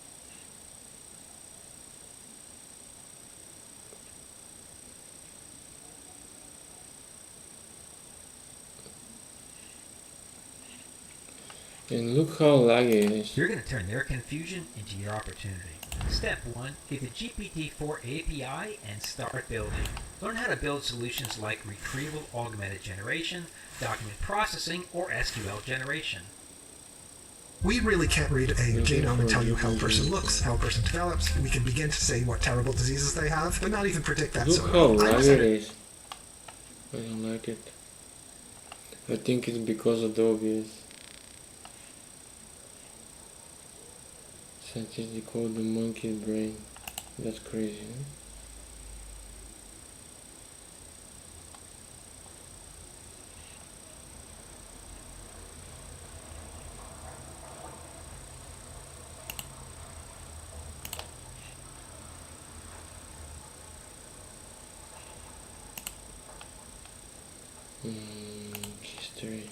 And look how laggy it is. You're going to turn their confusion into your opportunity. Step 1. Get the GPT-4 API and start building. Learn how to build solutions like retrieval augmented generation, document processing, or SQL generation. We really can't read a genome and tell you how a person looks, how a person develops. We can begin to say what terrible diseases they have, but not even predict that Look so how well. laggy it is. I don't like it. I think it's because of the OBS. Scientists decode the monkey brain. That's crazy, huh? History.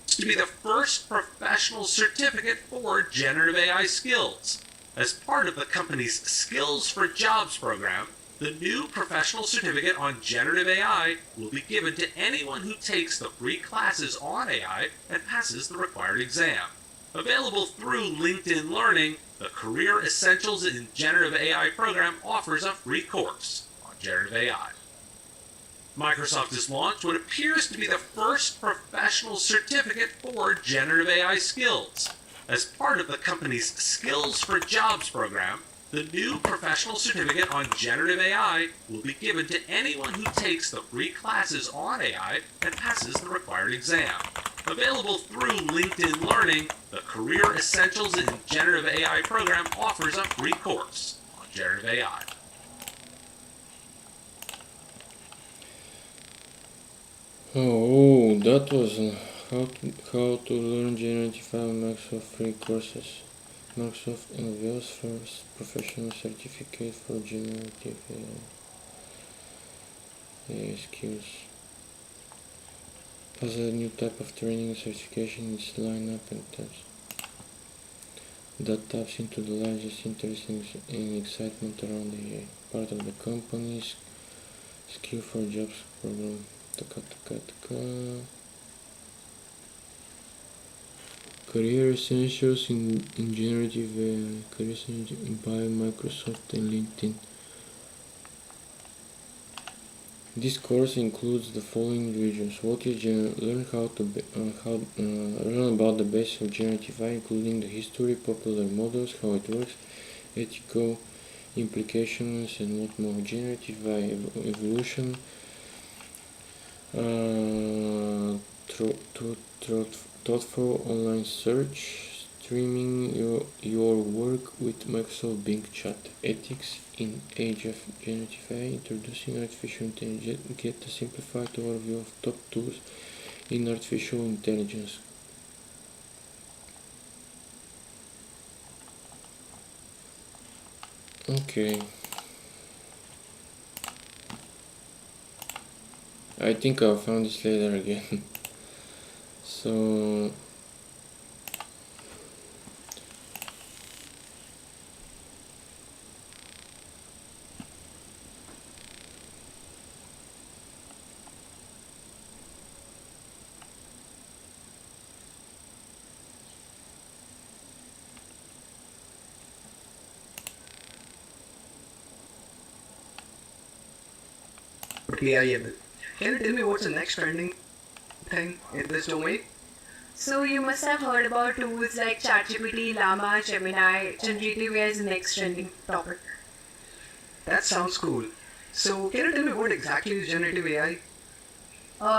To be the first professional certificate for generative AI skills. As part of the company's Skills for Jobs program, the new professional certificate on generative AI will be given to anyone who takes the free classes on AI and passes the required exam. Available through LinkedIn Learning, the Career Essentials in Generative AI program offers a free course on generative AI. Microsoft has launched what appears to be the first professional certificate for generative AI skills. As part of the company's Skills for Jobs program, the new professional certificate on generative AI will be given to anyone who takes the free classes on AI and passes the required exam. Available through LinkedIn Learning, the Career Essentials in Generative AI program offers a free course on generative AI. Oh, that was how to learn generative AI on Microsoft free courses. Microsoft unveils first professional certificate for generative AI skills. Has a new type of training and certification in its lineup and taps into the largest interest and excitement around AI. Part of the company's Skill for jobs program. Taka, taka, taka. Career essentials in generative AI. Career essentials in Bio, Microsoft, and LinkedIn. This course includes the following regions: learn learn about the basics of generative AI, including the history, popular models, how it works, ethical implications, and what more. Generative AI evolution, thoughtful online search, streaming your work with Microsoft Bing Chat, ethics in age of generative AI, introducing artificial intelligence, get a simplified overview of top tools in artificial intelligence. Okay, I think I'll find this later again. So AI. Can you tell me what's the next trending thing in this domain? So you must have heard about tools like ChatGPT, Llama, Gemini. Generative AI is the next trending topic. That sounds cool. So, can you tell me what exactly is generative AI?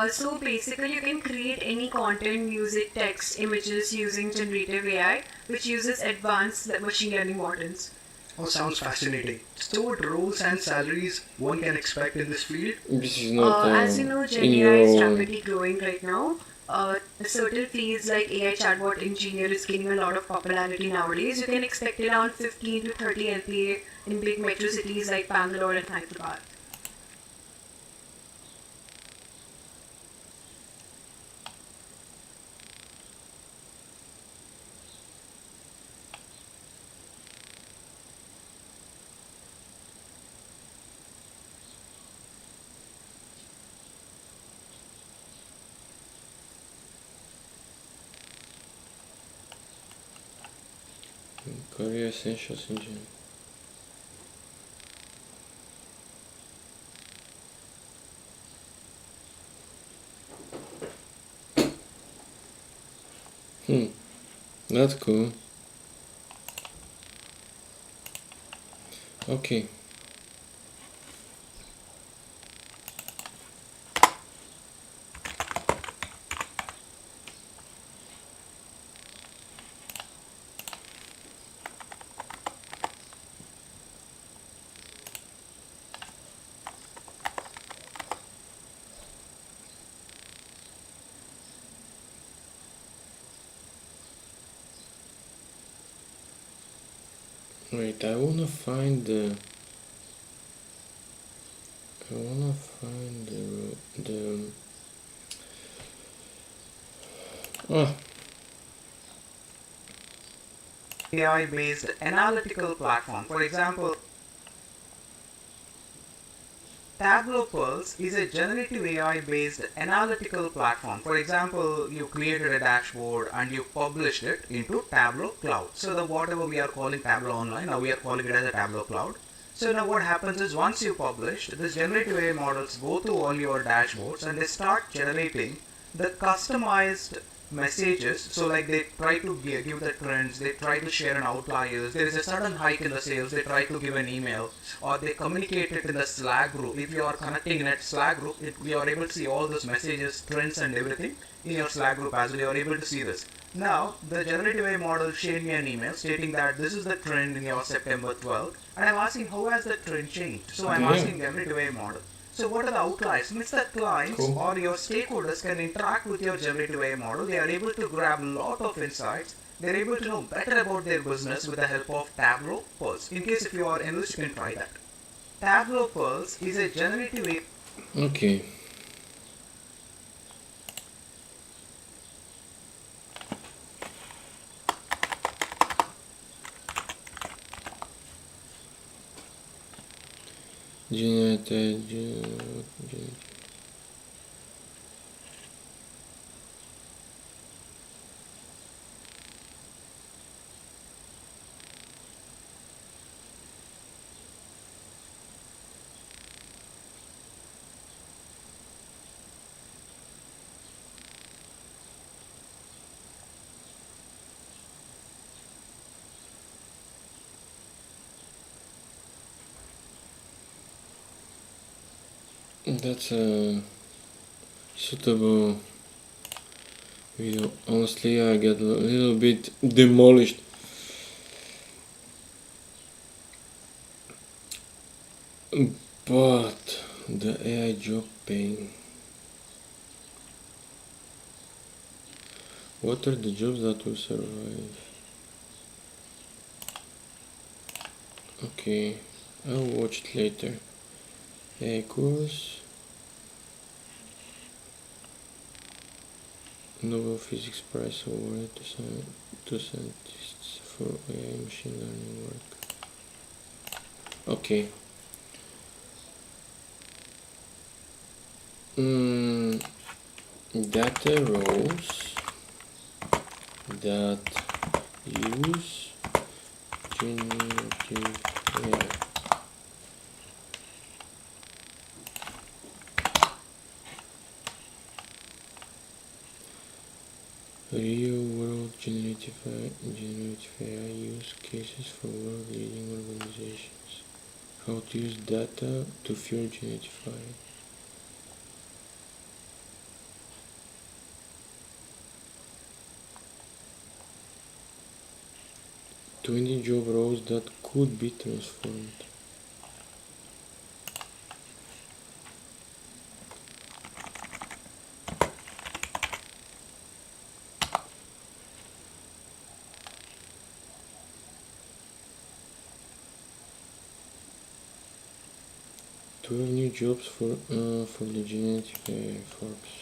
So basically, you can create any content, music, text, images using generative AI, which uses advanced machine learning models. Oh, sounds fascinating. So, what roles and salaries one can expect in this field? this is not As you know, in Gen AI is your rapidly growing right now. Certain fields like AI chatbot engineer is gaining a lot of popularity nowadays. You can expect around 15 to 30 LPA in big metro cities like Bangalore and Hyderabad. career essentials in general. That's cool. Okay. Wait, I wanna find the oh AI based analytical platform. For example, Tableau Pulse is a generative AI based analytical platform. For example, you created a dashboard and you published it into Tableau Cloud. So the whatever we are calling Tableau Online, now we are calling it as a Tableau Cloud. So now what happens is once you publish, this generative AI models go through all your dashboards and they start generating the customized messages. So like they try to give the trends, they try to share an outliers, there is a sudden hike in the sales, they try to give an email, or they communicate it in the Slack group. If you are connecting in a Slack group, you are able to see all those messages, trends and everything in your Slack group as well. You are able to see this. Now, the generative AI model shared me an email stating that this is the trend in your September 12th, and I'm asking how has the trend changed. So I'm damn. asking generative AI model. So what are the outliers? Means that clients Cool. or your stakeholders can interact with your generative AI model. They are able to grab a lot of insights. They're able to know better about their business with the help of Tableau Pulse. In case if you are interested, you can try that. Tableau Pulse is a generative AI. Okay. Generative. That's a suitable video. Honestly, I get a little bit demolished. But the AI job paying. What are the jobs that will survive? Okay, I'll watch it later. AI course. Nobel Physics Prize awarded to scientists for AI machine learning work. Okay. Data rows that use generative AI. Real world generative AI use cases for world leading organizations. How to use data to fuel generative AI. 20 job roles that could be transformed. New jobs for the generative AI Forbes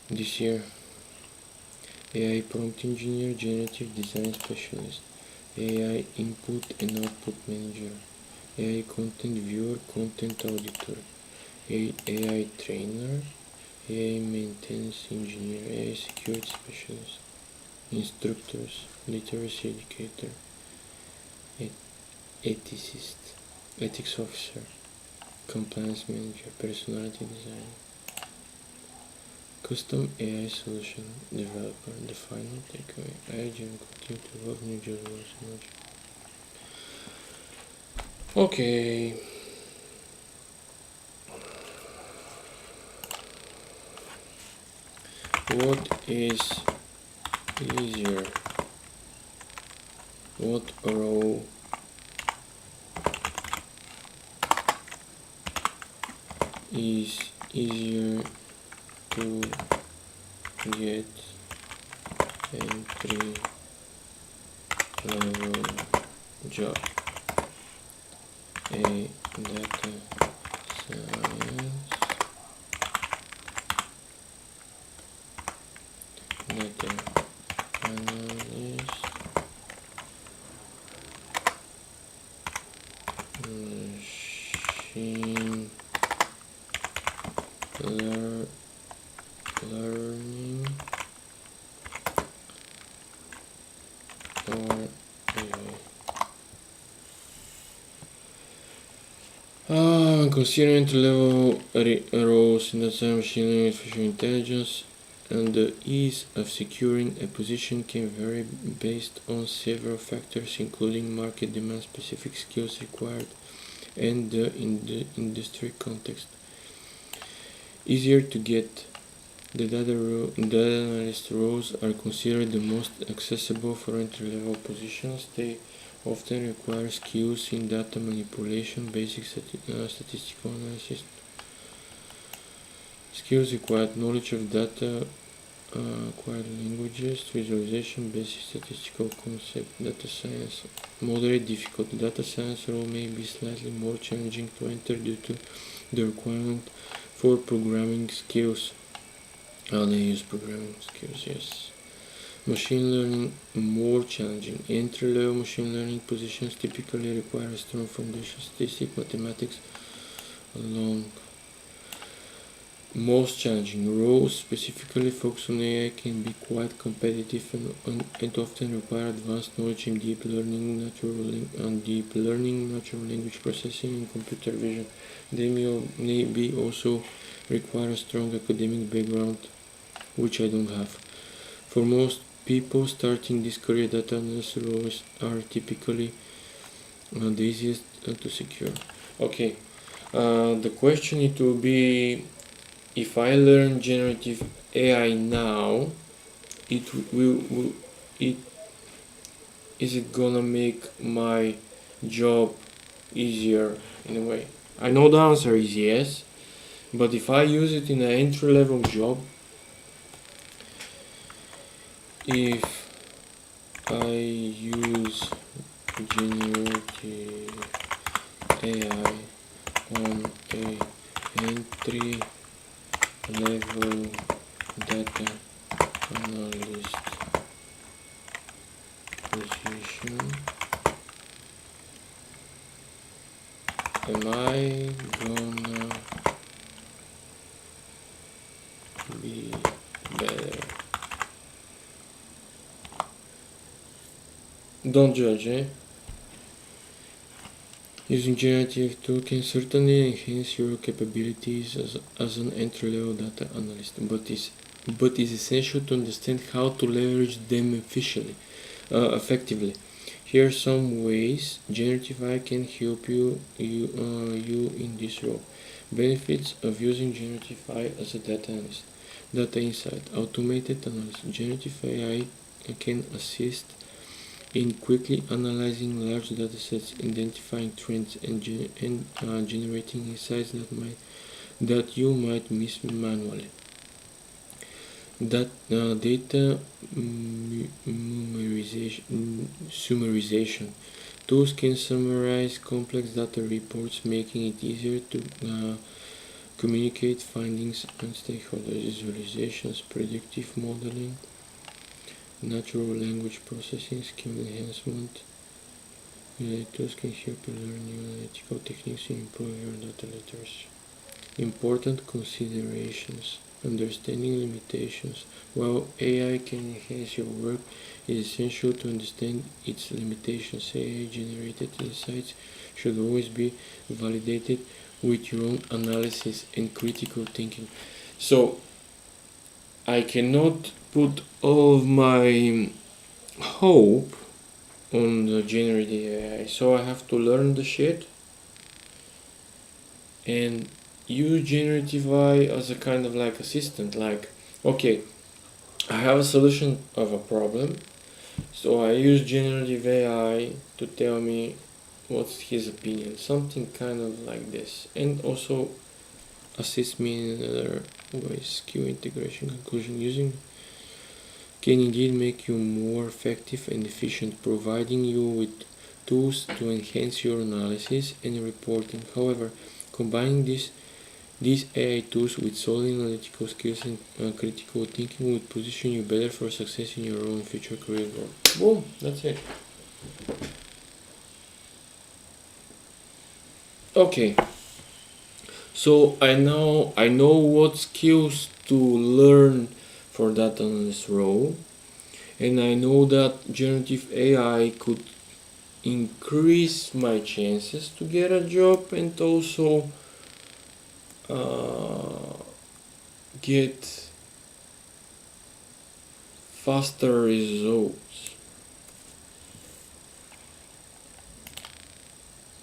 this year. AI prompt engineer, generative design specialist, AI input and output manager, AI content viewer, content auditor, AI trainer, AI maintenance engineer, AI security specialist, instructors, literacy educator, ethicist, ethics officer, compliance manager, personality designer, custom AI solution developer. The final takeaway: AI can continue to evolve new job roles. Okay. What is easier? What role is easier to get entry level job? A data science, data analyst, machine learning, or considering entry-level roles in the same machine learning, artificial intelligence, and the ease of securing a position can vary based on several factors, including market demand, specific skills required, and the industry context. Easier to get. The data analyst roles are considered the most accessible for entry-level positions. They often require skills in data manipulation, basic statistical analysis. Skills required: knowledge of data, acquired languages, visualization, basic statistical concept, data science. Moderate difficulty. Data science role may be slightly more challenging to enter due to the requirement for programming skills. How they use programming skills, yes. Machine learning more challenging. Entry-level machine learning positions typically require a strong foundation, statistics, mathematics along. Most challenging roles, specifically focused on AI, can be quite competitive and often require advanced knowledge in deep learning, natural language processing, and computer vision. They may also require a strong academic background, which I don't have. For most people starting this career, data analyst roles are typically the easiest to secure. Okay, the question it will be, if I learn generative AI now, it is it gonna make my job easier in a way? I know the answer is yes, but if I use it in an entry level job, if I use generative AI on a entry level data analyst position, am I gonna be better? Don't judge, eh? Using generative tool can certainly enhance your capabilities as an entry-level data analyst, but is essential to understand how to leverage them effectively. Here are some ways generative AI can help you in this role. Benefits of using generative AI as a data analyst. Data insight, automated analysis. Generative AI can assist in quickly analyzing large datasets, identifying trends, and generating insights that you might miss manually. Data summarization. Tools can summarize complex data reports, making it easier to communicate findings and stakeholders. Visualizations, predictive modeling, natural language processing, skill enhancement. Tools can help you learn new analytical techniques and improve your data literacy. Important considerations. Understanding limitations. While AI can enhance your work, it is essential to understand its limitations. AI-generated insights should always be validated with your own analysis and critical thinking. So, I cannot put all of my hope on the generative AI, so I have to learn the shit and use generative AI as a kind of like assistant. Like, okay, I have a solution of a problem, so I use generative AI to tell me what's his opinion, something kind of like this, and also assist me in other ways. Skill integration. Conclusion. Using can indeed make you more effective and efficient, providing you with tools to enhance your analysis and reporting. However, combining these AI tools with solid analytical skills and critical thinking would position you better for success in your own future career growth. Boom, that's it. Okay, so I know what skills to learn for that analyst role, and I know that generative AI could increase my chances to get a job and also get faster results.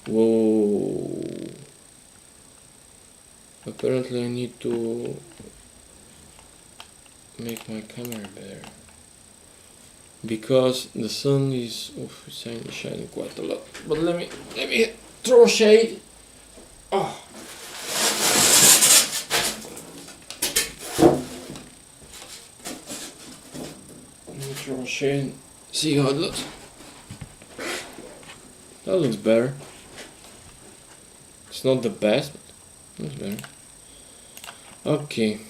Whoa. Apparently I need to make my camera better because the sun is shining quite a lot. But let me throw shade. Oh. Let me throw shade. See how it looks. That looks better. It's not the best, but looks better. Okay.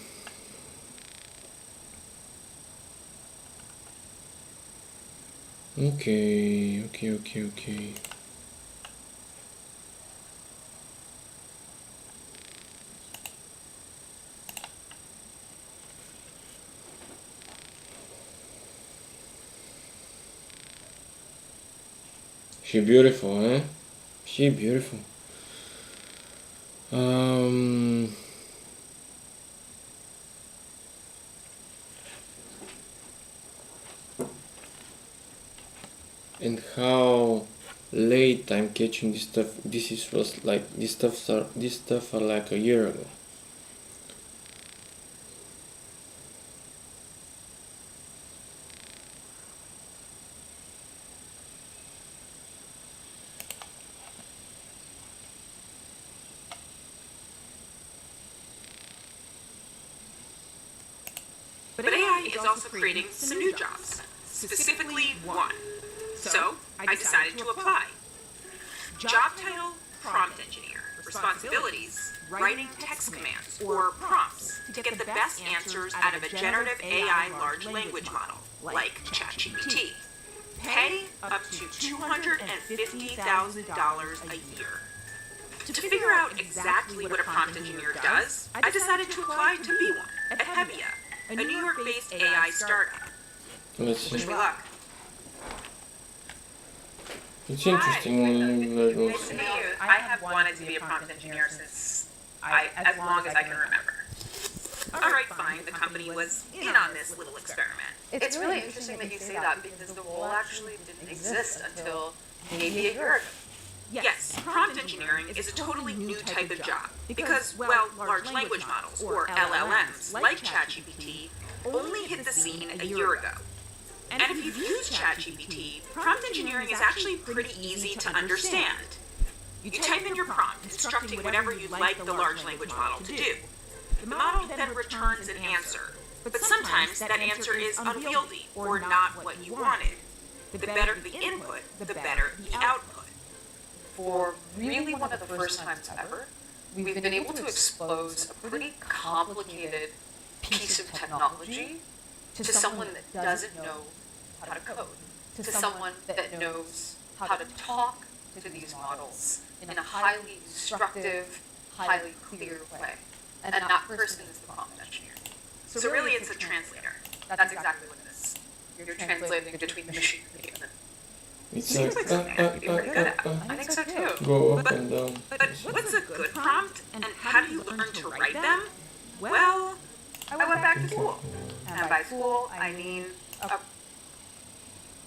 Okay. She beautiful, huh? She beautiful. Um, and how late I'm catching this stuff. This stuff are like a year ago. But AI is also creating some new jobs, specifically one. So I decided to apply. Job title, prompt engineer. Responsibilities, writing text commands or prompts to get the best answers out of a generative AI large language model, like ChatGPT. Pay up to $250,000 a year. To figure out exactly what a prompt engineer does, I decided to apply to be one at Hebia, a New York-based AI startup. Let's Wish see. me luck. It's interesting when you Nice to meet you. I have wanted to be a prompt engineer since as long as I can remember. All right, fine. The company was in on this little experiment. It's really interesting that you say that because the role actually didn't exist until maybe a year ago. Yes, prompt engineering is a totally new type of job because, well, large language models, or LLMs, like ChatGPT, only hit the scene a year ago. And if you've used ChatGPT, prompt engineering is actually pretty easy to understand. You type in your prompt, instructing whatever you'd like the large language model to do. The model then returns an answer, but sometimes that answer is unwieldy or not what you wanted. The better the input, the better the output. For really one of the first times ever, we've been able to expose a pretty complicated piece of technology to someone that doesn't know how to code, to someone that knows how to talk to these models in a highly instructive, highly clear way. And that person is the prompt engineer. So really it's a translator. That's exactly what it is. You're translating between machine and human. It's Seems like something I could be pretty good at. I think so too. go up and down. But what's a good prompt, and how do you learn to write them? Well, I went back to school. And by school, I mean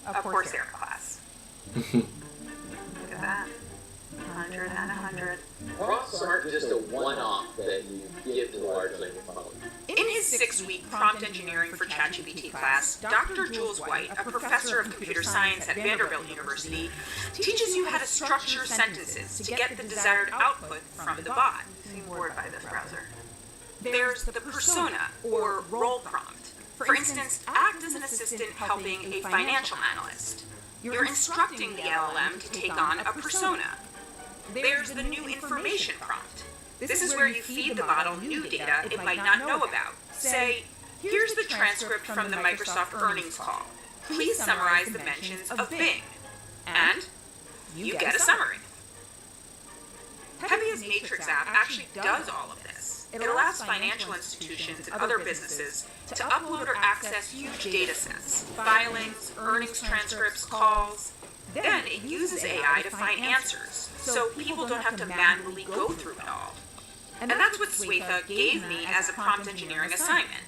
a Coursera class. Look at that. 100 and 100. Prompts aren't just a one-off that you give to the large language model. In his 6-week prompt engineering for ChatGPT class, Dr. Jules White, a professor of computer science at Vanderbilt University, teaches you how to structure sentences to get the desired output from the bot. I'm bored by this browser. There's the persona, or role prompt. For instance, act as an assistant helping a financial analyst. You're instructing the LLM to take on a persona. There's the new information prompt. This is where you feed the model new data it might not know about. Say, here's the transcript from the Microsoft earnings call. Please summarize the mentions of Bing. And you get a summary. Heavia's Matrix app actually does all of this. It allows financial institutions and other businesses to upload or access huge data sets, filings, earnings transcripts, calls. Then it uses AI to find answers, so people don't have to manually go through it all. And that's what Swetha gave me as a prompt engineering assignment.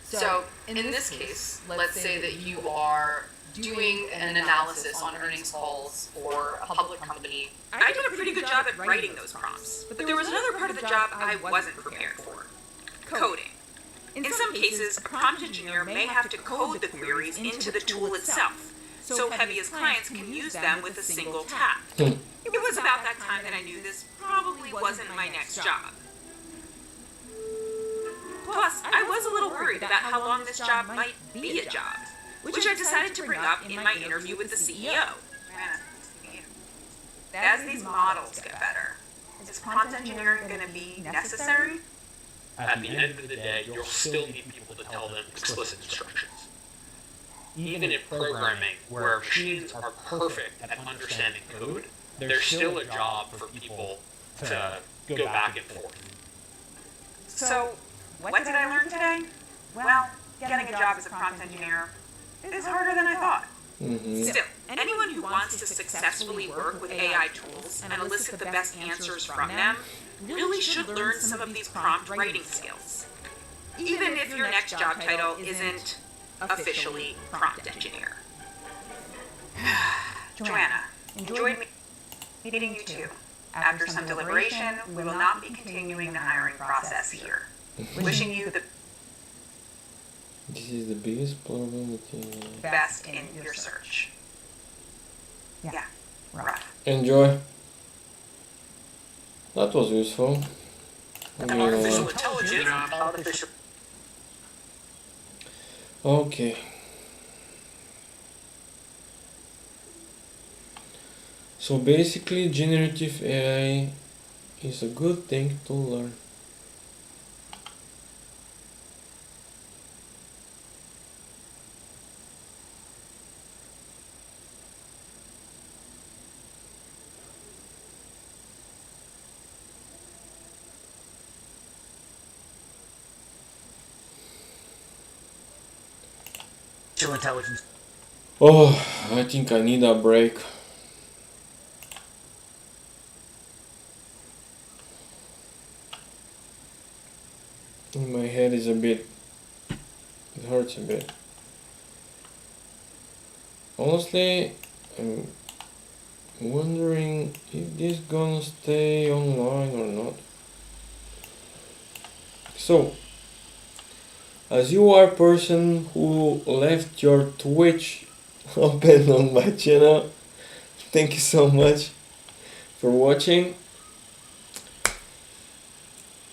So in this case, let's say that you are doing an analysis on earnings calls for a public company. I did a pretty good job at writing those prompts, but there was another part of the job I wasn't prepared for: coding. In some cases, a prompt engineer may have to code the queries into the tool itself, so Heavia's clients can use them with a single tap. It was about that time that I knew this probably wasn't my next job. Plus, I was a little worried about how long this job might be a job, which I decided to bring up in my interview with the CEO. As these models get better, is prompt engineering going to be necessary? At the end of the day, you'll still need people to tell them explicit instructions. even in programming, where machines are perfect at understanding code, there's still a job for people to go back and forth. So, what did I learn today? Well, getting a job as a prompt engineer is harder than I thought. Still, anyone who wants to successfully work with AI tools and elicit the best answers from them really should learn some of these prompt writing skills. Even if your next job title isn't officially prompt engineer. Joanna, enjoyed meeting you too. After some deliberation, we will not be continuing the hiring process here. Wishing you the This is the biggest problem with best in your search. Yeah, rough. Enjoy. That was useful. Artificial intelligence. Okay. So basically, generative AI is a good thing to learn. Intelligence. Oh, I think I need a break. My head is it hurts a bit. Honestly, I'm wondering if this gonna stay online or not. So, as you are a person who left your Twitch open on my channel, thank you so much for watching.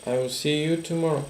I will see you tomorrow.